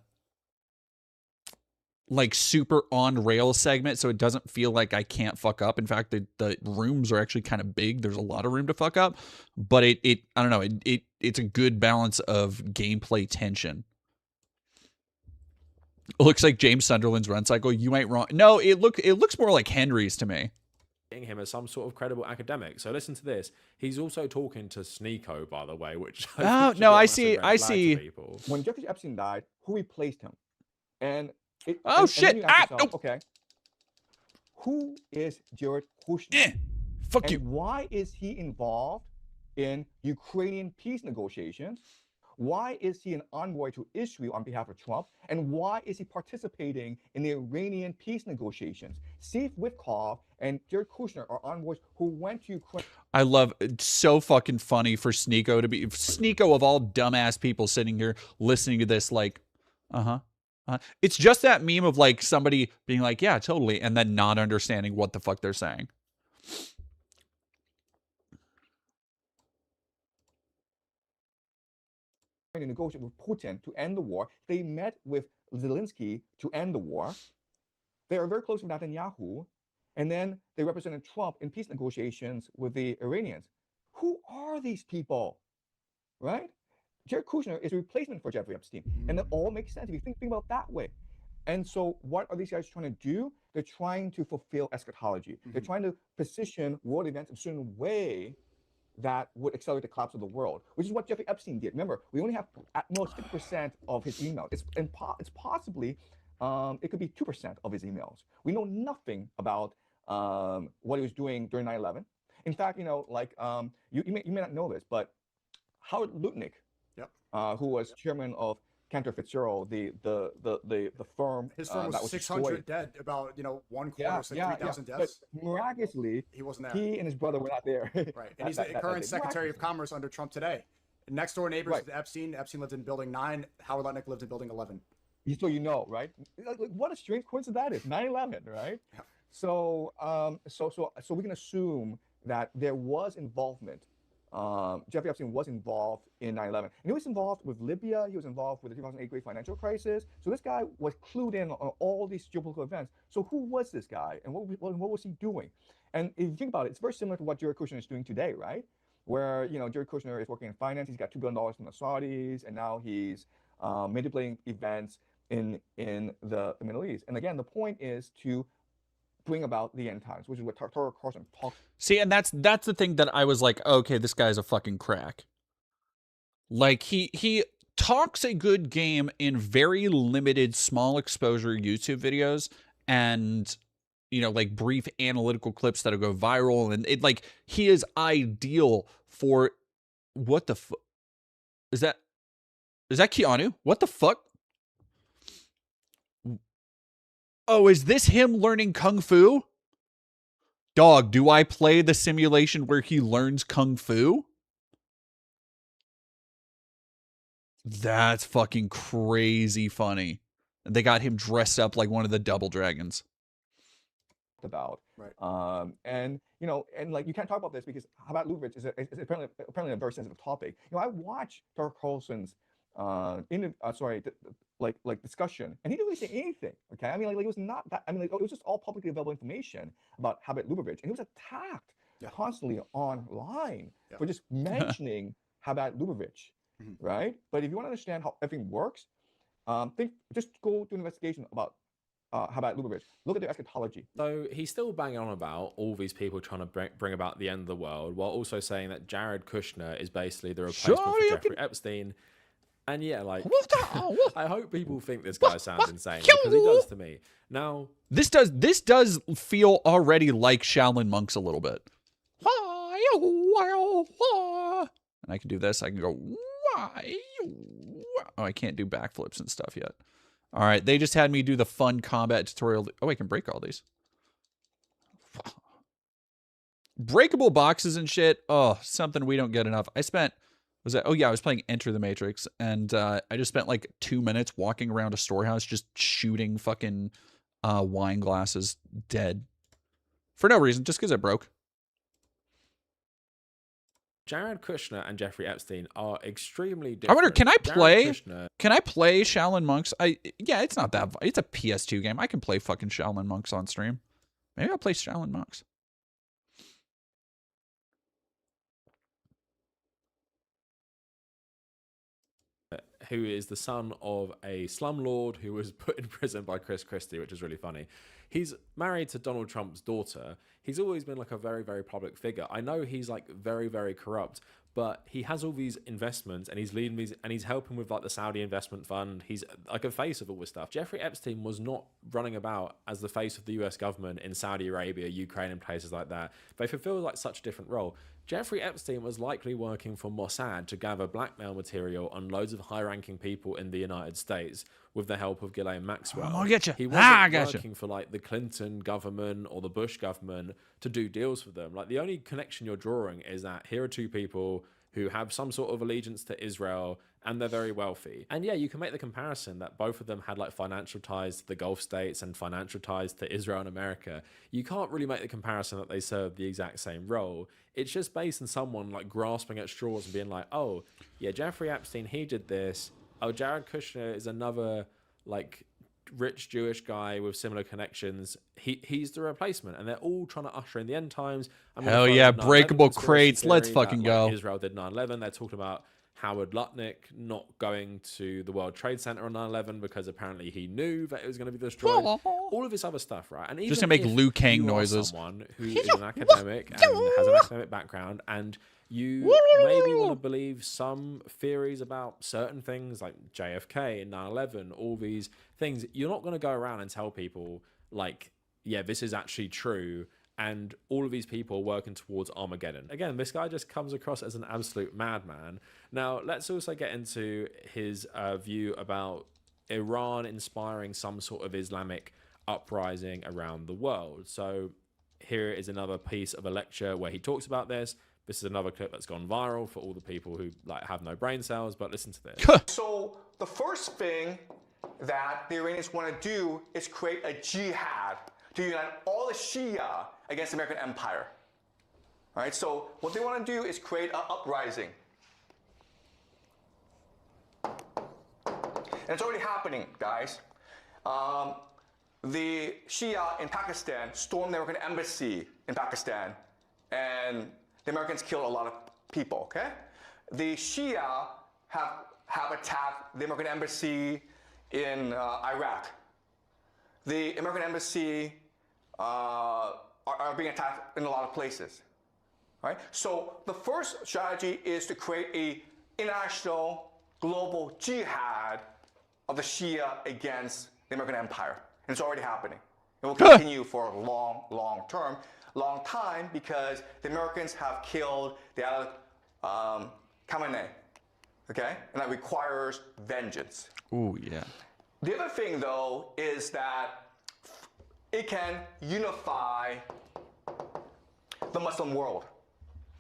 like super on rail segment, so it doesn't feel like I can't fuck up. In fact, the rooms are actually kind of big. There's a lot of room to fuck up, but it I don't know, it's a good balance of gameplay tension. It looks like James Sunderland's run cycle. You ain't wrong. No, it looks more like Henry's to me. Him as some sort of credible academic. So listen to this. He's also talking to Sneeko, by the way, which oh no, I see. When Jeffrey Epstein died, who replaced him? And shit! Yourself, okay, who is Jared Kushner? Fuck you. Why is he involved in Ukrainian peace negotiations? Why is he an envoy to Israel on behalf of Trump? And why is he participating in the Iranian peace negotiations? Steve Witkoff and Jared Kushner are envoys who went to Ukraine. I love it's so fucking funny for Sneeko to be Sneeko of all dumbass people sitting here listening to this like, it's just that meme of like somebody being like, yeah, totally, and then not understanding what the fuck they're saying. To negotiate with Putin to end the war. They met with Zelensky to end the war. They are very close with Netanyahu. And then they represented Trump in peace negotiations with the Iranians. Who are these people? Right? Jared Kushner is a replacement for Jeffrey Epstein. And it all makes sense if you think about it that way. And so what are these guys trying to do? They're trying to fulfill eschatology. They're trying to position world events in a certain way that would accelerate the collapse of the world, which is what Jeffrey Epstein did. Remember, we only have at most 50% of his emails. It's possibly, it could be 2% of his emails. We know nothing about what he was doing during 9/11. In fact, you know, like you may not know this, but Howard Lutnick, who was chairman of Cantor Fitzgerald, the firm. His firm was 600 dead, about 1/4, 3,000 deaths. But miraculously, he wasn't there. He and his brother were not there. Right, and he's the current Secretary of Commerce under Trump today. Next door neighbors to Epstein. Epstein lived in Building 9. Howard Lutnick lived in Building 11. So you know, right? Like, what a strange coincidence that is. 9/11, right? Yeah. So we can assume that there was involvement. Jeffrey Epstein was involved in 9/11. And he was involved with Libya. He was involved with the 2008 great financial crisis. So this guy was clued in on all these geopolitical events. So who was this guy, and what was he doing? And if you think about it, it's very similar to what Jared Kushner is doing today, right? Where Jared Kushner is working in finance. He's got $2 billion from the Saudis, and now he's manipulating events in the Middle East. And again, the point is to bring about the end times, which is what Tucker Carlson talks. See, and that's the thing that I was like, okay, this guy's a fucking crack. Like he talks a good game in very limited, small exposure YouTube videos, and like brief analytical clips that'll go viral, and it like he is ideal for what the fuck is that? Is that Keanu? What the fuck? Oh, is this him learning Kung Fu? Dog, do I play the simulation where he learns Kung Fu? That's fucking crazy funny. And they got him dressed up like one of the Double Dragons. About and like you can't talk about this because how about Lubitsch is apparently a very sensitive topic. I watched Tucker Carlson's discussion, and he didn't really say anything. Okay, I mean, like it was not that. I mean, like it was just all publicly available information about Habit Lubavitch, and he was attacked constantly online for just mentioning Habit Lubavitch, right? But if you want to understand how everything works, just go do an investigation about Habit Lubavitch. Look at their eschatology. So he's still banging on about all these people trying to bring about the end of the world, while also saying that Jared Kushner is basically the replacement for Jeffrey Epstein. And yeah, like, I hope people think this guy sounds insane, because he does to me. Now, this does feel already like Shaolin monks a little bit. And I can do this. I can go. Oh, I can't do backflips and stuff yet. All right, they just had me do the fun combat tutorial. Oh, I can break all these. Breakable boxes and shit. Oh, something we don't get enough. I spent Was that? Oh yeah, I was playing Enter the Matrix, and I just spent like 2 minutes walking around a storehouse, just shooting fucking wine glasses dead for no reason, just because it broke. Jared Kushner and Jeffrey Epstein are extremely different. I wonder, can I play? Kushner, can I play Shaolin Monks? Yeah, it's not that. It's a PS2 game. I can play fucking Shaolin Monks on stream. Maybe I'll play Shaolin Monks. who is the son of a slumlord who was put in prison by Chris Christie, which is really funny. He's married to Donald Trump's daughter. He's always been like a very, very public figure. I know he's like very, very corrupt, but he has all these investments and he's leading these and he's helping with like the Saudi investment fund. He's like a face of all this stuff. Jeffrey Epstein was not running about as the face of the US government in Saudi Arabia, Ukraine, and places like that. They fulfill like such a different role. Jeffrey Epstein was likely working for Mossad to gather blackmail material on loads of high-ranking people in the United States with the help of Ghislaine Maxwell. I'll get you. He wasn't Gotcha. working for like the Clinton government or the Bush government to do deals for them. Like the only connection you're drawing is that here are two people who have some sort of allegiance to Israel and they're very wealthy. And yeah, you can make the comparison that both of them had like financial ties to the Gulf states and financial ties to Israel and America. You can't really make the comparison that they serve the exact same role. It's just based on someone like grasping at straws and being like, oh, yeah, Jeffrey Epstein, he did this. Oh, Jared Kushner is another like rich Jewish guy with similar connections. He's the replacement, and they're all trying to usher in the end times. Hell yeah, breakable crates. Let's fucking go. Israel did 9/11. They're talking about Howard Lutnick not going to the World Trade Center on 9/11 because apparently he knew that it was going to be destroyed. All of this other stuff, right? And even just to make Liu Kang noises. Someone who is an academic and has an academic background, and you maybe want to believe some theories about certain things like JFK and 9/11, all these things. You're not going to go around and tell people like, yeah, this is actually true. And all of these people are working towards Armageddon. Again, this guy just comes across as an absolute madman. Now, let's also get into his view about Iran inspiring some sort of Islamic uprising around the world. So here is another piece of a lecture where he talks about this. This is another clip that's gone viral for all the people who like have no brain cells, but listen to this. So the first thing that the Iranians want to do is create a jihad to unite all the Shia against the American empire. All right, so what they want to do is create an uprising. And it's already happening, guys. The Shia in Pakistan stormed the American embassy in Pakistan, and the Americans killed a lot of people, okay? The Shia have attacked the American embassy in Iraq. The American embassy are being attacked in a lot of places, right? So the first strategy is to create a international global jihad of the Shia against the American empire. And it's already happening. It will continue for a long time because the Americans have killed the Khamenei, okay? And that requires vengeance. Ooh, yeah. The other thing, though, is that it can unify the Muslim world.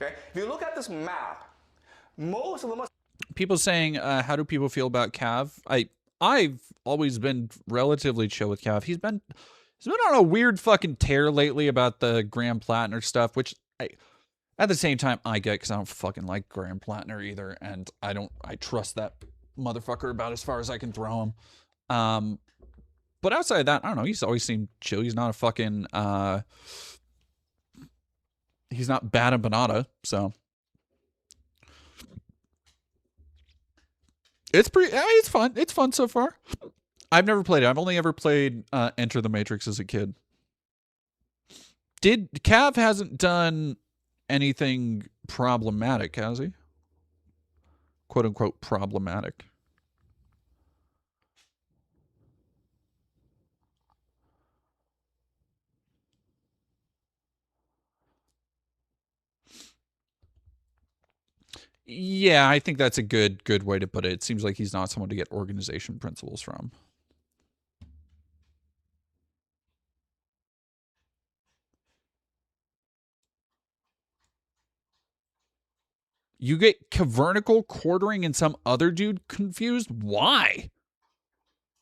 Okay? If you look at this map, most of the Muslim people saying, how do people feel about Cav? I've always been relatively chill with Cav. He's been on a weird fucking tear lately about the Graham Plattner stuff, which at the same time I get because I don't fucking like Graham Plattner either, and I trust that motherfucker about as far as I can throw him. But outside of that, I don't know. He's always seemed chill. He's not a fucking, he's not bad and banana, so. It's it's fun. It's fun so far. I've never played it. I've only ever played Enter the Matrix as a kid. Cav hasn't done anything problematic, has he? Quote unquote problematic. Yeah, I think that's a good way to put it. It seems like he's not someone to get organization principles from. You get Cavernical quartering and some other dude confused? Why?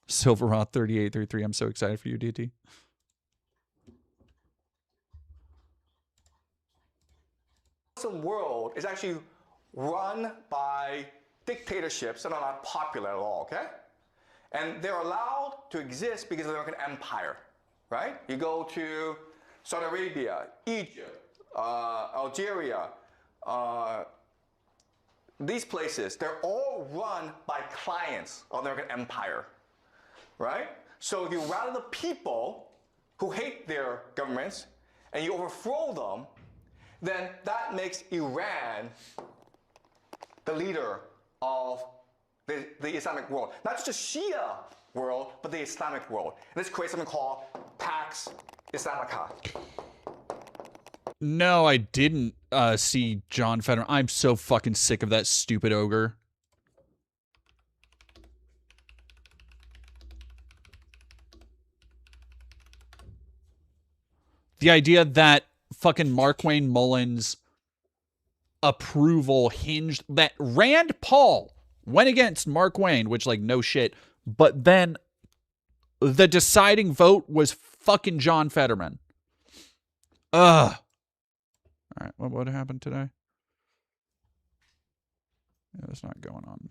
Silverrot 3833. I'm so excited for you, DT. World is actually run by dictatorships that are not popular at all, okay? And they're allowed to exist because of the American Empire, right? You go to Saudi Arabia, Egypt, Algeria, these places, they're all run by clients of the American Empire, right? So if you rally the people who hate their governments and you overthrow them, then that makes Iran the leader of the Islamic world. Not just the Shia world, but the Islamic world. And this creates something called Pax Islamica. No, I didn't see John Fetterman. I'm so fucking sick of that stupid ogre. The idea that fucking Marquayne Mullins' approval hinged, that Rand Paul went against Marquayne, which, like, no shit, but then the deciding vote was fucking John Fetterman. Ugh. All right, what happened today? Yeah, that's not going on.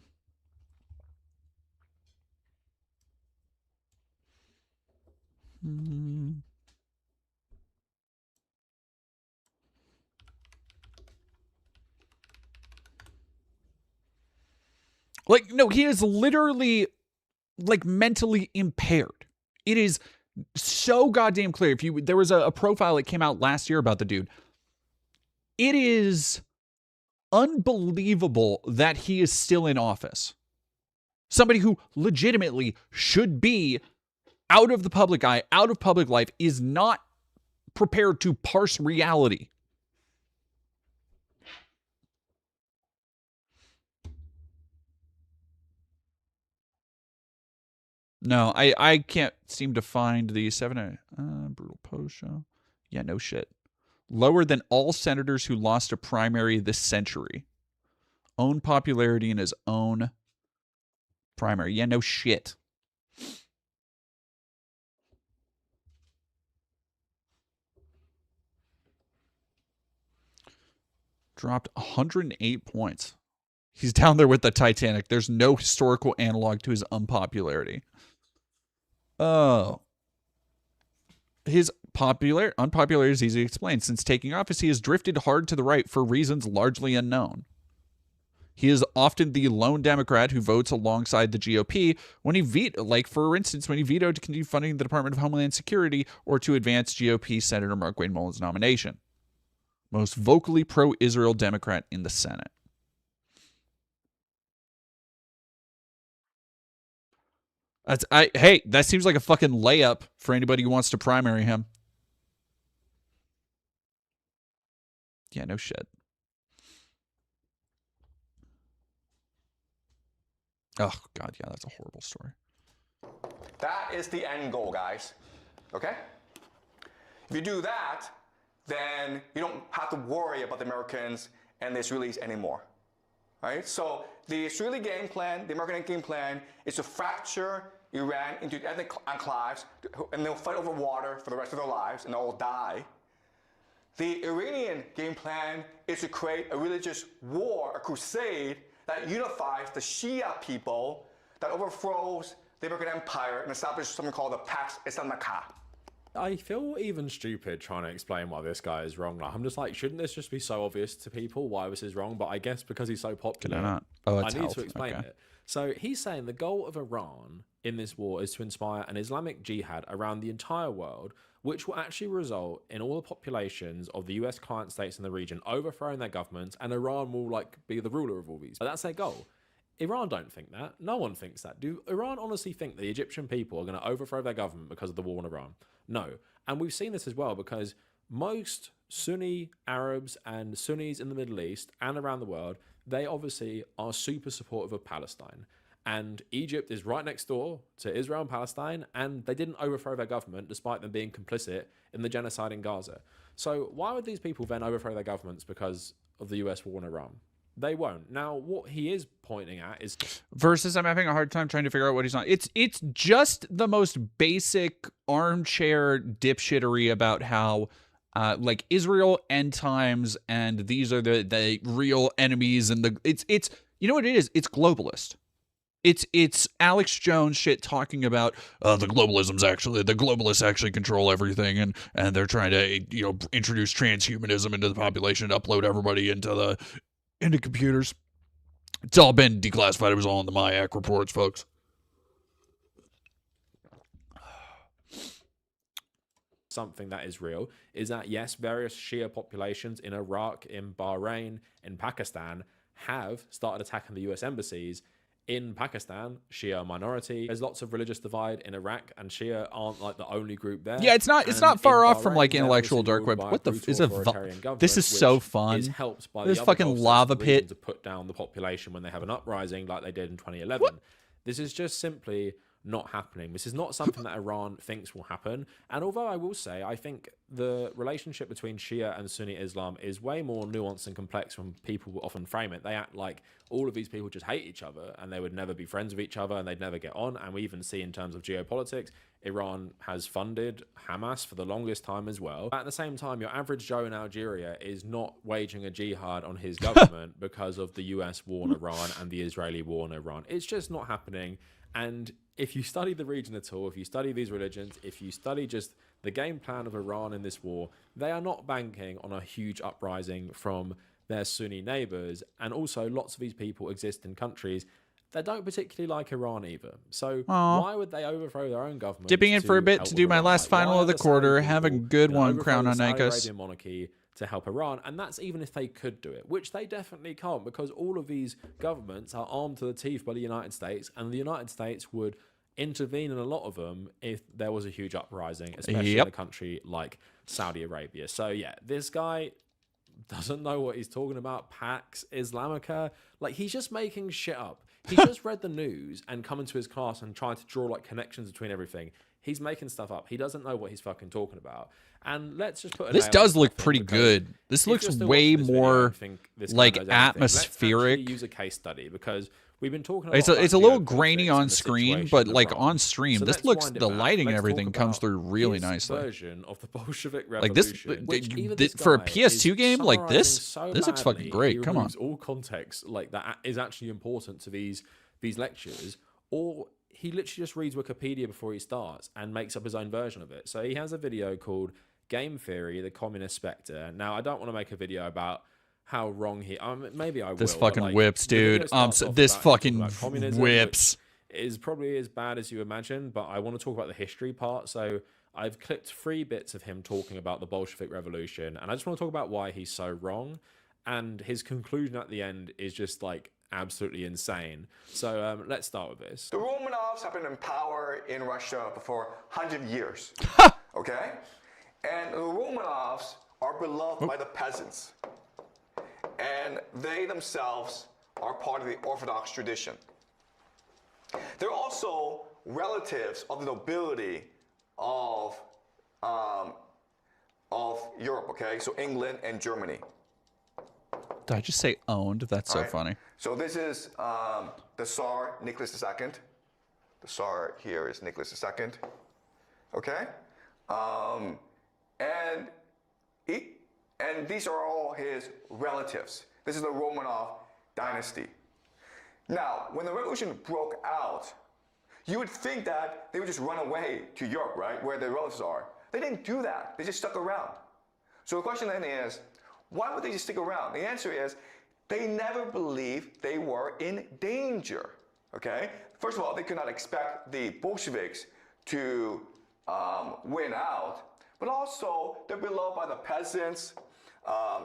Like, no, he is literally, like, mentally impaired. It is so goddamn clear. There was a profile that came out last year about the dude. It is unbelievable that he is still in office. Somebody who legitimately should be out of the public eye, out of public life, is not prepared to parse reality. No, I can't seem to find the 7 brutal post show. Yeah, no shit. Lower than all senators who lost a primary this century. Own popularity in his own primary. Yeah, no shit. Dropped 108 points. He's down there with the Titanic. There's no historical analog to his unpopularity. Oh. His unpopularity is easy to explain. Since taking office, he has drifted hard to the right for reasons largely unknown. He is often the lone Democrat who votes alongside the GOP when he for instance, when he vetoed to continue funding the Department of Homeland Security or to advance GOP Senator Marquayne Mullins' nomination. Most vocally pro-Israel Democrat in the Senate. Hey, that seems like a fucking layup for anybody who wants to primary him. Yeah, no shit. Oh, God, yeah, that's a horrible story. That is the end goal, guys. Okay? If you do that, then you don't have to worry about the Americans and the Israelis anymore. Right? So the Israeli game plan, the American game plan, is to fracture Iran into ethnic enclaves, and they'll fight over water for the rest of their lives, and they'll all die. The Iranian game plan is to create a religious war, a crusade, that unifies the Shia people, that overthrows the American Empire and establishes something called the Pax Islamica. I feel even stupid trying to explain why this guy is wrong. Like, I'm just like, shouldn't this just be so obvious to people why this is wrong? But I guess because he's so popular, I need to explain it. So he's saying the goal of Iran in this war is to inspire an Islamic jihad around the entire world, which will actually result in all the populations of the US client states in the region overthrowing their governments, and Iran will like be the ruler of all these. But that's their goal. Iran don't think that. No one thinks that. Do Iran honestly think the Egyptian people are going to overthrow their government because of the war in Iran? No. And we've seen this as well because most Sunni Arabs and Sunnis in the Middle East and around the world, they obviously are super supportive of Palestine. And Egypt is right next door to Israel and Palestine, and they didn't overthrow their government despite them being complicit in the genocide in Gaza. So why would these people then overthrow their governments because of the US war in Iran? They won't. Now, what he is pointing at is versus I'm having a hard time trying to figure out what he's on. It's just the most basic armchair dipshittery about how like Israel end times and these are the real enemies and it's you know what it is? It's globalist. It's Alex Jones shit talking about the globalists actually control everything and they're trying to introduce transhumanism into the population, upload everybody into computers. It's all been declassified. It was all in the MIAC reports, folks. Something that is real is that, yes, various Shia populations in Iraq, in Bahrain, in Pakistan have started attacking the US embassies. In Pakistan, Shia are minority. There's lots of religious divide in Iraq, and Shia aren't like the only group there. Yeah, it's not far off from like intellectual dark web. What the is a this is so fun. Is helped by this the fucking lava pit to put down the population when they have an uprising like they did in 2011. What? This is just simply not happening. This is not something that Iran thinks will happen. And although I will say, I think the relationship between Shia and Sunni Islam is way more nuanced and complex when people often frame it. They act like all of these people just hate each other and they would never be friends with each other and they'd never get on. And we even see in terms of geopolitics, Iran has funded Hamas for the longest time as well. At the same time, your average Joe in Algeria is not waging a jihad on his government because of the US war in Iran and the Israeli war in Iran. It's just not happening. And if you study the region at all, if you study these religions, if you study just the game plan of Iran in this war, they are not banking on a huge uprising from their Sunni neighbors. And also lots of these people exist in countries that don't particularly like Iran either. So why would they overthrow their own government? Dipping in for a bit to do my last final of the quarter. Have a good one, Crown on Nikos. Monarchy to help Iran, and that's even if they could do it, which they definitely can't, because all of these governments are armed to the teeth by the United States, and the United States would intervene in a lot of them if there was a huge uprising, especially in a country like Saudi Arabia. So yeah, this guy doesn't know what he's talking about. Pax Islamica, like he's just making shit up. He's just read the news and come into his class and trying to draw like connections between everything. He's making stuff up. He doesn't know what he's fucking talking about. And let's just put this does look pretty good. This looks way more like atmospheric. Use a case study because we've been talking. It's a little grainy on screen, but like on stream, this looks the lighting and everything comes through really nicely. Version of the Bolshevik like this for a PS2 game like this looks fucking great. Come on, all context like that is actually important to these lectures, or he literally just reads Wikipedia before he starts and makes up his own version of it. So he has a video called Game Theory, the Communist Spectre. Now, I don't want to make a video about how wrong he... maybe I will. This fucking whips, dude. This fucking whips. Is probably as bad as you imagine, but I want to talk about the history part. So I've clipped 3 bits of him talking about the Bolshevik Revolution, and I just want to talk about why he's so wrong. And his conclusion at the end is just like absolutely insane. So let's start with this. The Romanovs have been in power in Russia for 100 years. Okay? And the Romanovs are beloved by the peasants. And they themselves are part of the Orthodox tradition. They're also relatives of the nobility of Europe, okay? So England and Germany. Did I just say owned? That's so funny. So this is the Tsar Nicholas II. The Tsar here is Nicholas II. Okay? And these are all his relatives. This is the Romanov dynasty. Now, when the revolution broke out, you would think that they would just run away to Europe, right, where their relatives are. They didn't do that. They just stuck around. So the question then is, why would they just stick around? The answer is, they never believed they were in danger, okay? First of all, they could not expect the Bolsheviks to win out, but also they're beloved by the peasants,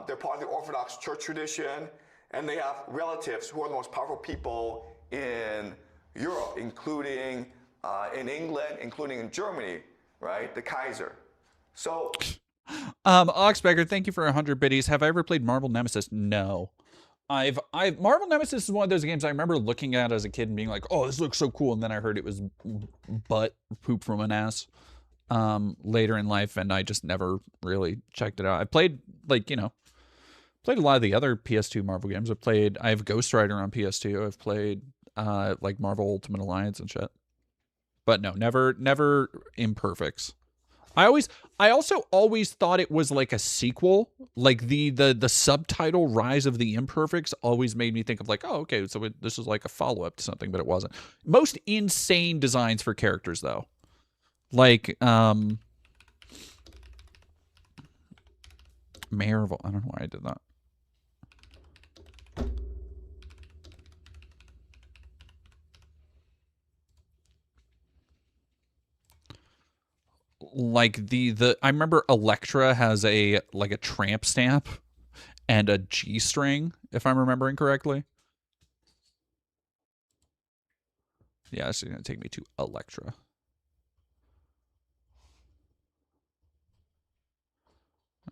they're part of the Orthodox Church tradition, and they have relatives who are the most powerful people in Europe, including in England, including in Germany, right? The Kaiser. So... Oxbecker, thank you for 100 biddies. Have I ever played Marvel Nemesis? No. Marvel Nemesis is one of those games I remember looking at as a kid and being like, oh, this looks so cool. And then I heard it was butt poop from an ass later in life, and I just never really checked it out. I played, like, Played a lot of the other PS2 Marvel games. I have Ghost Rider on PS2. I've played like Marvel Ultimate Alliance and shit. But no, never Imperfects. I also always thought it was like a sequel. Like the subtitle Rise of the Imperfects always made me think of like, oh, okay, so this is like a follow-up to something, but it wasn't. Most insane designs for characters though. Like Mayor of, I don't know why I did that. Like I remember Elektra has a tramp stamp and a G string, if I'm remembering correctly. Yeah, this is gonna take me to Elektra.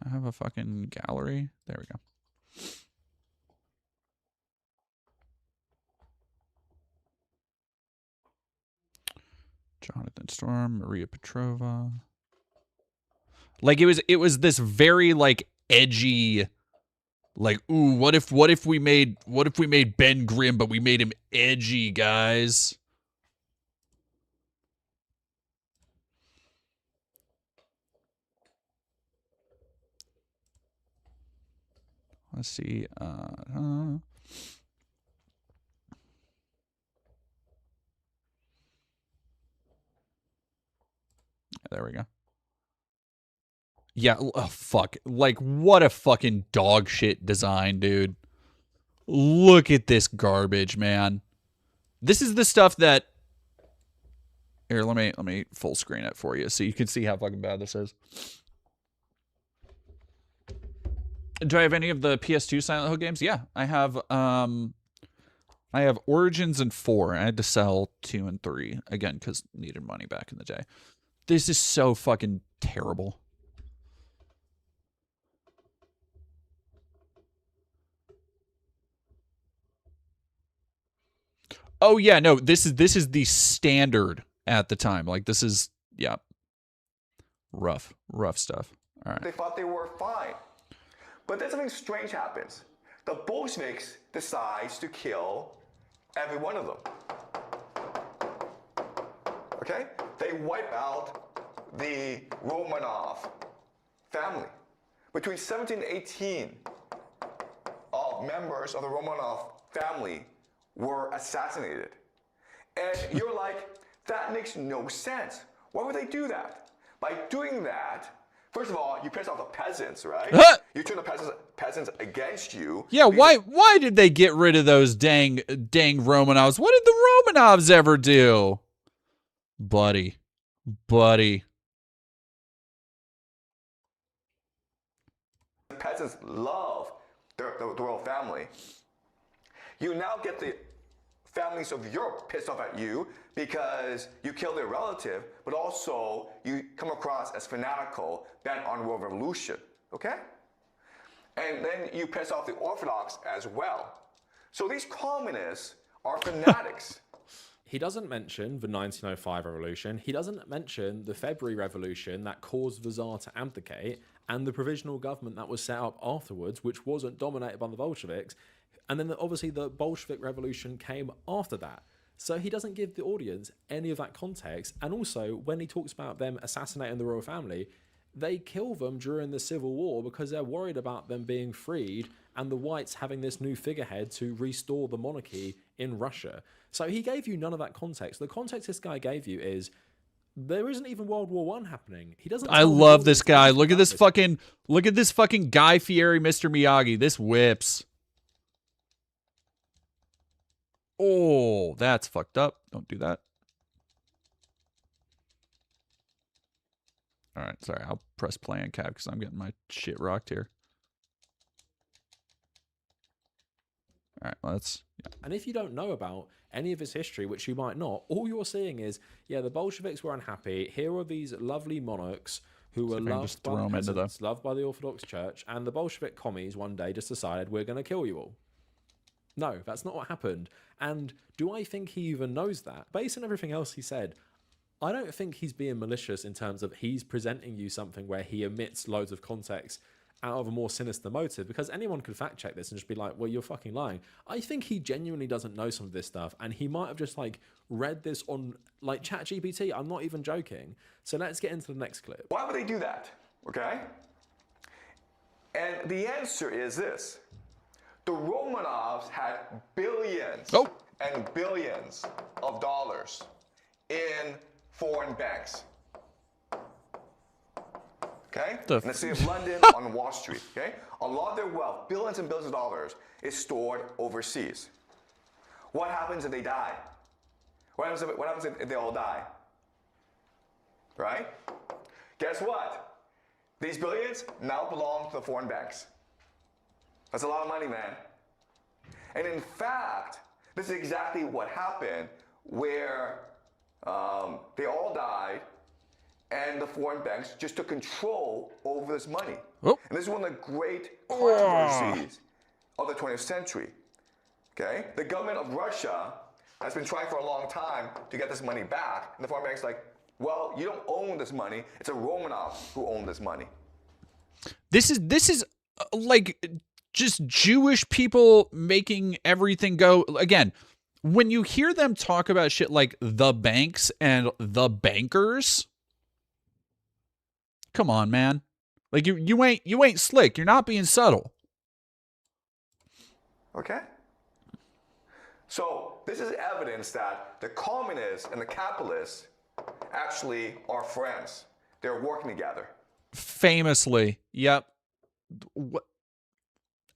I have a fucking gallery. There we go. Jonathan Storm, Maria Petrova. Like it was this very like edgy, like, ooh, what if we made Ben Grimm, but we made him edgy, guys. Let's see. There we go. Yeah, oh, fuck. Like, what a fucking dog shit design, dude. Look at this garbage, man. This is the stuff that... Here, let me full screen it for you so you can see how fucking bad this is. Do I have any of the PS2 Silent Hill games? Yeah, I have Origins and 4. I had to sell 2 and 3 again because needed money back in the day. This is so fucking terrible. Oh yeah, no, this is the standard at the time. Like this is, yeah, rough stuff. All right. They thought they were fine. But then something strange happens. The Bolsheviks decides to kill every one of them. Okay? They wipe out the Romanov family. Between 17 and 18 of members of the Romanov family were assassinated. And you're like, that makes no sense. Why would they do that? By doing that, first of all, you piss off the peasants, right? You turn the peasants against you. Yeah, why did they get rid of those dang Romanovs? What did the Romanovs ever do? Buddy. The peasants love the royal family. You now get the families of Europe pissed off at you because you killed their relative, but also you come across as fanatical, bent on world revolution, okay? And then you piss off the Orthodox as well. So these communists are fanatics. He doesn't mention the 1905 revolution. He doesn't mention the February revolution that caused the Tsar to abdicate and the provisional government that was set up afterwards, which wasn't dominated by the Bolsheviks. And then obviously the Bolshevik Revolution came after that. So he doesn't give the audience any of that context. And also, when he talks about them assassinating the royal family, they kill them during the Civil War because they're worried about them being freed and the whites having this new figurehead to restore the monarchy in Russia. So he gave you none of that context. The context this guy gave you is there isn't even World War I happening. He doesn't. I love this guy. Look at this fucking Guy Fieri, Mr. Miyagi. This whips. Oh, that's fucked up. Don't do that. All right, sorry. I'll press play on cap because I'm getting my shit rocked here. All right, let's... Yeah. And if you don't know about any of his history, which you might not, all you're seeing is, yeah, the Bolsheviks were unhappy. Here are these lovely monarchs who were loved by the peasants, loved by the Orthodox Church, and the Bolshevik commies one day just decided, we're going to kill you all. No, that's not what happened. And do I think he even knows that? Based on everything else he said, I don't think he's being malicious in terms of he's presenting you something where he omits loads of context out of a more sinister motive, because anyone could fact check this and just be like, well, you're fucking lying. I think he genuinely doesn't know some of this stuff, and he might have just like read this on like ChatGPT. I'm not even joking. So let's get into the next clip. Why would they do that? Okay? And the answer is this. The Romanovs had billions and billions of dollars in foreign banks. Okay? In the city of London, on Wall Street. Okay? A lot of their wealth, billions and billions of dollars, is stored overseas. What happens if they die? What happens if they all die? Right? Guess what? These billions now belong to the foreign banks. That's a lot of money, man. And in fact, this is exactly what happened, where they all died, and the foreign banks just took control over this money. And this is one of the great controversies of the 20th century. Okay? The government of Russia has been trying for a long time to get this money back, and the foreign banks like, well, you don't own this money. It's a Romanov who owned this money. This is like just Jewish people making everything go. Again, when you hear them talk about shit like the banks and the bankers, come on, man. Like you ain't slick. You're not being subtle. Okay? So this is evidence that the communists and the capitalists actually are friends. They're working together. Famously, yep.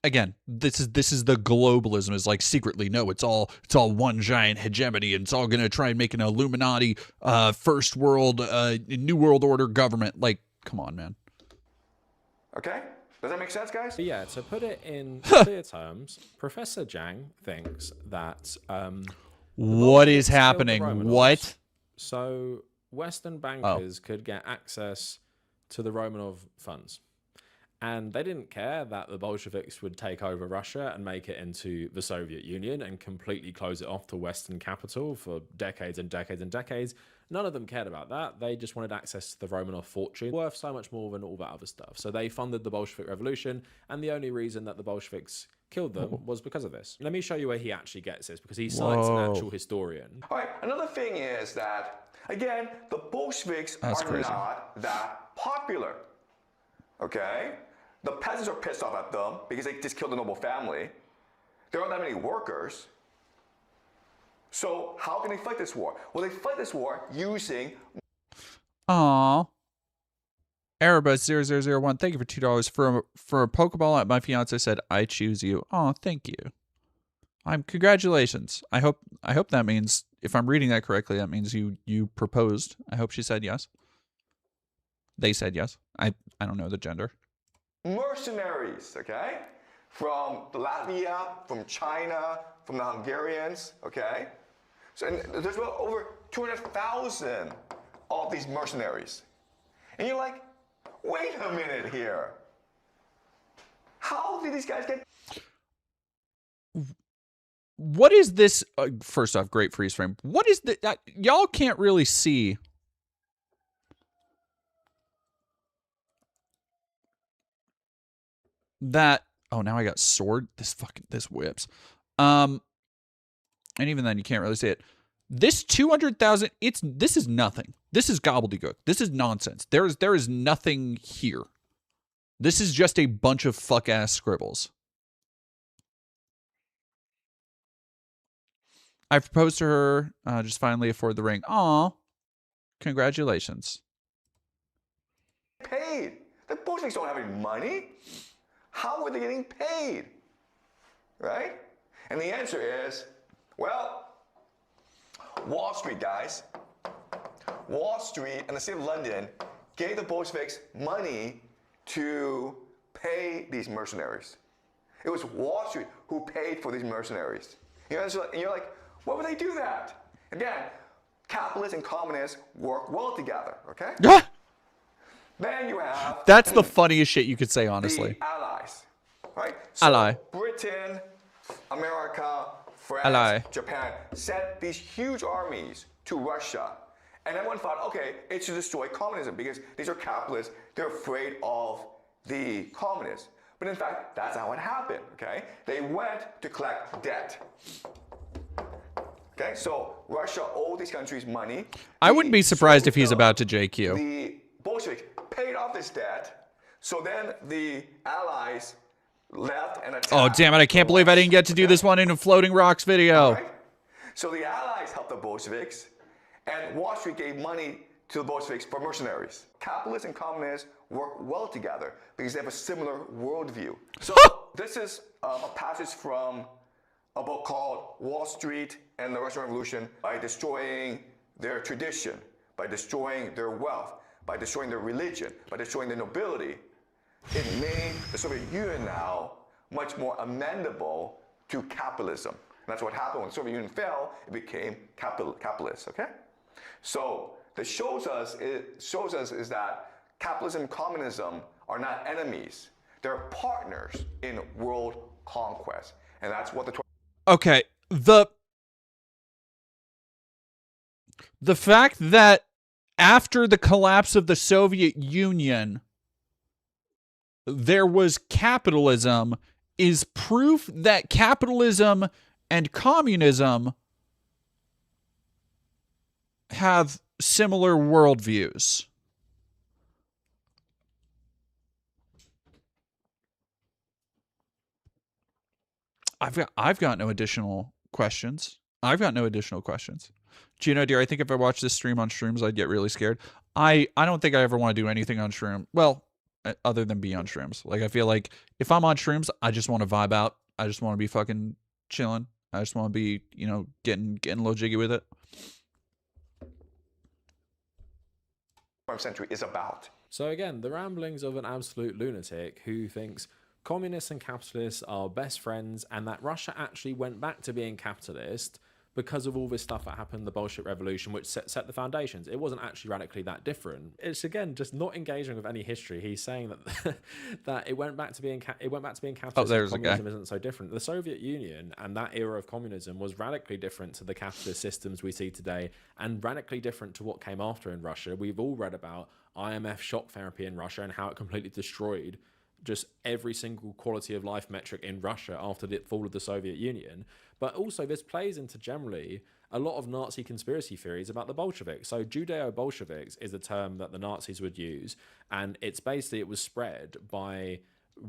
Again, this is the globalism is like secretly, no, it's all one giant hegemony, and it's all gonna try and make an Illuminati first world new world order government. Like, come on, man. Okay? Does that make sense, guys? But yeah, to put it in clear terms, Professor Zhang thinks that what is happening? What? So Western bankers could get access to the Romanov funds. And they didn't care that the Bolsheviks would take over Russia and make it into the Soviet Union and completely close it off to Western capital for decades and decades and decades. None of them cared about that. They just wanted access to the Romanov fortune, worth so much more than all that other stuff. So they funded the Bolshevik Revolution, and the only reason that the Bolsheviks killed them was because of this. Let me show you where he actually gets this, because he cites an actual historian. All right, another thing is that, again, the Bolsheviks are not that popular. Okay? The peasants are pissed off at them because they just killed a noble family. There aren't that many workers. So how can they fight this war? Well, they fight this war using... Aww. Erebus0001, thank you for $2 for a Pokeball. My fiance said, I choose you. Oh, thank you. Congratulations. I hope that means, if I'm reading that correctly, that means you proposed. I hope she said yes. They said yes. I don't know the gender. Mercenaries, okay? From Latvia, from China, from the Hungarians, okay? So there's well over 200,000 of these mercenaries. And you're like, wait a minute here. How did these guys get... What is this? First off, great freeze frame. What is the... y'all can't really see... that, oh, now I got sword. This whips. And even then you can't really see it. This 200,000, this is nothing. This is gobbledygook. This is nonsense. There is nothing here. This is just a bunch of fuck ass scribbles. I proposed to her, just finally afford the ring. Aw, congratulations. Paid. The Bolsheviks don't have any money. How are they getting paid? Right? And the answer is, well, Wall Street, guys. Wall Street and the city of London gave the Bolsheviks money to pay these mercenaries. It was Wall Street who paid for these mercenaries. You know, and you're like, why would they do that? Again, capitalists and communists work well together, okay? Then you have... That's the funniest shit you could say, honestly. The allies, right? So ally. Britain, America, France, Japan sent these huge armies to Russia. And everyone thought, okay, it's to destroy communism because these are capitalists. They're afraid of the communists. But in fact, that's how it happened, okay? They went to collect debt. Okay, so Russia owed these countries money. I wouldn't be surprised if he's about to JQ. The Bolsheviks paid off this debt, so then the Allies left and attacked. Oh, damn it, I can't believe I didn't get to do this one in a Floating Rocks video. Right? So the Allies helped the Bolsheviks, and Wall Street gave money to the Bolsheviks for mercenaries. Capitalists and communists work well together because they have a similar worldview. So this is a passage from a book called Wall Street and the Russian Revolution. By destroying their tradition, by destroying their wealth, by destroying their religion, by destroying their nobility, it made the Soviet Union now much more amenable to capitalism. And that's what happened when the Soviet Union fell. It became capitalist. Okay, so this shows us is that capitalism and communism are not enemies; they're partners in world conquest, and that's what the. Okay, the fact that after the collapse of the Soviet Union, there was capitalism is proof that capitalism and communism have similar worldviews. I've got no additional questions. Gino, dear, I think if I watched this stream on Shrooms, I'd get really scared. I don't think I ever want to do anything on Shroom. Well, other than be on Shrooms. Like, I feel like if I'm on Shrooms, I just want to vibe out. I just want to be fucking chilling. I just want to be, you know, getting a little jiggy with it. Century is about. So again, the ramblings of an absolute lunatic who thinks communists and capitalists are best friends and that Russia actually went back to being capitalist because of all this stuff that happened in the Bolshevik Revolution, which set the foundations. It wasn't actually radically that different. It's again just not engaging with any history. He's saying that that it went back to being capitalist. Oh, there's and a guy. communism isn't so different. The Soviet Union and that era of communism was radically different to the capitalist systems we see today, and radically different to what came after in Russia. We've all read about IMF shock therapy in Russia and how it completely destroyed just every single quality of life metric in Russia after the fall of the Soviet Union. But also this plays into generally a lot of Nazi conspiracy theories about the Bolsheviks. So Judeo-Bolsheviks is a term that the Nazis would use, and it's basically, it was spread by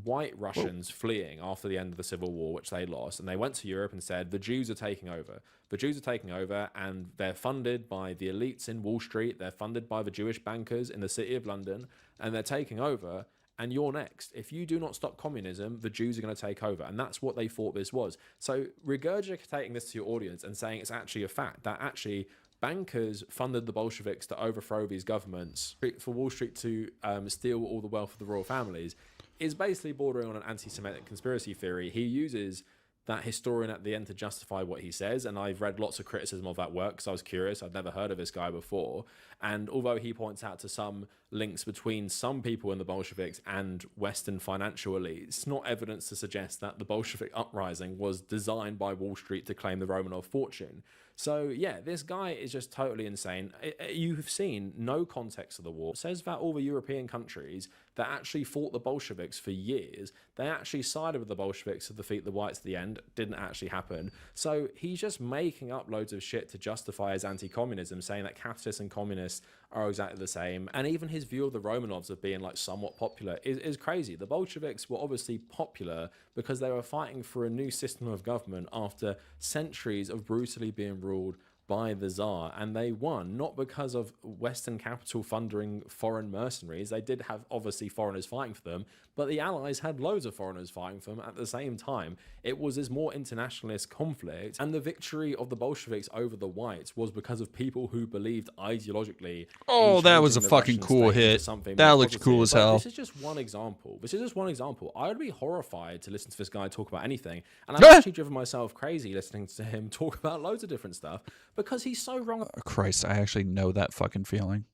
white Russians fleeing after the end of the Civil War, which they lost, and they went to Europe and said, the Jews are taking over. The Jews are taking over, and they're funded by the elites in Wall Street, they're funded by the Jewish bankers in the city of London, and they're taking over, and you're next. If you do not stop communism, the Jews are going to take over. And that's what they thought this was. So regurgitating this to your audience and saying it's actually a fact, that actually bankers funded the Bolsheviks to overthrow these governments for Wall Street to steal all the wealth of the royal families, is basically bordering on an anti-Semitic conspiracy theory. He uses that historian at the end to justify what he says, and I've read lots of criticism of that work because I was curious. I'd never heard of this guy before, and although he points out to some links between some people in the Bolsheviks and Western financial elites, it's not evidence to suggest that the Bolshevik uprising was designed by Wall Street to claim the Romanov fortune. So yeah, this guy is just totally insane. You have seen no context of the war. It says that all the European countries that actually fought the Bolsheviks for years, they actually sided with the Bolsheviks to defeat the whites at the end. Didn't actually happen. So he's just making up loads of shit to justify his anti-communism, saying that capitalists and communists are exactly the same. And even his view of the Romanovs of being like somewhat popular is crazy. The Bolsheviks were obviously popular because they were fighting for a new system of government after centuries of brutally being ruled by the Tsar, and they won not because of Western capital funding foreign mercenaries. They did have obviously foreigners fighting for them, but the Allies had loads of foreigners fighting for them at the same time. It was this more internationalist conflict, and the victory of the Bolsheviks over the whites was because of people who believed ideologically. Oh, that was a fucking cool hit. That looked cool as hell. This is just one example. I would be horrified to listen to this guy talk about anything, and I've actually driven myself crazy listening to him talk about loads of different stuff because he's so wrong. Christ, I actually know that fucking feeling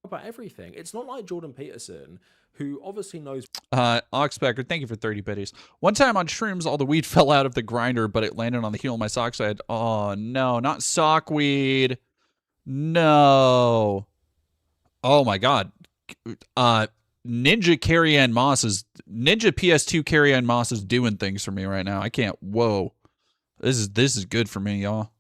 about everything. It's not like Jordan Peterson, who obviously knows. Oxpecker, thank you for 30 biddies. One time on Shrooms, all the weed fell out of the grinder, but it landed on the heel of my socks. I had, oh no, not sock weed. No. Oh my God. Ninja Carrie-Ann Moss is Ninja PS2 Carrie-Ann Moss is doing things for me right now. I can't. Whoa, this is good for me, y'all.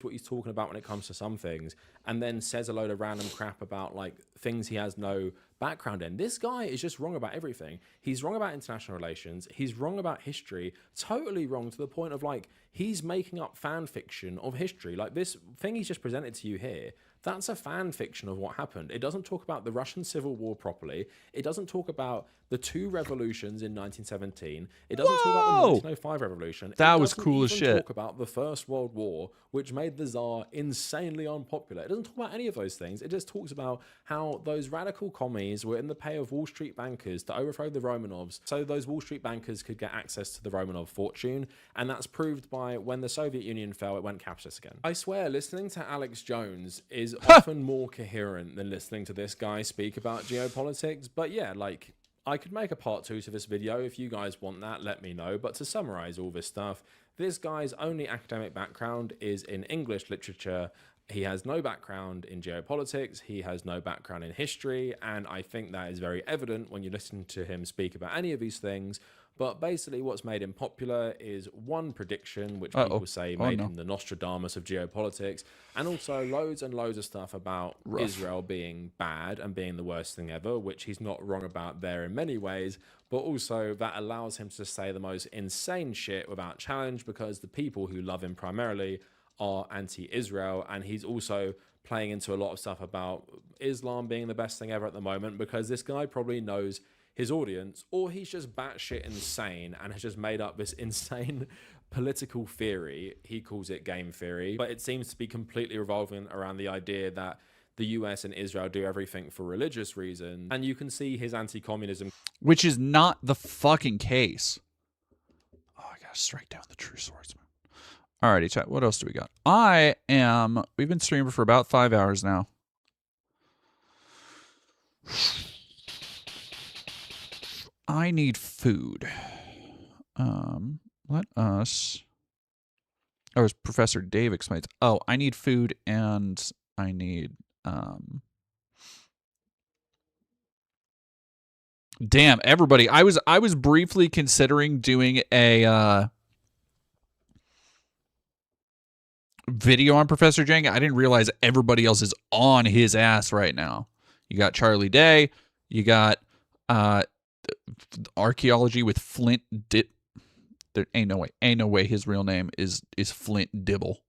What he's talking about when it comes to some things, and then says a load of random crap about like things he has no background in. This guy is just wrong about everything. He's wrong about international relations. He's wrong about history. Totally wrong to the point of like he's making up fan fiction of history. Like this thing he's just presented to you here, that's a fan fiction of what happened. It doesn't talk about the Russian Civil War properly. It doesn't talk about the two revolutions in 1917. It doesn't talk about the 1905 revolution. That was cool as shit. It doesn't talk about the First World War, which made the Tsar insanely unpopular. It doesn't talk about any of those things. It just talks about how those radical commies were in the pay of Wall Street bankers to overthrow the Romanovs, so those Wall Street bankers could get access to the Romanov fortune, and that's proved by when the Soviet Union fell, it went capitalist again. I swear, listening to Alex Jones is often more coherent than listening to this guy speak about geopolitics, but yeah, like, I could make a part 2 to this video. If you guys want that, let me know. But to summarize all this stuff, this guy's only academic background is in English literature. He has no background in geopolitics. He has no background in history. And I think that is very evident when you listen to him speak about any of these things. But basically what's made him popular is one prediction, which people say made him the Nostradamus of geopolitics, and also loads and loads of stuff about Israel being bad and being the worst thing ever, which he's not wrong about there in many ways, but also that allows him to say the most insane shit without challenge because the people who love him primarily are anti-Israel, and he's also playing into a lot of stuff about Islam being the best thing ever at the moment because this guy probably knows his audience, or he's just batshit insane and has just made up this insane political theory. He calls it game theory, but it seems to be completely revolving around the idea that the US and Israel do everything for religious reasons, and you can see his anti-communism, which is not the fucking case. Oh, I gotta strike down the true swordsman. Alrighty, chat. What else do we got? We've been streaming for about 5 hours now. I need food. Let us... Oh, as Professor Dave explains. Oh, I need food and I need... Damn, everybody. I was briefly considering doing a video on Professor Jang. I didn't realize everybody else is on his ass right now. You got Charlie Day. You got... archaeology with Flint there ain't no way his real name is Flint Dibble.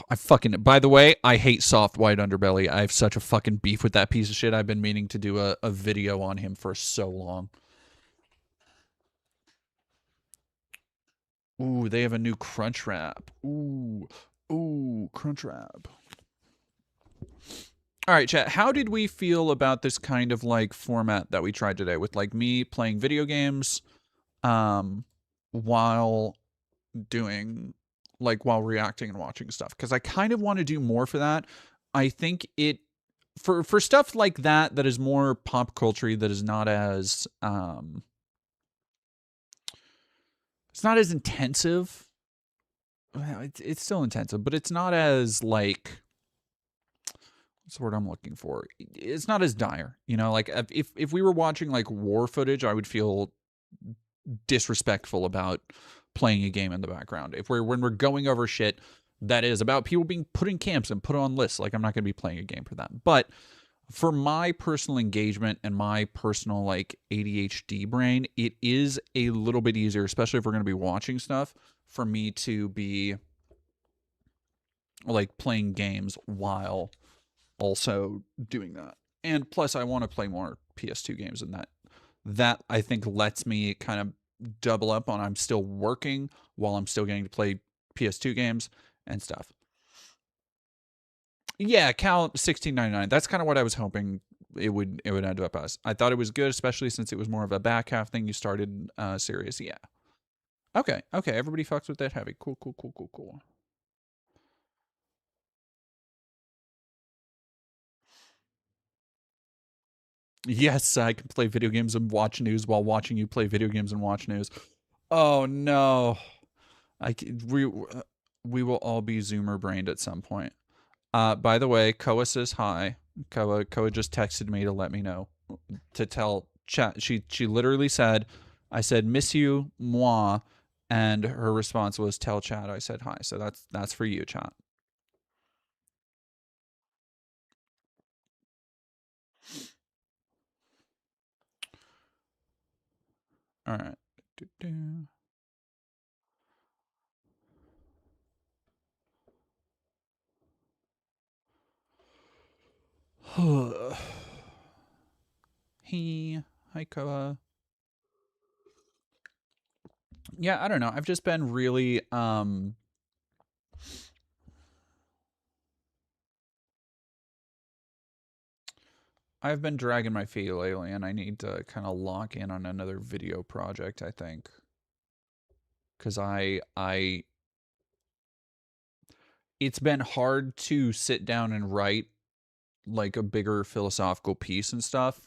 I fucking, by the way, I hate soft white underbelly. I have such a fucking beef with that piece of shit. I've been meaning to do a video on him for so long. Ooh, they have a new crunch wrap. Ooh, crunch wrap. All right, chat, how did we feel about this kind of like format that we tried today with like me playing video games while reacting and watching stuff? Because I kind of want to do more for that. I think it for stuff like that is more pop culture, that is not as it's not as intensive. Well, it's still intensive, but it's not as like, what's the word I'm looking for? It's not as dire, you know, like if we were watching like war footage, I would feel disrespectful about playing a game in the background. When we're going over shit that is about people being put in camps and put on lists, like I'm not going to be playing a game for that. But for my personal engagement and my personal like ADHD brain, it is a little bit easier, especially if we're going to be watching stuff, for me to be like playing games while also doing that. And plus I want to play more PS2 games, and that I think lets me kind of double up on I'm still working while I'm still getting to play PS2 games and stuff. Yeah, Cal 1699. That's kind of what I was hoping it would end up as. I thought it was good, especially since it was more of a back half thing. You started serious. Yeah. Okay. Everybody fucks with that heavy. Cool. Yes, I can play video games and watch news while watching you play video games and watch news. Oh no, we will all be Zoomer brained at some point. By the way, Koa says hi. Koa just texted me to let me know, to tell chat. She literally said, I said, miss you, moi. And her response was, tell chat I said hi. So that's for you, chat. All right. Hi, Koa. Yeah, I don't know. I've just been really I've been dragging my feet lately, and I need to kind of lock in on another video project, I think. Because it's been hard to sit down and write like a bigger philosophical piece and stuff.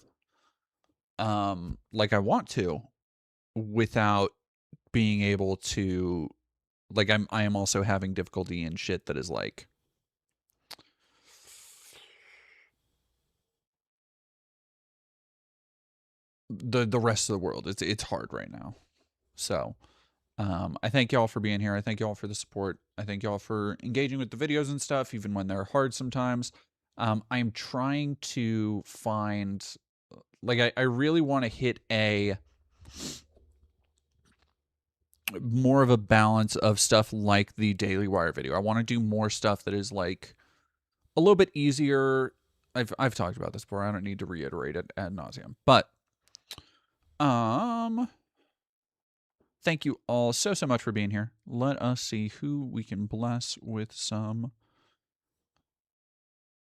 Like I want to, without being able to, like I am also having difficulty in shit that is like the rest of the world. It's hard right now. So I thank y'all for being here. I thank y'all for the support. I thank y'all for engaging with the videos and stuff, even when they're hard sometimes. I'm trying to find, like, I really want to hit a more of a balance of stuff like the Daily Wire video. I want to do more stuff that is like a little bit easier. I've talked about this before. I don't need to reiterate it ad nauseum. But thank you all so much for being here. Let us see who we can bless with some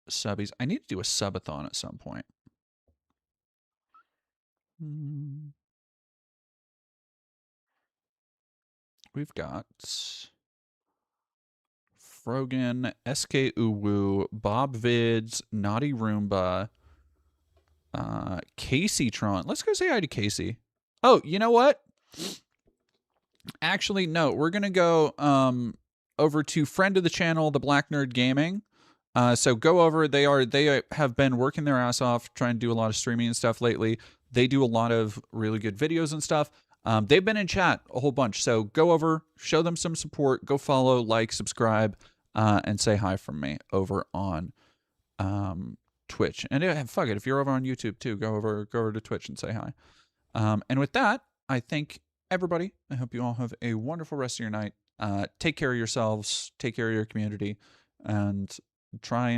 subbies. I need to do a subathon at some point. We've got Frogan, SK Uwu, Bob Vids, Naughty Roomba, Casey Tron. Let's go say hi to Casey. Oh, you know what? Actually, no. We're gonna go over to friend of the channel, the Black Nerd Gaming. So go over. They have been working their ass off trying to do a lot of streaming and stuff lately. They do a lot of really good videos and stuff. They've been in chat a whole bunch. So go over, show them some support. Go follow, like, subscribe, and say hi from me over on Twitch. And fuck it, if you're over on YouTube too, go over to Twitch and say hi. And with that, I thank everybody. I hope you all have a wonderful rest of your night. Take care of yourselves. Take care of your community, and try